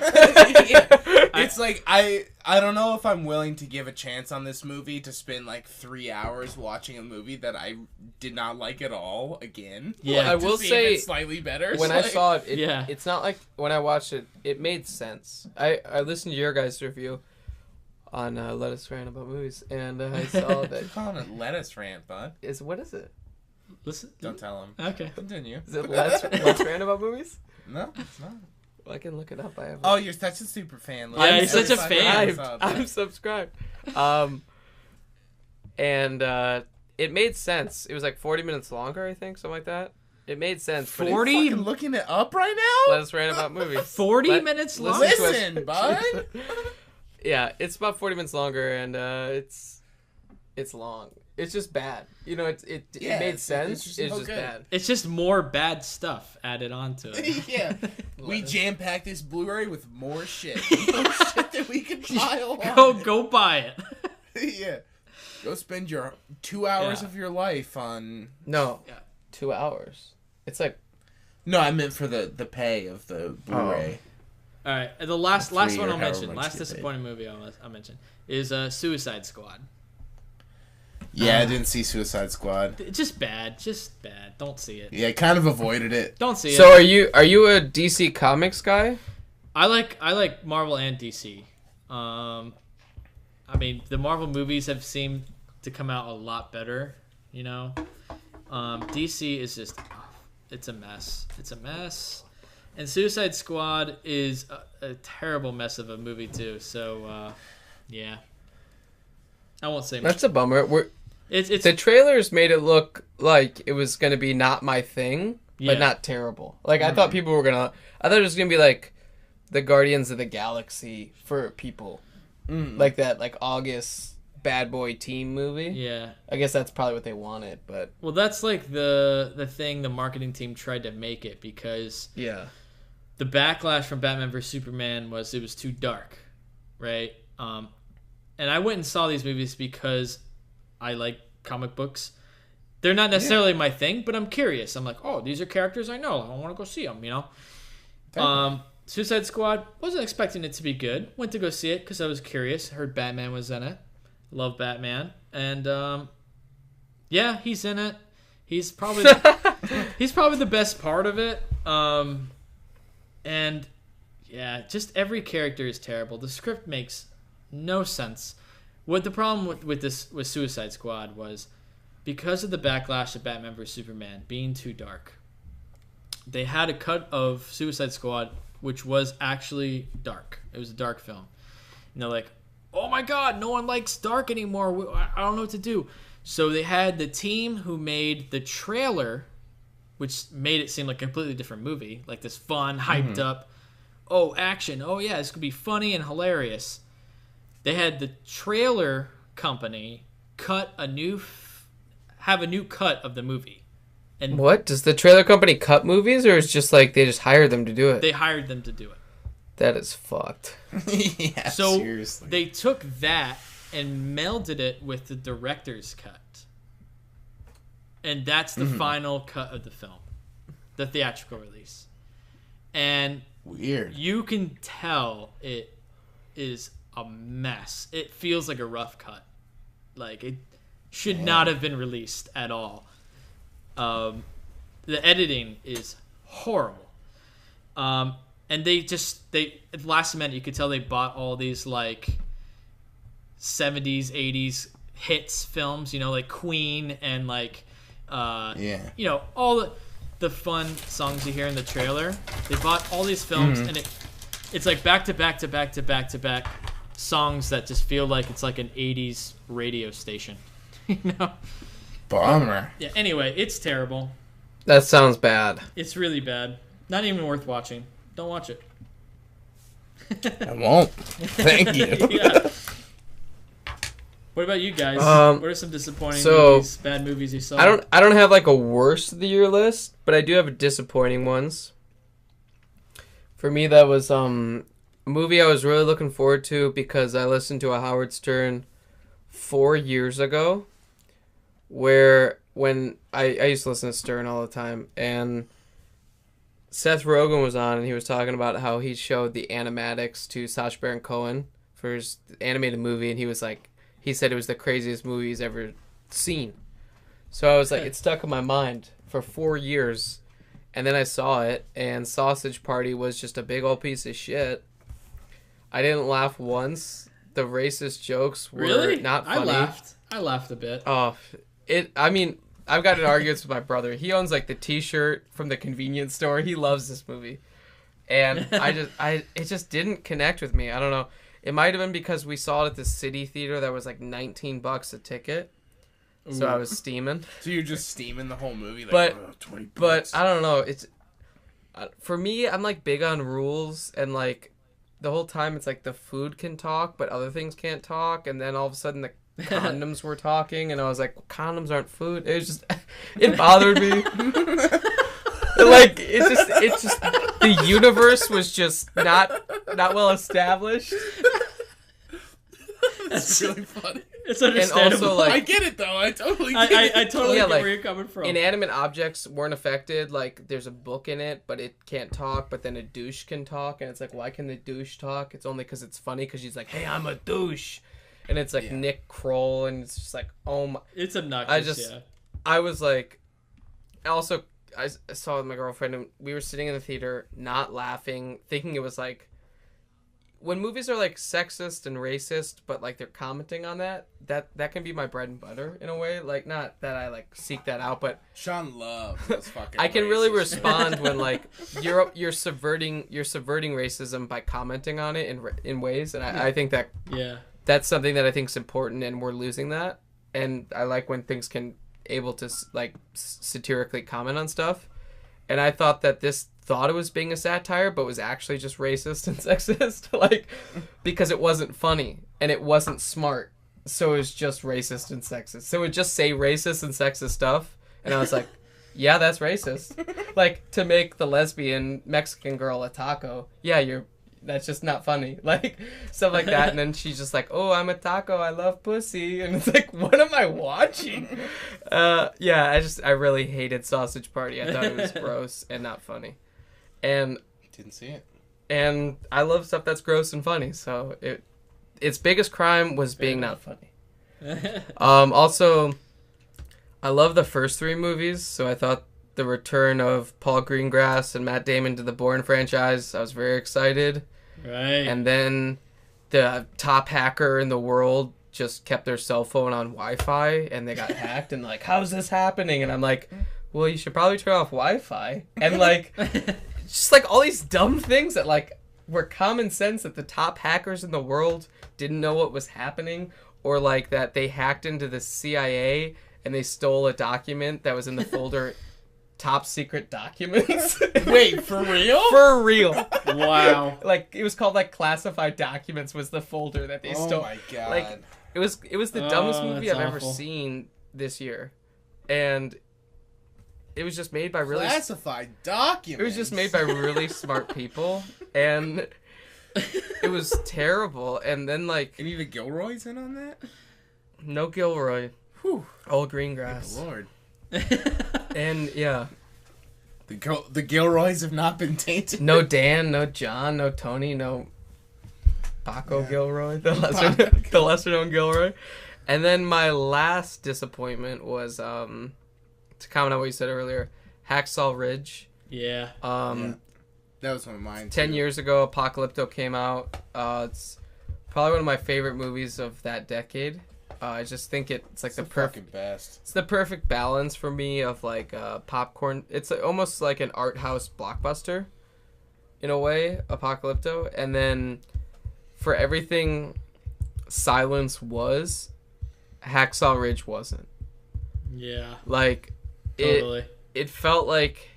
It's like I don't know if I'm willing to give a chance on this movie to spend like 3 hours watching a movie that I did not like at all again. Yeah. Like, I will to see if say, it's slightly better. when I saw it, it's not like when I watched it, it made sense. I listened to your guys' review on Let Us Rant About Movies, and I saw that. You're calling it lettuce rant, bud. What is it? Listen. Don't tell him. Okay. Continue. Is it Let's Rant About Movies? No, it's not. Well, I can look it up. I have. Oh, you're such a super fan. Yeah, he's such a Every fan. episode. I'm subscribed. And it made sense. It was like 40 minutes longer, I think, something like that. It made sense. 40? You fucking looking it up right now? Let Us Rant About Movies. 40 minutes long? listen to us. Listen, bud. Yeah, it's about 40 minutes longer, and it's long. It's just bad. You know, it Yeah, made it's sense. just It's no just good. bad. It's just more bad stuff added onto it. Yeah. We jam-packed this Blu-ray with more shit. More shit that we could pile on. Go buy it. Yeah. Go spend your 2 hours Yeah. of your life on... No, Yeah. 2 hours. It's like No, I meant for the pay of the Blu-ray. All right, the last Three one or I'll however mention, much last you get disappointing movie I'll mention is Suicide Squad. Yeah, I didn't see Suicide Squad. It's just bad, Don't see it. Yeah, I kind of avoided it. Don't see it. So are you a DC Comics guy? I like Marvel and DC. I mean, the Marvel movies have seemed to come out a lot better. You know, DC is just it's a mess. It's a mess. And Suicide Squad is a terrible mess of a movie too. So yeah, I won't say much. That's a bummer. It's The trailers made it look like it was going to be not my thing, Yeah. but not terrible. Like, I thought people were going to... I thought it was going to be like the Guardians of the Galaxy for people. Like that, like, August bad boy teen movie. yeah. I guess that's probably what they wanted, but... Well, that's like the thing the marketing team tried to make it because Yeah. the backlash from Batman vs Superman was it was too dark, right? And I went and saw these movies because I like comic books. They're not necessarily my thing, but I'm curious. I'm like, oh, these are characters I know. I want to go see them, you know? Suicide Squad, wasn't expecting it to be good. Went to go see it because I was curious. Heard Batman was in it. Love Batman. And, yeah, he's in it. He's probably the best part of it. And, yeah, just every character is terrible. The script makes no sense. What the problem with Suicide Squad was because of the backlash of Batman vs Superman being too dark. They had a cut of Suicide Squad which was actually dark. It was a dark film. And they're like, "Oh my God, no one likes dark anymore. I don't know what to do." So they had the team who made the trailer, which made it seem like a completely different movie, like this fun, hyped up, oh action, oh yeah, this could be funny and hilarious. They had the trailer company have a new cut of the movie. And What? Does the trailer company cut movies, or is just like they just hired them to do it? they hired them to do it. That is fucked. Yeah, So seriously. they took that and melded it with the director's cut. And that's the final cut of the film. The theatrical release. And Weird. you can tell it is a mess. It feels like a rough cut. Like it should not have been released at all. The editing is horrible. And at the last minute you could tell they bought all these like 70s, 80s hits films, you know, like Queen and like you know, all the fun songs you hear in the trailer. They bought all these films and it's like back to back to back to back to back songs that just feel like it's like an 80s radio station. You know? Bummer. Yeah, anyway, it's terrible. That sounds bad. It's really bad. Not even worth watching. Don't watch it. I won't. Thank you. Yeah. What about you guys? What are some disappointing movies, bad movies you saw? I don't have like a worst of the year list, but I do have disappointing ones. For me, that was a movie I was really looking forward to because I listened to a Howard Stern 4 years ago, where when I used to listen to Stern all the time, and Seth Rogen was on, and he was talking about how he showed the animatics to Sacha Baron Cohen for his animated movie, and he said it was the craziest movie he's ever seen. So I was like, it stuck in my mind for 4 years, and then I saw it, and Sausage Party was just a big old piece of shit. I didn't laugh once. The racist jokes were not funny. I laughed a bit. Oh, I mean, I've got an argument with my brother. He owns like the T-shirt from the convenience store. He loves this movie, and it just didn't connect with me. I don't know. It might have been because we saw it at the City Theater that was like $19 a ticket. So I was steaming. So you're just steaming the whole movie, like, but 20 but I don't know. It's for me. I'm like big on rules, and like the whole time it's like the food can talk, but other things can't talk. And then all of a sudden the condoms were talking, and I was like, condoms aren't food. It was just it bothered me. Like it's just the universe was just not well established. That's really funny. It's understandable. And also, like, I get it though. I totally get it. I totally get like, where you're coming from. Inanimate objects weren't affected. Like, there's a book in it, but it can't talk. But then a douche can talk, and it's like, why can the douche talk? It's only because it's funny. Because she's like, "Hey, I'm a douche," and it's like Nick Kroll, and it's just like, oh my. It's obnoxious. I was like, also, I saw it with my girlfriend, and we were sitting in the theater, not laughing, thinking it was like, when movies are like sexist and racist, but like they're commenting on that can be my bread and butter in a way. Like, not that I like seek that out, but Sean loves those fucking I can racist really shit. respond when like you're subverting racism by commenting on it in ways, and I think that that's something that I think is important, and we're losing that. And I like when things can able to like satirically comment on stuff. And I thought that this thought it was being a satire, but was actually just racist and sexist, like, because it wasn't funny and it wasn't smart, so it was just racist and sexist. So it would just say racist and sexist stuff, and I was like, yeah, that's racist. Like, to make the lesbian Mexican girl a taco, that's just not funny, like, stuff like that. And then she's just like, oh, I'm a taco, I love pussy, and it's like, what am I watching? I really hated Sausage Party. I thought it was gross and not funny. And didn't see it. And I love stuff that's gross and funny, so its biggest crime was being not funny. Also, I love the first 3 movies, so I thought the return of Paul Greengrass and Matt Damon to the Bourne franchise, I was very excited. Right. And then the top hacker in the world just kept their cell phone on Wi-Fi, and they got hacked, and like, how's this happening? And I'm like, well, you should probably turn off Wi-Fi. And like, just like all these dumb things that like were common sense, that the top hackers in the world didn't know what was happening, or like that they hacked into the CIA and they stole a document that was in the folder top secret documents. Wait, for real? For real. Wow. Like, it was called like classified documents was the folder that they stole. Oh my god. Like, it was the dumbest movie I've that's ever awful. seen this year. And it was just made by really classified documents. It was just made by really smart people, and it was terrible. And then like, any of the Gilroys in on that? No Gilroy. Whew. All Greengrass. Good Lord. And yeah. The Gilroys have not been tainted. No Dan, no John, no Tony, no Paco Gilroy, the lesser known Gilroy. And then my last disappointment was to comment on what you said earlier, Hacksaw Ridge. Yeah. That was one of mine. 10 years ago, Apocalypto came out. It's probably one of my favorite movies of that decade. I just think it's like the perfect best. It's the perfect balance for me of like popcorn. It's almost like an art house blockbuster, in a way, Apocalypto. And then for everything Silence was, Hacksaw Ridge wasn't. Yeah. Like, totally. It felt like,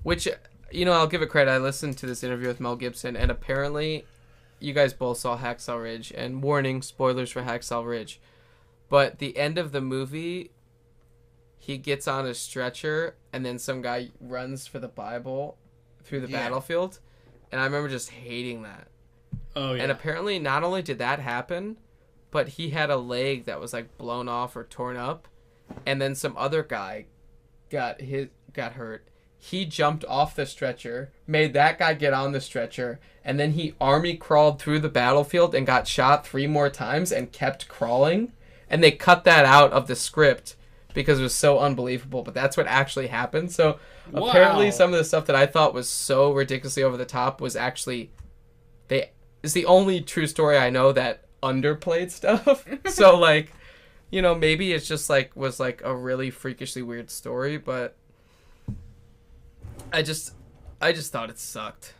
which, you know, I'll give it credit. I listened to this interview with Mel Gibson, and apparently you guys both saw Hacksaw Ridge, and warning, spoilers for Hacksaw Ridge. But the end of the movie, he gets on a stretcher, and then some guy runs for the Bible through the battlefield, and I remember just hating that. Oh, yeah. And apparently not only did that happen, but he had a leg that was like blown off or torn up, and then some other guy got hurt. he jumped off the stretcher, made that guy get on the stretcher, and then he army crawled through the battlefield and got shot 3 more times and kept crawling. And they cut that out of the script because it was so unbelievable, but that's what actually happened. So apparently some of the stuff that I thought was so ridiculously over the top was actually it's the only true story I know that underplayed stuff. So like, you know, maybe it's just like was like a really freakishly weird story, but I just thought it sucked.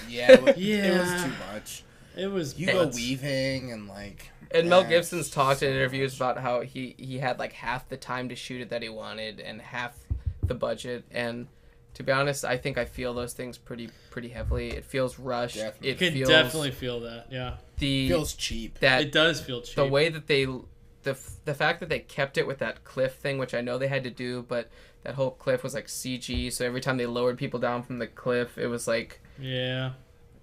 Yeah, it was too much. It was Hugo Weaving and like. And Mel Gibson's talked in interviews about how he had like half the time to shoot it that he wanted and half the budget. And to be honest, I think I feel those things pretty heavily. It feels rushed. Definitely. You can definitely feel that. Yeah. It feels cheap. It does feel cheap. The way that the fact that they kept it with that cliff thing, which I know they had to do, but that whole cliff was like CG. So every time they lowered people down from the cliff, it was like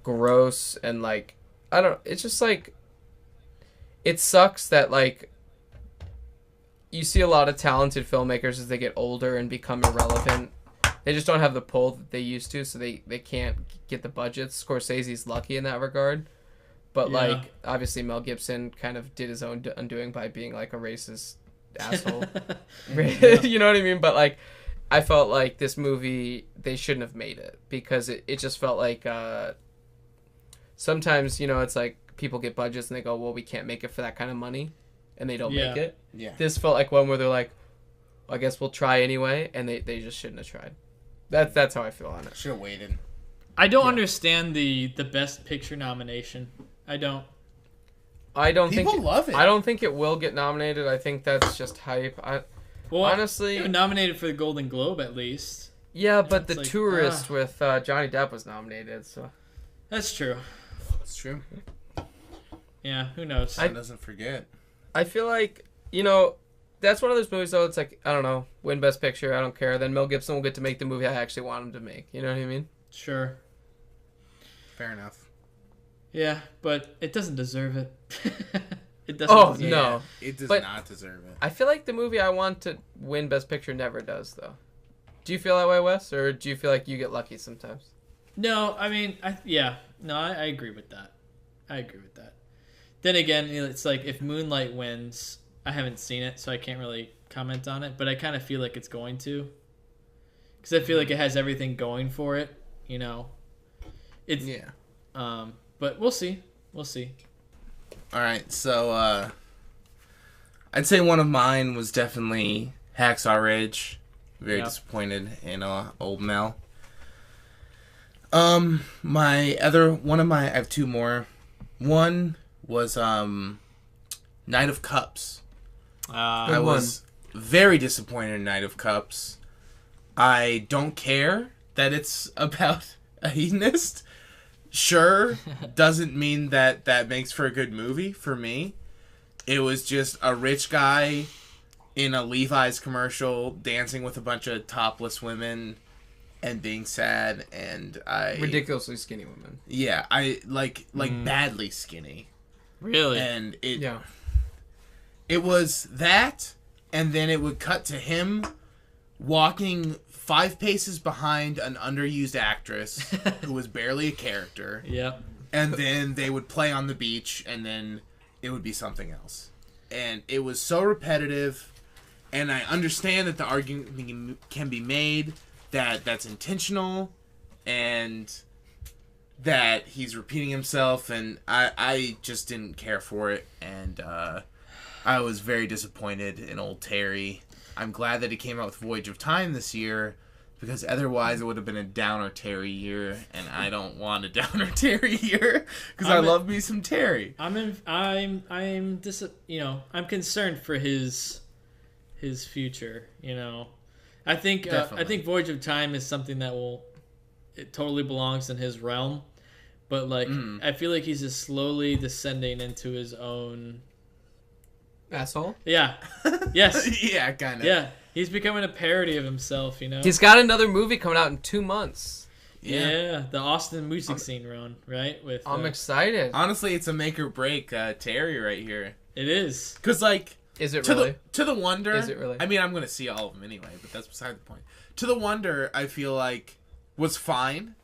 gross and like I don't. It's just like. It sucks that, like, you see a lot of talented filmmakers as they get older and become irrelevant. They just don't have the pull that they used to, so they can't get the budgets. Scorsese's lucky in that regard. But, like, obviously Mel Gibson kind of did his own undoing by being, like, a racist asshole. You know what I mean? But, like, I felt like this movie, they shouldn't have made it. Because it just felt like, sometimes, you know, it's like, people get budgets and they go, well, we can't make it for that kind of money, and they don't make it. Yeah. This felt like one where they're like, I guess we'll try anyway, and they just shouldn't have tried. That's how I feel on it. Should have waited. I don't understand the Best Picture nomination. I don't People love it. I don't think it will get nominated. I think that's just hype. Honestly, nominated for the Golden Globe at least. Yeah, but The Tourist with Johnny Depp was nominated, so that's true. That's true. Yeah, who knows? Sun doesn't forget. I feel like, you know, that's one of those movies, though, it's like, I don't know, win Best Picture, I don't care. Then Mel Gibson will get to make the movie I actually want him to make. You know what I mean? Sure. Fair enough. Yeah, but it doesn't deserve it. It doesn't deserve no. It does not deserve it. I feel like the movie I want to win Best Picture never does, though. Do you feel that way, Wes? Or do you feel like you get lucky sometimes? No, I mean, I agree with that. I agree with that. Then again, it's like if Moonlight wins, I haven't seen it, so I can't really comment on it, but I kind of feel like it's going to. Because I feel like it has everything going for it, you know. But we'll see. We'll see. All right, so I'd say one of mine was definitely Hacksaw Ridge. Very disappointed in old Mel. I have 2 more. One was Knight of Cups. I was very disappointed in Knight of Cups. I don't care that it's about a hedonist. Sure, doesn't mean that makes for a good movie for me. It was just a rich guy in a Levi's commercial dancing with a bunch of topless women and being sad, and ridiculously skinny women. Yeah, I like badly skinny. Really? And it was that, and then it would cut to him walking 5 paces behind an underused actress who was barely a character. Yep. And then they would play on the beach, and then it would be something else. And it was so repetitive, and I understand that the argument can be made that that's intentional, and that he's repeating himself, and I just didn't care for it, and I was very disappointed in old Terry. I'm glad that he came out with Voyage of Time this year, because otherwise it would have been a downer Terry year, and I don't want a downer Terry year, because I love me some Terry. I'm concerned for his future. You know, I think Voyage of Time is something that it totally belongs in his realm, but like I feel like he's just slowly descending into his own asshole. Yeah. Yes. Yeah, kind of. Yeah, he's becoming a parody of himself. You know. He's got another movie coming out in 2 months. Yeah, the Austin music scene run, right? I'm excited. Honestly, it's a make or break Terry right here. It is. Because, like... Is it really? To the wonder... Is it really? I mean, I'm going to see all of them anyway, but that's beside the point. To the Wonder, I feel like, was fine.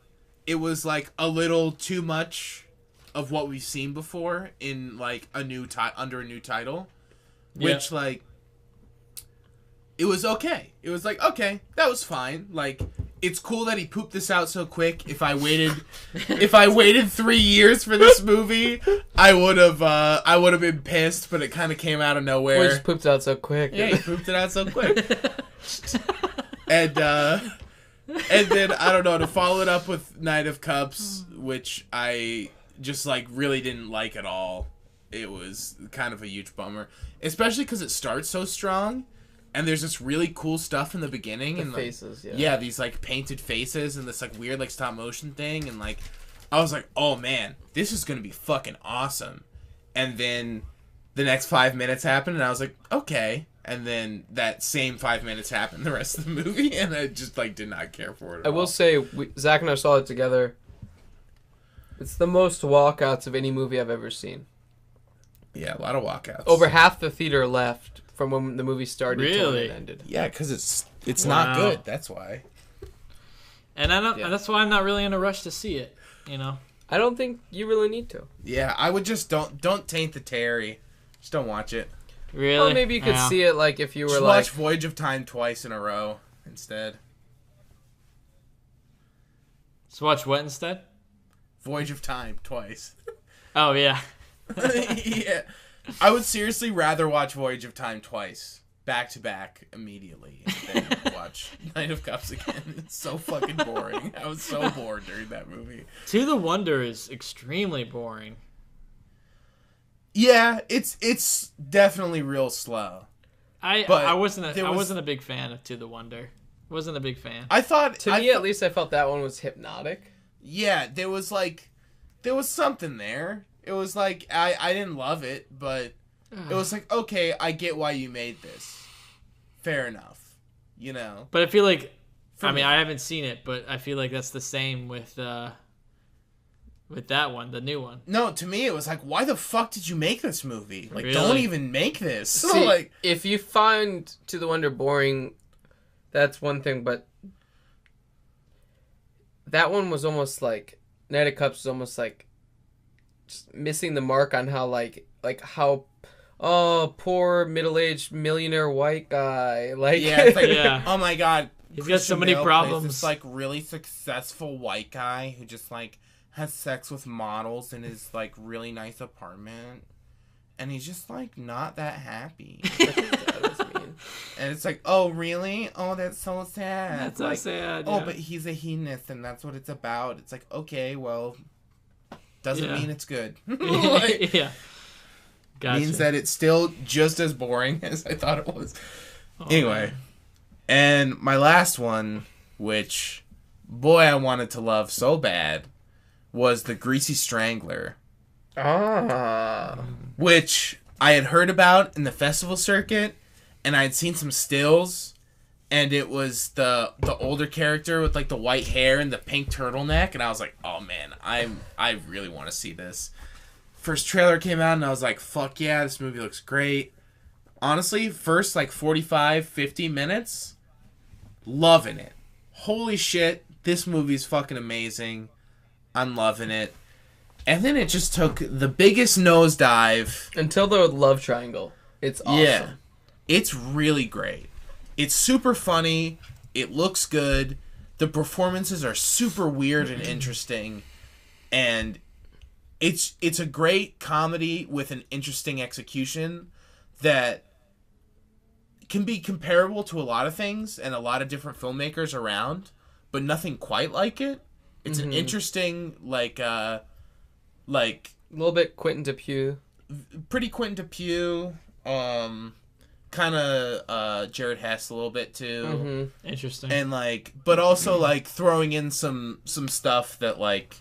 It was like a little too much of what we've seen before in like a new under a new title, which like it was okay. It was like, okay, that was fine. Like, it's cool that he pooped this out so quick. If I waited 3 years for this movie, I would have been pissed. But it kind of came out of nowhere. We just pooped it out so quick. Yeah, he pooped it out so quick. And then I don't know, to follow it up with Knight of Cups, which I just like really didn't like at all. It was kind of a huge bummer, especially because it starts so strong. And there's this really cool stuff in the beginning. The and faces, like, yeah, these like painted faces and this like weird like stop motion thing. And like, I was like, oh man, this is going to be fucking awesome. And then the next 5 minutes happened and I was like, okay. And then that same 5 minutes happened the rest of the movie. And I just like did not care for it at all. I will say, Zach and I saw it together. It's the most walkouts of any movie I've ever seen. Yeah, a lot of walkouts. Over half the theater left from when the movie started till when Really? it ended. Yeah, because it's Wow. not good. That's why. And I don't. That's why I'm not really in a rush to see it. You know. I don't think you really need to. Yeah, I would just don't taint the Terry. Just don't watch it. Really? Well, maybe you could Yeah. see it like if you were Just like... watch Voyage of Time twice in a row instead. So watch what instead? Voyage of Time twice. Oh yeah. Yeah. I would seriously rather watch Voyage of Time twice, back to back, immediately, than watch Knight of Cups again. It's so fucking boring. I was so bored during that movie. To the Wonder is extremely boring. Yeah, it's definitely real slow. But I wasn't there was- wasn't a big fan of To the Wonder. Wasn't a big fan. I thought To me, at least, I felt that one was hypnotic. yeah, there was something there. It was like I didn't love it, but it was like, okay, I get why you made this. Fair enough, you know. But I feel like For I me. mean I haven't seen it, but I feel like that's the same with that one, the new one. No, to me it was like, why the fuck did you make this movie? Like, Really? don't even make this. See, Like, if you find To the Wonder boring, that's one thing, but that one was almost like... Knight of Cups was almost like just missing the mark on how how poor middle-aged millionaire white guy, like yeah, it's like, Yeah. oh my god, He's got so many Bale plays problems. This like really successful white guy who just like has sex with models in his like really nice apartment, and he's just like not that happy. That was mean. And it's like, oh really? Oh, that's so sad. That's so like, sad. oh, yeah. but he's a hedonist, and that's what it's about. It's like, okay, well, doesn't Yeah. mean it's good. Like, yeah. Gotcha. means that it's still just as boring as I thought it was. Oh, Anyway, man. and my last one, which, boy, I wanted to love so bad, was The Greasy Strangler, which I had heard about in the festival circuit, and I had seen some stills, and it was the older character with like the white hair and the pink turtleneck, and I was like, oh man, I really want to see this. First trailer came out, and I was like, fuck yeah, this movie looks great. Honestly, first like 45, 50 minutes, loving it. Holy shit, this movie's fucking amazing. I'm loving it. And then it just took the biggest nosedive. Until the love triangle. It's awesome. Yeah. It's really great. It's super funny. It looks good. The performances are super weird and interesting. And it's a great comedy with an interesting execution that can be comparable to a lot of things and a lot of different filmmakers around, but nothing quite like it. It's an interesting, like A little bit Quentin Dupieux. pretty Quentin Dupieux, kind of Jared Hess a little bit too, Mm-hmm. Interesting. and like, but also like throwing in some stuff that like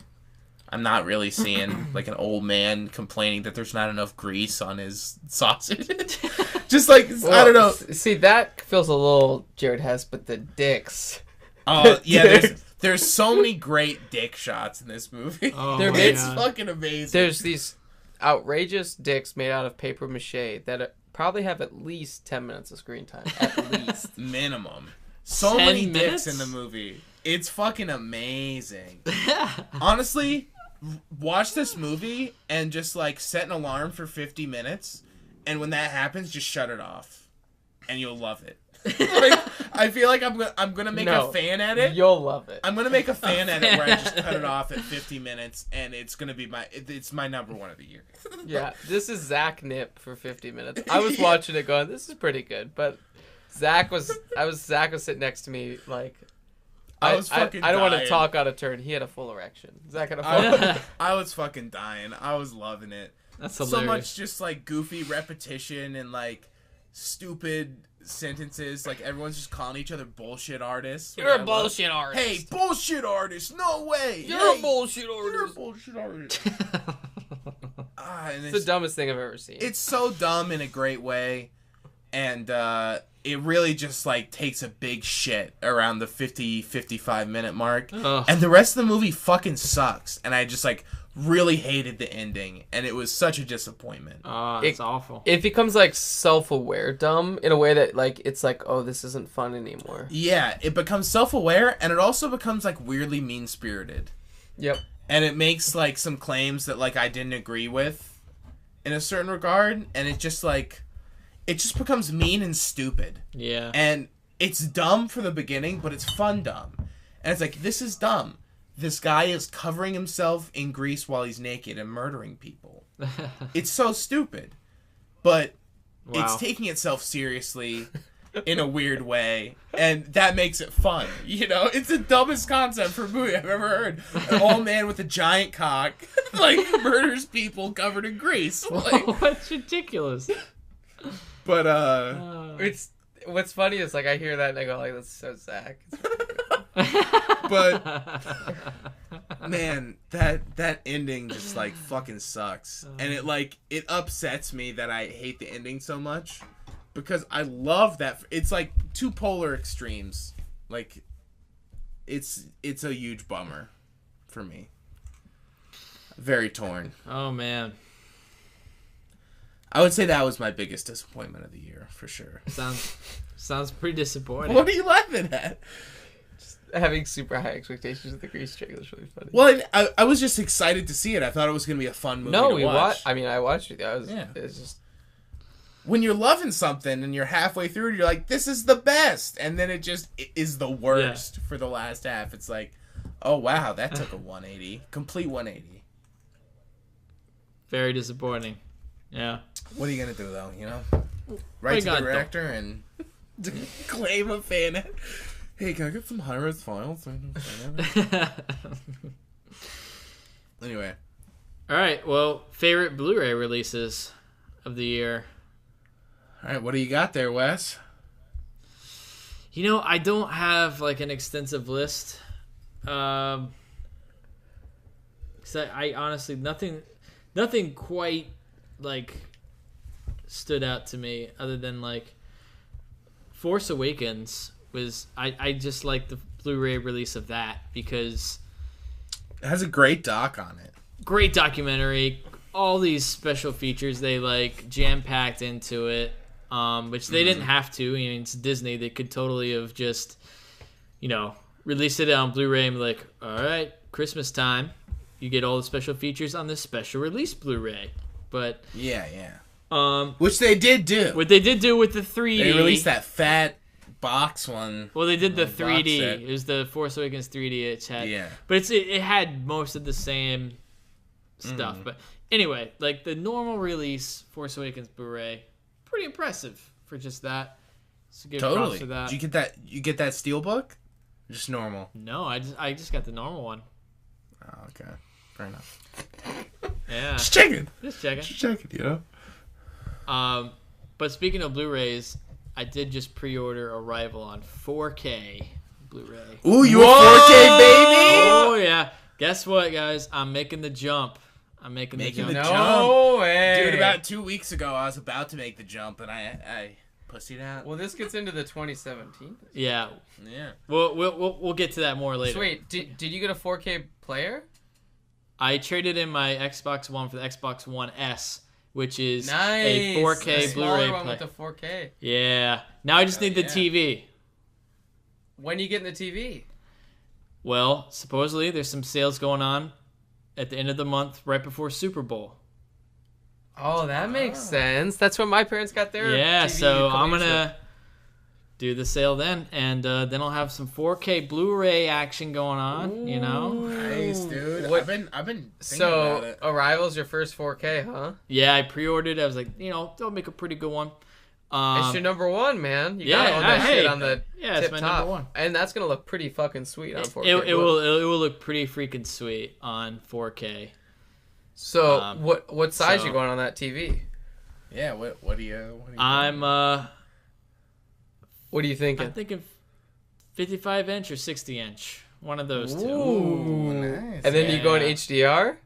I'm not really seeing, like an old man complaining that there's not enough grease on his sausage. Just like, I don't know. See, that feels a little Jared Hess, but the dicks. Yeah, there's so many great dick shots in this movie. Oh They're my It's God. fucking amazing. There's these outrageous dicks made out of paper mache that probably have at least 10 minutes of screen time. At least. Minimum. So 10 many minutes? dicks in the movie. It's fucking amazing. Honestly, watch this movie and just like set an alarm for 50 minutes, and when that happens, just shut it off, and you'll love it. Like, I feel like I'm gonna make a fan edit. You'll love it. I'm gonna make a fan edit where I just cut it off at 50 minutes, and it's gonna be it's my number one of the year. Yeah, this is Zach Nip for 50 minutes. I was watching it going, this is pretty good, but Zach was sitting next to me like. I was fucking I don't want to dying. talk out of turn. He had a full erection. Zach had a full. I was fucking dying. I was loving it. That's So hilarious. much just like goofy repetition and like stupid sentences. Like everyone's just calling each other bullshit artists. You're a bullshit artist. Hey, bullshit artist! No way! You're Hey, a bullshit You're a artist. bullshit artist. And It's the dumbest thing I've ever seen. it's so dumb in a great way, and it really just like takes a big shit around the 55 minute mark. Ugh. And the rest of the movie fucking sucks, and I just like really hated the ending, and it was such a disappointment. Oh, it's awful. It becomes like self-aware dumb in a way that like it's like, oh, this isn't fun anymore. Yeah, it becomes self-aware, and it also becomes like weirdly mean-spirited, Yep. and it makes like some claims that like I didn't agree with in a certain regard, and it just becomes mean and stupid. Yeah. And it's dumb for the beginning, but it's fun dumb. And it's like, this is dumb. This guy is covering himself in grease while he's naked and murdering people. It's so stupid. But Wow. it's taking itself seriously in a weird way. And that makes it fun. You know, it's the dumbest concept for a movie I've ever heard. An old man with a giant cock, like, murders people covered in grease. Like, What's ridiculous? but, It's what's funny is like I hear that and I go like, that's so Zach. but man, that ending just like fucking sucks, and it upsets me that I hate the ending so much, because I love that. It's like two polar extremes. Like it's a huge bummer for me. Very torn. Oh man, I would say that was my biggest disappointment of the year for sure. sounds pretty disappointing. What are you laughing at? Having super high expectations of the Grease chick is really funny. Well, I was just excited to see it. I thought it was going to be a fun movie to watch. I watched it. Yeah. It's just When you're loving something and you're halfway through it, you're like, this is the best. And then it is the worst for the last half. It's like, oh, wow, that took a 180. Complete 180. Very disappointing. Yeah. What are you going to do, though, you know? What Write you to the gonna do? director and claim a fan edit. Hey, can I get some high-res files? Anyway. All right. Well, favorite Blu-ray releases of the year. All right, what do you got there, Wes? You know, I don't have like an extensive list. 'Cause I honestly nothing quite like stood out to me other than like Force Awakens was I just like the Blu-ray release of that because It has a great doc on it. great documentary, all these special features they like jam-packed into it, which they didn't have to. I mean, it's Disney. They could totally have just, released it on Blu-ray and be like, all right, Christmas time, you get all the special features on this special release Blu-ray. But Yeah. um, Which they did do. what they did do with the 3D, They released that fat box one. well, they did the box 3D. set. It was the Force Awakens 3D. It had, Yeah. but it had most of the same stuff. But anyway, like the normal release Force Awakens Blu-ray, pretty impressive for just that. So give props Totally. for that. Did you get that? You get that steelbook? Just normal. No, I just got the normal one. Oh, okay. Fair enough. Yeah, Just checking. just checking. Just checking. You know. But speaking of Blu-rays, I did just pre-order Arrival on 4K Blu-ray. Ooh, you a 4K baby? Oh yeah. Guess what, guys? I'm making the jump. Making the jump. no way. Dude, about 2 weeks ago, I was about to make the jump, and I pussied out. Well, this gets into the 2017. Yeah. Yeah. We'll get to that more later. So wait, did you get a 4K player? I traded in my Xbox One for the Xbox One S, which is Nice. a 4K a smaller Blu-ray one player. with the 4K. Yeah. Now I just need the yeah. TV. When are you getting the TV? Well, supposedly there's some sales going on at the end of the month, right before Super Bowl. Oh, that makes sense. That's when my parents got their Yeah, TV so I'm coming gonna do the sale then, and then I'll have some 4K Blu-ray action going on. You know. Nice, dude. What- I've been thinking about So, it. Arrival's your first 4K, huh? Yeah, I pre-ordered. I was like, they'll make a pretty good one. It's your number one, man. You yeah, gotta own that hey, shit on the yeah, it's tip my top. number one. And that's gonna look pretty fucking sweet on 4K. It will look pretty freaking sweet on 4K. So, what size so- you going on that TV? Yeah, what do you I'm What are you thinking? I'm thinking 55 inch or 60 inch. One of those two. Ooh, nice. And then you go in Yeah. HDR?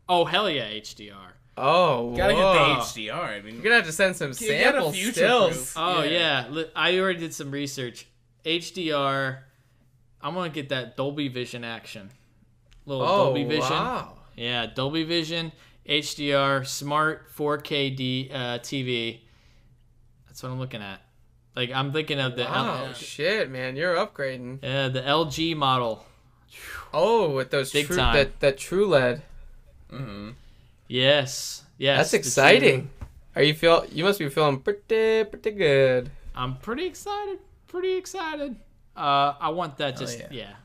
Oh hell yeah, HDR. Oh, Gotta whoa. get the HDR. I mean, You're gonna have to send some gotta sample future-proof. stills. Oh Yeah. yeah. I already did some research. HDR. I'm gonna get that Dolby Vision action. Little Oh, Dolby Vision. wow. Yeah, Dolby Vision, HDR, smart 4K TV. That's what I'm looking at. Like I'm thinking of the Wow, shit, man, you're upgrading. the LG model. Oh, with those Big true time. that true LED. mm-hmm. Yes. That's the exciting. You must be feeling pretty good. I'm pretty excited. Pretty excited. I want that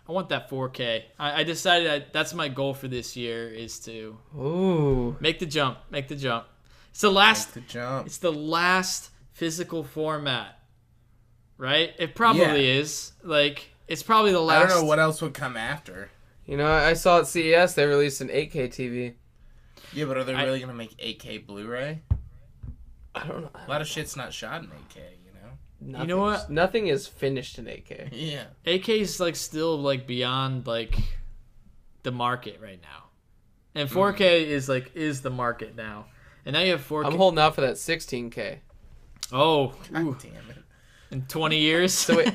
I want that 4K. I decided that's my goal for this year is to Ooh. make the jump. It's the last The jump. it's the last physical format. Right? It probably is. Like it's probably the I last. don't know what else would come after. You know, I saw at CES they released an 8K TV. Yeah, but are they really gonna make 8K Blu-ray? I don't know. A lot of shit's not shot in 8K. Nothing's- You know what? Nothing is finished in 8K. Yeah. AK is like still like beyond like the market right now. And 4K is the market now. And now you have 4K. I'm holding out for that 16K. Oh, God ooh, damn it. in 20 years. So wait,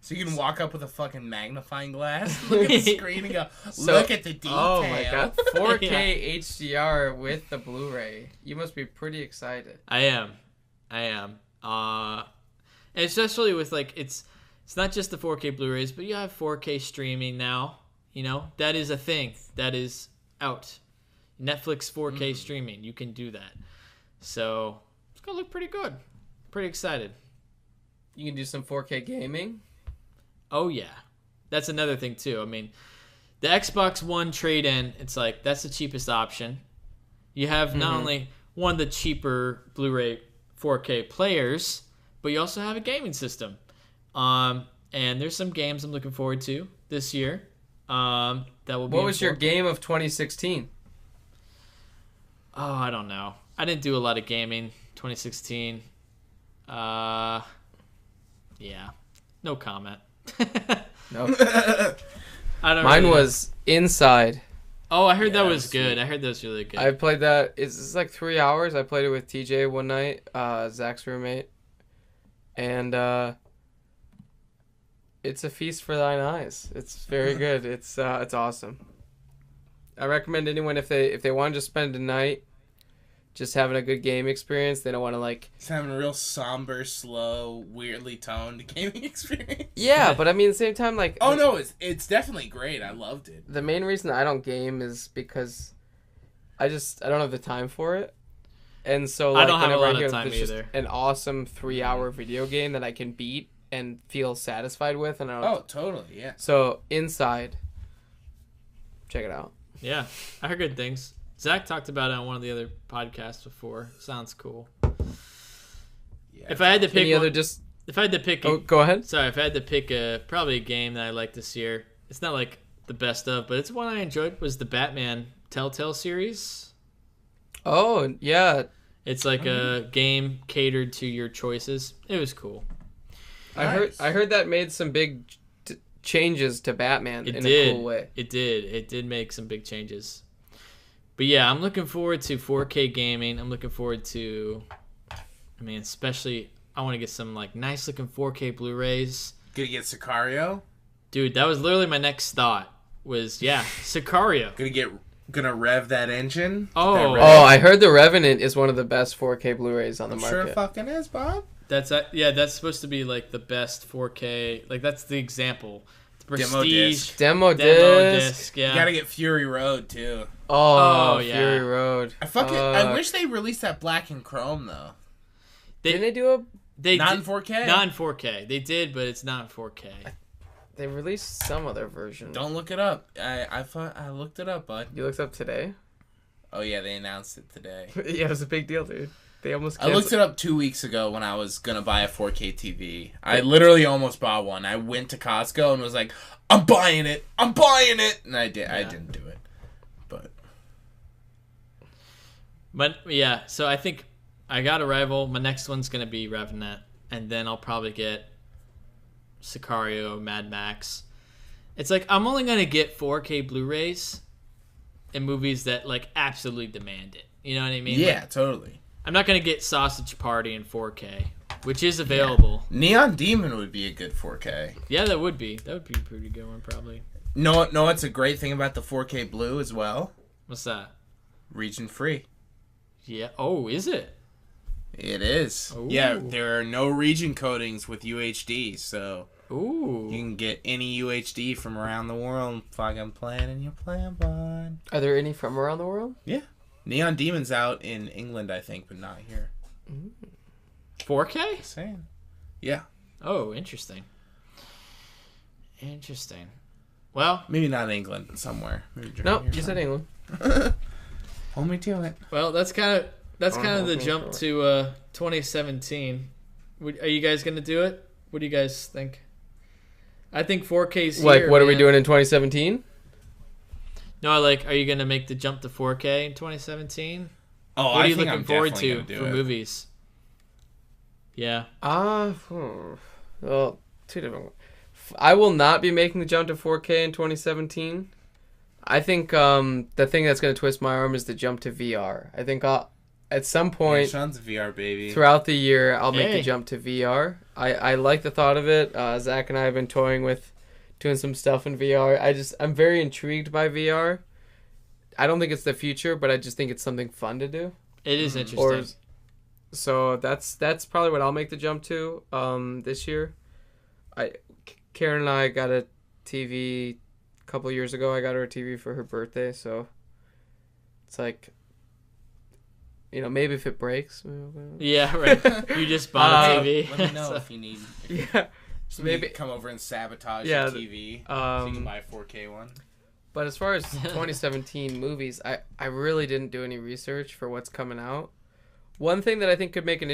So you can walk up with a fucking magnifying glass, look at the screen, and go, So- look at the detail. oh my god, 4K HDR with the Blu-ray. You must be pretty excited. I am. And especially with like it's not just the 4K Blu-rays, but you have 4K streaming now. You know that is a thing that is out. Netflix 4K streaming, you can do that. So it's gonna look pretty good. Pretty excited. You can do some 4K gaming. Oh yeah, that's another thing too. I mean, the Xbox One trade-in, it's like that's the cheapest option. You have not only one of the cheaper Blu-ray 4K players, but you also have a gaming system. And there's some games I'm looking forward to this year. That will be. What was your 4K. game of 2016? Oh, I don't know. I didn't do a lot of gaming 2016. Yeah, no comment. No. I don't. Mine really know. was Inside. Oh, I heard that Yeah, was sweet. good. I heard that was really good. I played that. It's like 3 hours. I played it with TJ one night, Zach's roommate, and it's a feast for thine eyes. It's very good. It's awesome. I recommend anyone if they want to just spend a night, just having a good game experience. They don't want to like. It's having a real somber, slow, weirdly toned gaming experience. Yeah, but I mean, at the same time, like. Oh no, it's definitely great. I loved it. The main reason I don't game is because I don't have the time for it. And so like I don't have a whenever lot hear of time there's just either. an awesome 3-hour video game that I can beat and feel satisfied with and I don't Oh, totally, yeah. So Inside, check it out. Yeah, I heard good things. Zach talked about it on one of the other podcasts before. Sounds cool. Yeah. If I had to pick, Any one, other just if I had to pick, oh go ahead. sorry, if I had to pick probably a game that I liked this year, it's not like the best of, but it's one I enjoyed. Was the Batman Telltale series? Oh yeah, It's like a game catered to your choices. It was cool. Nice. I heard that made some big changes to Batman It in did. a cool way. It did make some big changes. But yeah, I'm looking forward to 4K gaming. I'm looking forward to, I mean, especially I want to get some like nice looking 4K Blu-rays. Gonna get Sicario. Dude, that was literally my next thought. Was Sicario. Gonna rev that engine. Oh. That rev. Oh, I heard The Revenant is one of the best 4K Blu-rays on the I'm market. sure it fucking is, Bob. That's that's supposed to be like the best 4K. Like that's the example. The Demo Prestige disc. Demo demo disc. disc. Yeah. You gotta get Fury Road too. Oh, yeah. Fury Road. I wish they released that black and chrome though. Didn't they do a... They Not did- in 4K. Not in 4K. They did, but it's not in 4K. They released some other version. Don't look it up. I looked it up, bud. You looked up today? Oh yeah, they announced it today. Yeah, it was a big deal, dude. They almost I looked it up 2 weeks ago when I was gonna buy a 4K TV. I literally almost bought one. I went to Costco and was like, "I'm buying it. I'm buying it," and I did. I didn't do it, But yeah, so I think I got Arrival. My next one's gonna be Revenant, and then I'll probably get Sicario, Mad Max. It's like I'm only gonna get 4K Blu-rays in movies that like absolutely demand it. You know what I mean? yeah, Like, totally. I'm not gonna get Sausage Party in 4K, which is available. Neon Demon would be a good 4K. Yeah, that would be a pretty good one probably. No, it's a great thing about the 4K Blue as well. What's that? Region free. Yeah. Oh, is it? It is. Ooh. Yeah, there are no region codings with UHD, so Ooh. you can get any UHD from around the world. Fucking playing in your plan, bud. Are there any from around the world? Yeah. Neon Demon's out in England, I think, but not here. 4K? Saying. Yeah. Oh, interesting. Interesting. Well, Maybe not England, somewhere. Maybe Germany Nope, or you said something. England. Hold me to it. well, that's kind of the okay, jump to 2017. Are you guys gonna do it? What do you guys think? I think 4K's here. Like, what are we man. doing in 2017? No, like, are you gonna make the jump to 4K in 2017? Oh, What I are you think looking I'm forward definitely to gonna do for it. movies? Yeah. Well, two different ones. I will not be making the jump to 4K in 2017. I think the thing that's going to twist my arm is the jump to VR. I think at some Yeah, point Sean's a VR baby. throughout the year, I'll make Hey. the jump to VR. I like the thought of it. Zach and I have been toying with doing some stuff in VR. I'm very intrigued by VR. I don't think it's the future, but I just think it's something fun to do. It is interesting. So that's probably what I'll make the jump to this year. Karen and I got a TV a couple of years ago. I got her a TV for her birthday, so it's like, maybe if it breaks. Yeah, right. You just bought a TV. Let me know So- if you need. Yeah. Just Maybe- maybe come over and sabotage Yeah, your TV so you can buy a 4K one. But as far as 2017 movies, I really didn't do any research for what's coming out. One thing that I think could make an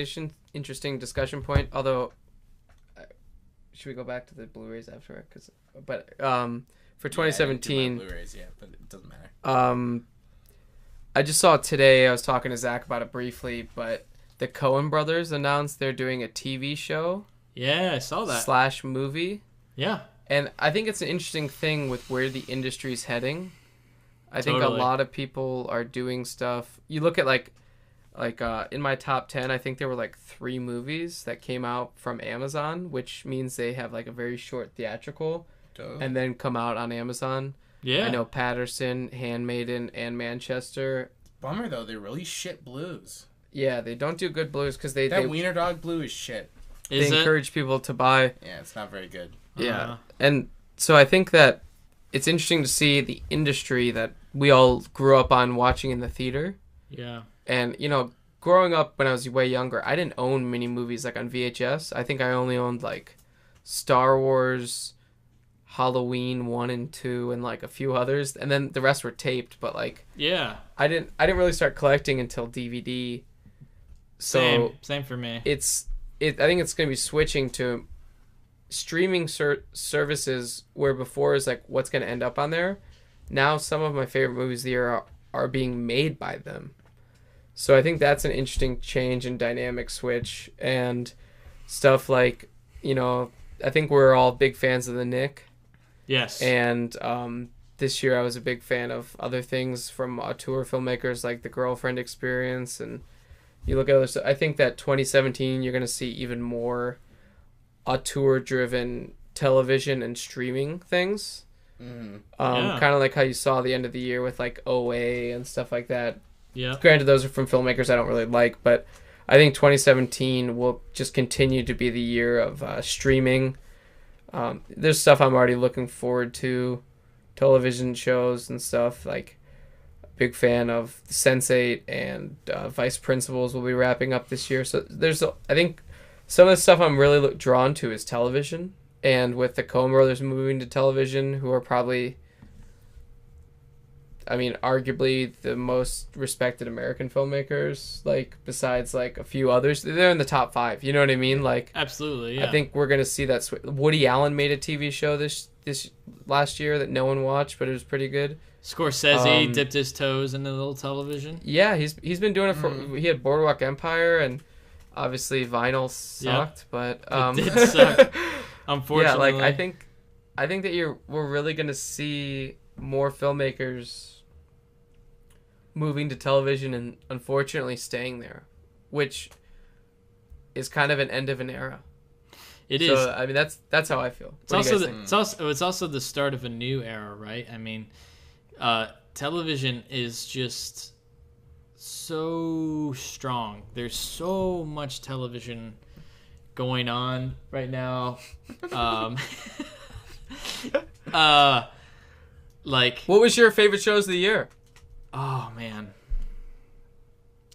interesting discussion point, although, should we go back to the Blu-rays after? For 2017, Blu-rays, yeah, but it doesn't matter. I just saw today. I was talking to Zach about it briefly, but the Coen brothers announced they're doing a TV show Yeah, I saw that. / movie. Yeah. And I think it's an interesting thing with where the industry's heading. I think a Totally. lot of people are doing stuff. You look at like in my top 10, I think there were like 3 movies that came out from Amazon, which means they have like a very short theatrical and then come out on Amazon. Yeah. I know Patterson, Handmaiden, and Manchester. Bummer though, they're really shit blues. Yeah, they don't do good blues because they Wiener Dog blue is shit. Is it? encourage people to buy. Yeah, it's not very good. Yeah. Uh-huh. And so I think that it's interesting to see the industry that we all grew up on watching in the theater. Yeah. And, growing up when I was way younger, I didn't own many movies like on VHS. I think I only owned like Star Wars, Halloween 1 and 2, and like a few others. And then the rest were taped, but like Yeah. I didn't really start collecting until DVD. So Same for me. I think it's going to be switching to streaming services where before is like what's going to end up on there. Now some of my favorite movies of the year are being made by them. So I think that's an interesting change and dynamic switch, and stuff like, I think we're all big fans of The Knick. Yes. And this year I was a big fan of other things from auteur filmmakers like The Girlfriend Experience, and you look at other stuff. I think that 2017 you're going to see even more auteur-driven television and streaming things. Mm. Yeah. Kind of like how you saw the end of the year with like OA and stuff like that. Yeah. Granted, those are from filmmakers I don't really like, but I think 2017 will just continue to be the year of streaming. There's stuff I'm already looking forward to, television shows and stuff. Like, big fan of Sense8 and Vice Principals will be wrapping up this year. So I think some of the stuff I'm really drawn to is television. And with the Coen brothers moving to television, who are probably, I mean, arguably the most respected American filmmakers, like, besides, like, a few others. They're in the top 5, you know what I mean? Like, Absolutely, yeah. I think we're going to see that. Woody Allen made a TV show this last year that no one watched, but it was pretty good. Scorsese dipped his toes into a little television. Yeah, he's been doing it for... He had Boardwalk Empire, and obviously Vinyl sucked, but... It did suck, unfortunately. Yeah, like, I think that we're really going to see more filmmakers moving to television and unfortunately staying there, which is kind of an end of an era. It is. So, I mean, that's how I feel. It's also the start of a new era, right? I mean, television is just so strong. There's so much television going on right now. Like, what was your favorite shows of the year? Oh man,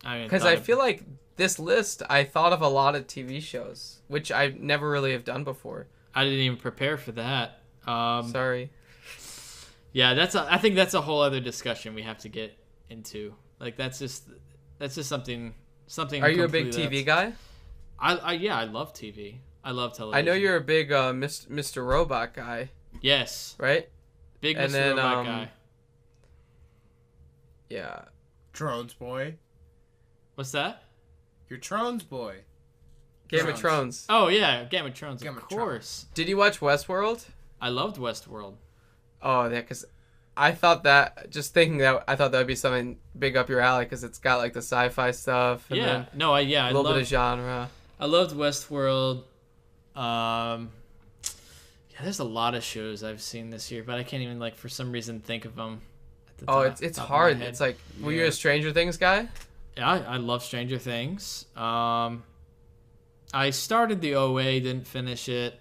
because I feel like this list, I thought of a lot of TV shows, which I never really have done before. I didn't even prepare for that. Sorry. Yeah, I think that's a whole other discussion we have to get into. Like, that's just something. Are you a big TV guy? I love TV. I love television. I know you're a big Mr. Robot guy. Yes. Right? Big Mr. Robot guy. Yeah. Thrones boy. What's that? You're Thrones boy. Game of Thrones. Oh yeah, Game of Thrones. Of course. Did you watch Westworld? I loved Westworld. Oh yeah, because I thought that, just thinking that, I thought that would be something big up your alley because it's got like the sci-fi stuff. And Yeah. then A little bit of genre. I loved Westworld. Yeah, there's a lot of shows I've seen this year, but I can't even, like, for some reason think of them. It's hard. It's like, were you a Stranger Things guy? Yeah, I love Stranger Things. I started the OA, didn't finish it.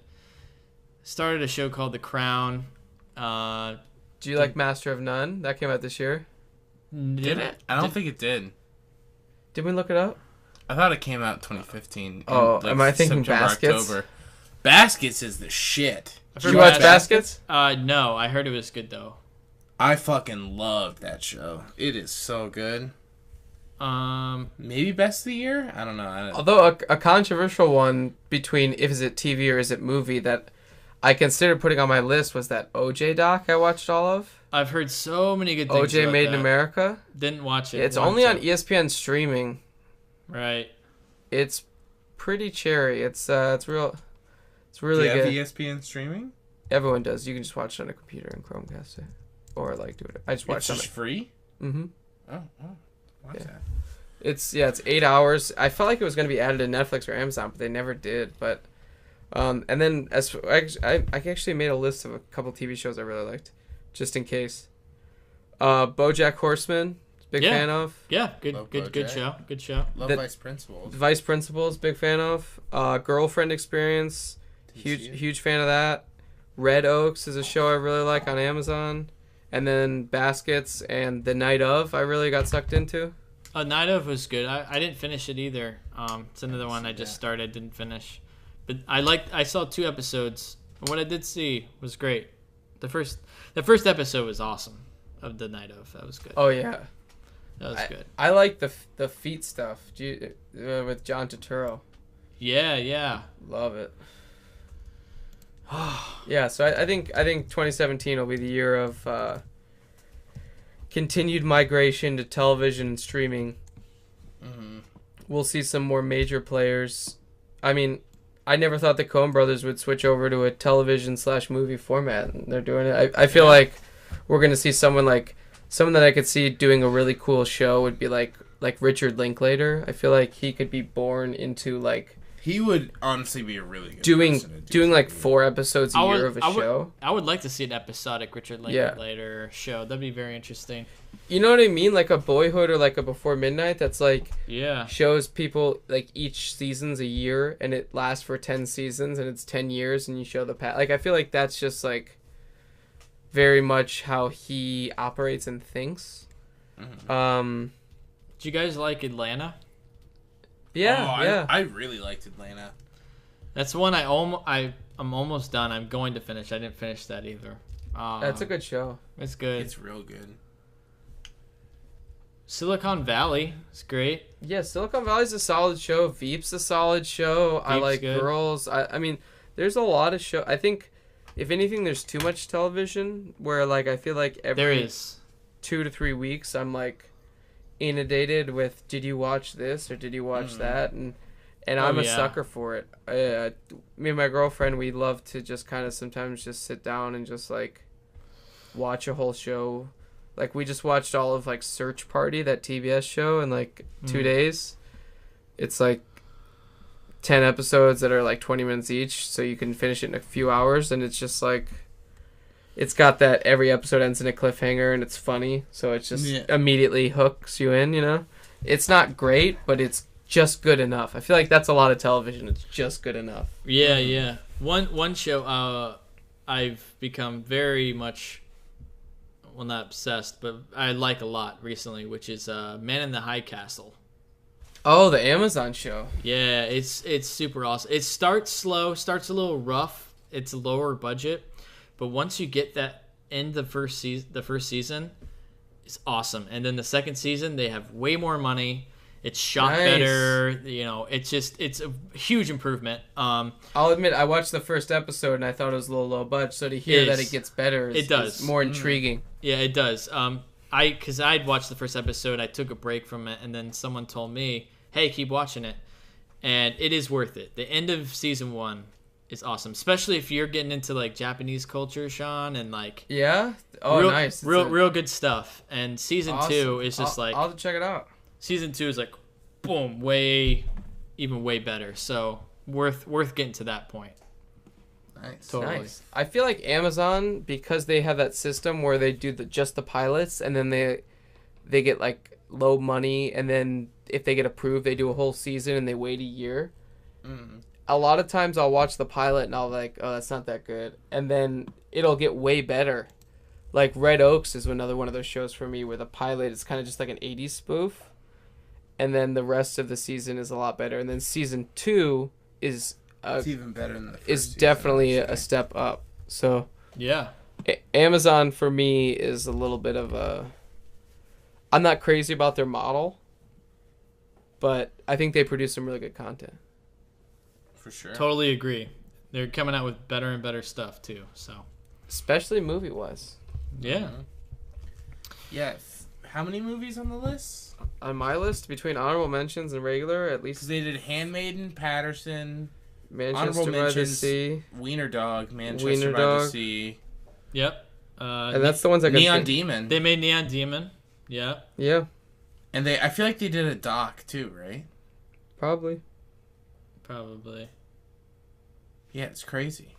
Started a show called The Crown. Do you like Master of None? That came out this year. Did it? I don't think it did. Did we look it up? I thought it came out in 2015. Oh, am I thinking September, Baskets? October. Baskets is the shit. Did you watch Baskets? No, I heard it was good though. I fucking loved that show. It is so good. Maybe best of the year? I don't know. Although a controversial one between if is it TV or is it movie that I considered putting on my list was that OJ doc I watched all of. I've heard so many good things OJ about Made that. in America. Didn't watch it. It's only on ESPN streaming. Right. It's pretty cherry. It's real. It's really good. good. Do you have ESPN streaming? Everyone does. You can just watch it on a computer and Chromecast it, or like do it. I just watch it. It's just free. Mm-hmm. Oh, watch that. It's 8 hours. I felt like it was going to be added to Netflix or Amazon, but they never did. But and then I actually made a list of a couple TV shows I really liked, just in case. BoJack Horseman, big fan of. Yeah, good show. Good show. Love Vice Principals. Vice Principals, big fan of. Girlfriend Experience, huge fan of that. Red Oaks is a show I really like on Amazon, and then Baskets and The Night Of I really got sucked into. Night Of was good. I didn't finish it either. It's another one I just started, didn't finish. But I saw 2 episodes. And what I did see was great. The first episode was awesome of The Night Of. That was good. Oh yeah. That was good. I like the feet stuff with John Turturro. Yeah. Love it. Yeah, so I think 2017 will be the year of continued migration to television and streaming. Mm-hmm. We'll see some more major players. I mean, I never thought the Coen brothers would switch over to a television/movie format, and they're doing it. I feel like we're going to see someone that I could see doing a really cool show would be like Richard Linklater. I feel like he could be born into like He would honestly be a really good doing person to do like TV. 4 episodes a year of a show. I would like to see an episodic Richard Linklater show. That'd be very interesting. You know what I mean? Like a Boyhood or like a Before Midnight. That's like Yeah. shows people like each season's a year and it lasts for 10 seasons and it's 10 years and you show the past. Like I feel like that's just like very much how he operates and thinks. Mm-hmm. Do you guys like Atlanta? Yeah. I really liked Atlanta. That's one I'm almost done. I'm going to finish. I didn't finish that either. That's a good show. It's good. It's real good. Silicon Valley is great. Yeah, Silicon Valley's a solid show. Veep's a solid show. I Veep's like good. Girls. I mean, there's a lot of show. I think, if anything, there's too much television where like I feel like There every is. 2 to 3 weeks I'm like inundated with did you watch this or did you watch that and I'm a sucker for it. Me and my girlfriend, we love to just kind of sometimes just sit down and just like watch a whole show. Like we just watched all of like Search Party, that TBS show, in like 2 days. It's like 10 episodes that are like 20 minutes each, so you can finish it in a few hours, and it's just like it's got that every episode ends in a cliffhanger and it's funny, so it just immediately hooks you in, you know? It's not great, but it's just good enough. I feel like that's a lot of television. It's just good enough. Yeah, yeah. One show I've become very much, well, not obsessed, but I like a lot recently, which is Man in the High Castle. Oh, the Amazon show. Yeah, it's super awesome. It starts slow, starts a little rough. It's a lower budget, but once you get that in the first season, it's awesome. And then the second season, they have way more money. It's shot better. You know, it's a huge improvement. I'll admit, I watched the first episode and I thought it was a little low budget. So to hear that it gets better, is more intriguing. Yeah, it does. Because I'd watched the first episode, I took a break from it, and then someone told me, "Hey, keep watching it," and it is worth it. The end of season 1 is awesome, especially if you're getting into like Japanese culture, Sean, and like nice, real good stuff. And season 2 is just I'll have to check it out. Season 2 is like, boom, even way better. So worth getting to that point. Nice. Totally. Nice. I feel like Amazon, because they have that system where they do just the pilots and then they get like low money, and then if they get approved, they do a whole season and they wait a year. A lot of times I'll watch the pilot and I'll like, oh, that's not that good, and then it'll get way better. Like Red Oaks is another one of those shows for me where the pilot is kind of just like an 80s spoof, and then the rest of the season is a lot better, and then season 2 is it's even better than the first is season, definitely a step up. So Yeah. Amazon for me is a little bit of a, I'm not crazy about their model, but I think they produce some really good content. For sure. Totally agree. They're coming out with better and better stuff too. So Especially movie wise. yeah. Yes. How many movies on the list? On my list, between honorable mentions and regular, at least Because they did Handmaiden, Patterson, Manchester by the mentions, Sea. Wiener Dog, Manchester Wiener by the Dog. Sea. Yep. And that's the ones I can Neon think. Demon. They made Neon Demon. Yeah. Yeah, And I feel like they did a doc too, right? probably. Probably. Yeah, it's crazy.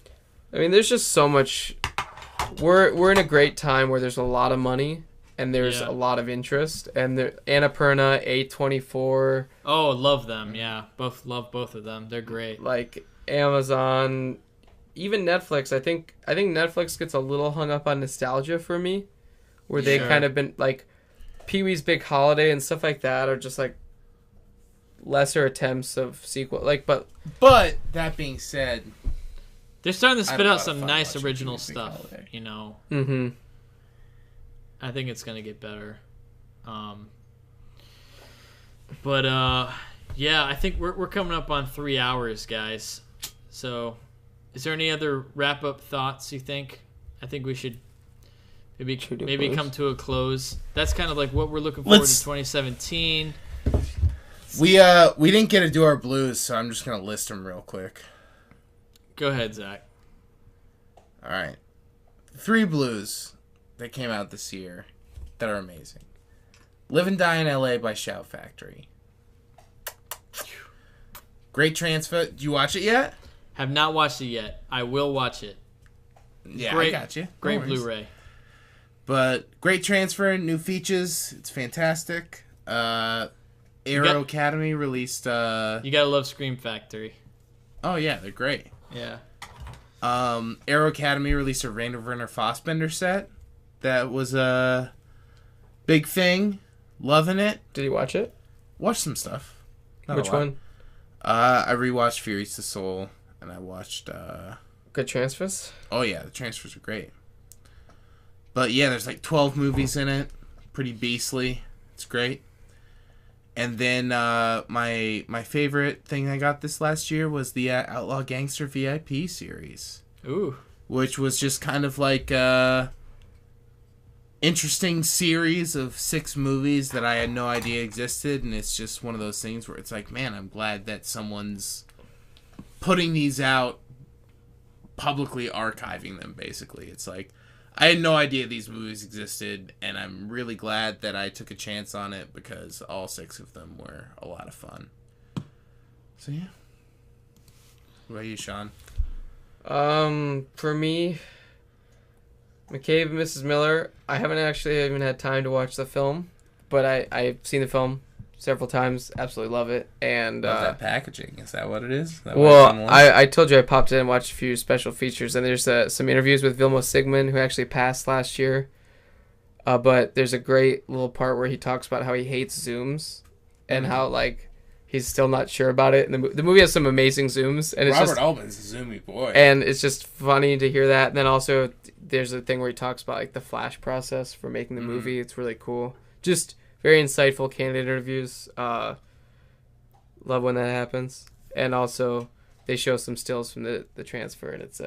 I mean, there's just so much. We're in a great time where there's a lot of money and there's Yeah. a lot of interest, and Annapurna, A24, Oh, love them. Yeah. Love both of them. They're great. like Amazon, even Netflix. I think Netflix gets a little hung up on nostalgia for me, where they Sure. kind of been like Pee-wee's Big Holiday and stuff like that are just like lesser attempts of sequel. Like, but that being said, They're starting to I spit had a out lot of some fun nice watching original Pee-wee's Big stuff. Holiday. You know, mm-hmm. I think it's gonna get better. Yeah, I think we're coming up on 3 hours, guys. So, is there any other wrap up thoughts you think? I think we should maybe come to a close. That's kind of like what we're looking forward to 2017. we didn't get to do our blues, so I'm just gonna list them real quick. Go ahead, Zach. All right, 3 blues that came out this year that are amazing. Live and Die in L.A. by Shout Factory. Great Transfer. Did you watch it yet? Have not watched it yet. I will watch it. Yeah, Great, I got you. Great Blu-ray. But Great Transfer, new features. It's fantastic. Arrow Academy released... You gotta love Scream Factory. Oh, yeah, they're great. Yeah. Arrow Academy released a Rainer Werner Fassbender set. That was a big thing. Loving it. Did you watch it? Watched some stuff. Not Which one? I rewatched Furies to Soul, and I watched... Good Transfers? Oh, yeah, the transfers are great. But, yeah, there's like 12 movies in it. Pretty beastly. It's great. And then my favorite thing I got this last year was the Outlaw Gangster VIP series. Ooh. Which was just kind of like interesting series of 6 movies that I had no idea existed, and it's just one of those things where it's like, man, I'm glad that someone's putting these out, publicly archiving them, basically. It's like, I had no idea these movies existed, and I'm really glad that I took a chance on it because all 6 of them were a lot of fun. So, yeah. What about you, Sean? For me, McCabe and Mrs. Miller, I haven't actually even had time to watch the film, but I've seen the film several times, absolutely love it. And Love that packaging. Is that what it is? Well, I told you I popped in and watched a few special features, and there's some interviews with Vilmos Sigmund, who actually passed last year. But there's a great little part where he talks about how he hates zooms and how, like, he's still not sure about it. And the movie has some amazing zooms. And it's Robert Altman's a zoomy boy. And it's just funny to hear that. And then also there's a thing where he talks about, like, the flash process for making the movie. It's really cool. Just very insightful candidate interviews. Love when that happens. And also they show some stills from the transfer, and it's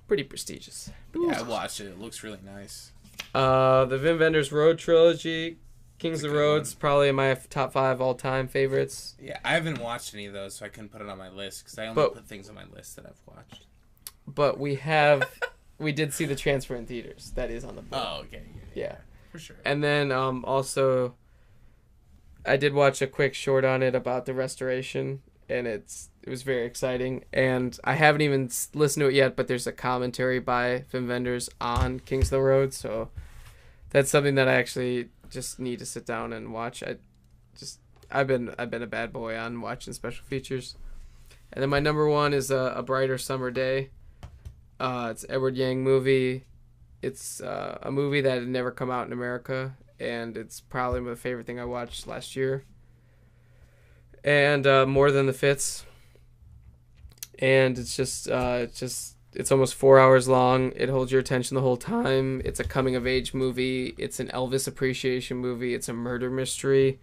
pretty prestigious. Yeah, I watched it. It looks really nice. The Wim Wenders Road trilogy, Kings of the Roads, probably in my top 5 all-time favorites. Yeah, I haven't watched any of those, so I couldn't put it on my list because I only put things on my list that I've watched. But we did see the transfer in theaters. That is on the board. Oh, okay. Yeah. For sure. And then also, I did watch a quick short on it about the restoration, and it was very exciting. And I haven't even listened to it yet, but there's a commentary by Wim Wenders on Kings of the Road, so that's something that I actually just need to sit down and watch. I've been a bad boy on watching special features. And then my number 1 is A Brighter Summer Day. It's an Edward Yang movie. It's a movie that had never come out in America, and it's probably my favorite thing I watched last year. And More Than the Fits. And it's almost 4 hours long. It holds your attention the whole time. It's a coming-of-age movie. It's an Elvis appreciation movie. It's a murder mystery.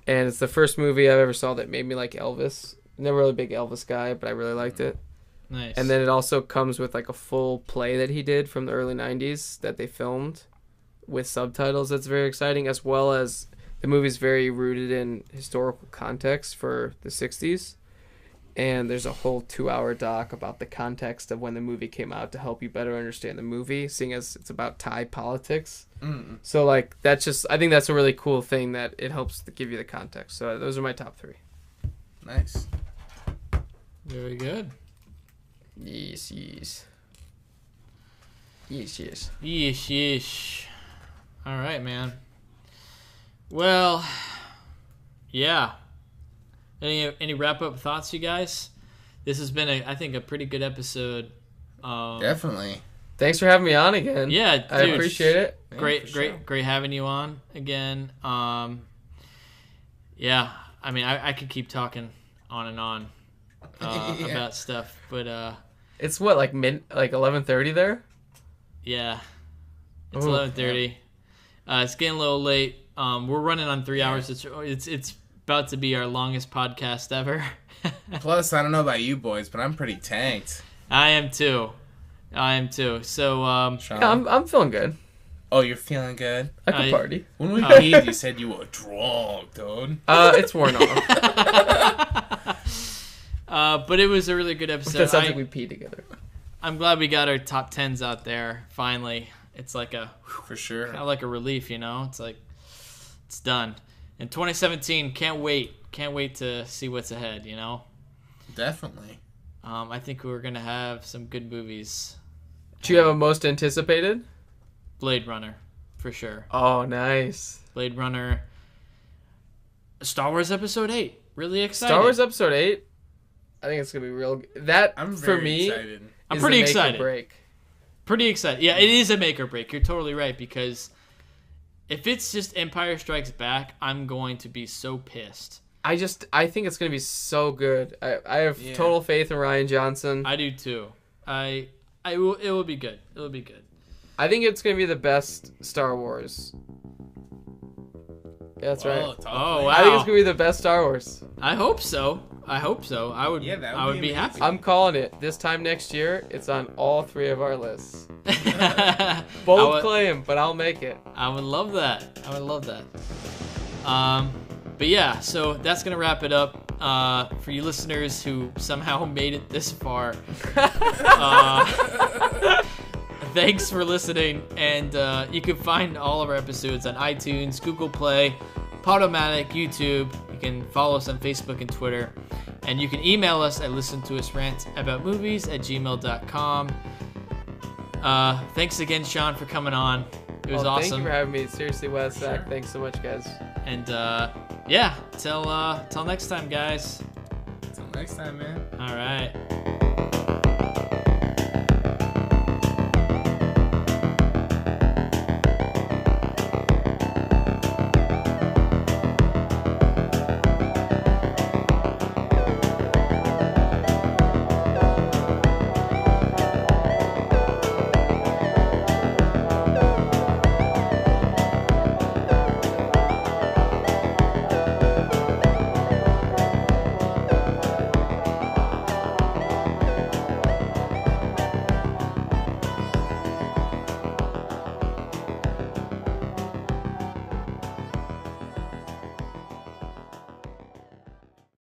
And it's the first movie I've ever saw that made me like Elvis. Never really a big Elvis guy, but I really liked it. Nice. And then it also comes with like a full play that he did from the early 90s that they filmed with subtitles. That's very exciting, as well as the movie's very rooted in historical context for the 60s. And there's a whole 2-hour doc about the context of when the movie came out to help you better understand the movie, seeing as it's about Thai politics. Mm. So, like, I think that's a really cool thing that it helps to give you the context. So those are my top 3. Nice. Very good. Yes. Yeesh. All right, man. Well, yeah. Any wrap-up thoughts, you guys? This has been, I think, a pretty good episode. Definitely. Thanks for having me on again. Yeah, dude, I appreciate it. Great having you on again. Yeah, I mean, I could keep talking on and on about stuff, but it's what, like 11:30 there? Yeah, it's 11:30. Yeah. It's getting a little late. We're running on 3 hours. It's about to be our longest podcast ever. Plus, I don't know about you boys, but I'm pretty tanked. I am too. So, yeah, I'm feeling good. Oh, you're feeling good? I could party. When we meet, you said you were drunk, dude. It's worn off. But it was a really good episode. That sounds like we pee together. I'm glad we got our top 10s out there, finally. It's like for sure. Kind of like a relief, you know? It's like, it's done. In 2017, can't wait can't wait to see what's ahead. You know. Definitely. I think we're gonna have some good movies. Do you have a most anticipated? Blade Runner, for sure. Oh, nice. Blade Runner. Star Wars Episode 8. Really excited. Star Wars Episode 8. I think it's gonna be real. That I'm for very me. excited. I'm is pretty a make or excited. break. Pretty excited. Yeah, it is a make or break. You're totally right, because if it's just Empire Strikes Back, I'm going to be so pissed. I think it's gonna be so good. I have total faith in Rian Johnson. I do too. It will be good. It will be good. I think it's gonna be the best Star Wars. Yeah, that's right. Oh, wow. I think it's gonna be the best Star Wars. I hope so. I would. Yeah, that would I would be be amazing. happy. I'm calling it. This time next year, it's on all 3 of our lists. Bold claim, but I'll make it. I would love that. I would love that. But yeah, so that's gonna wrap it up. For you listeners who somehow made it this far, thanks for listening. And you can find all of our episodes on iTunes, Google Play, Podomatic, YouTube. You can follow us on Facebook and Twitter. And you can email us at listentousrantaboutmovies@gmail.com. Thanks again, Sean, for coming on. It was awesome. Thank you for having me. Seriously, Wes, Zach, thanks so much, guys. And yeah, till next time, guys. Till next time, man. All right.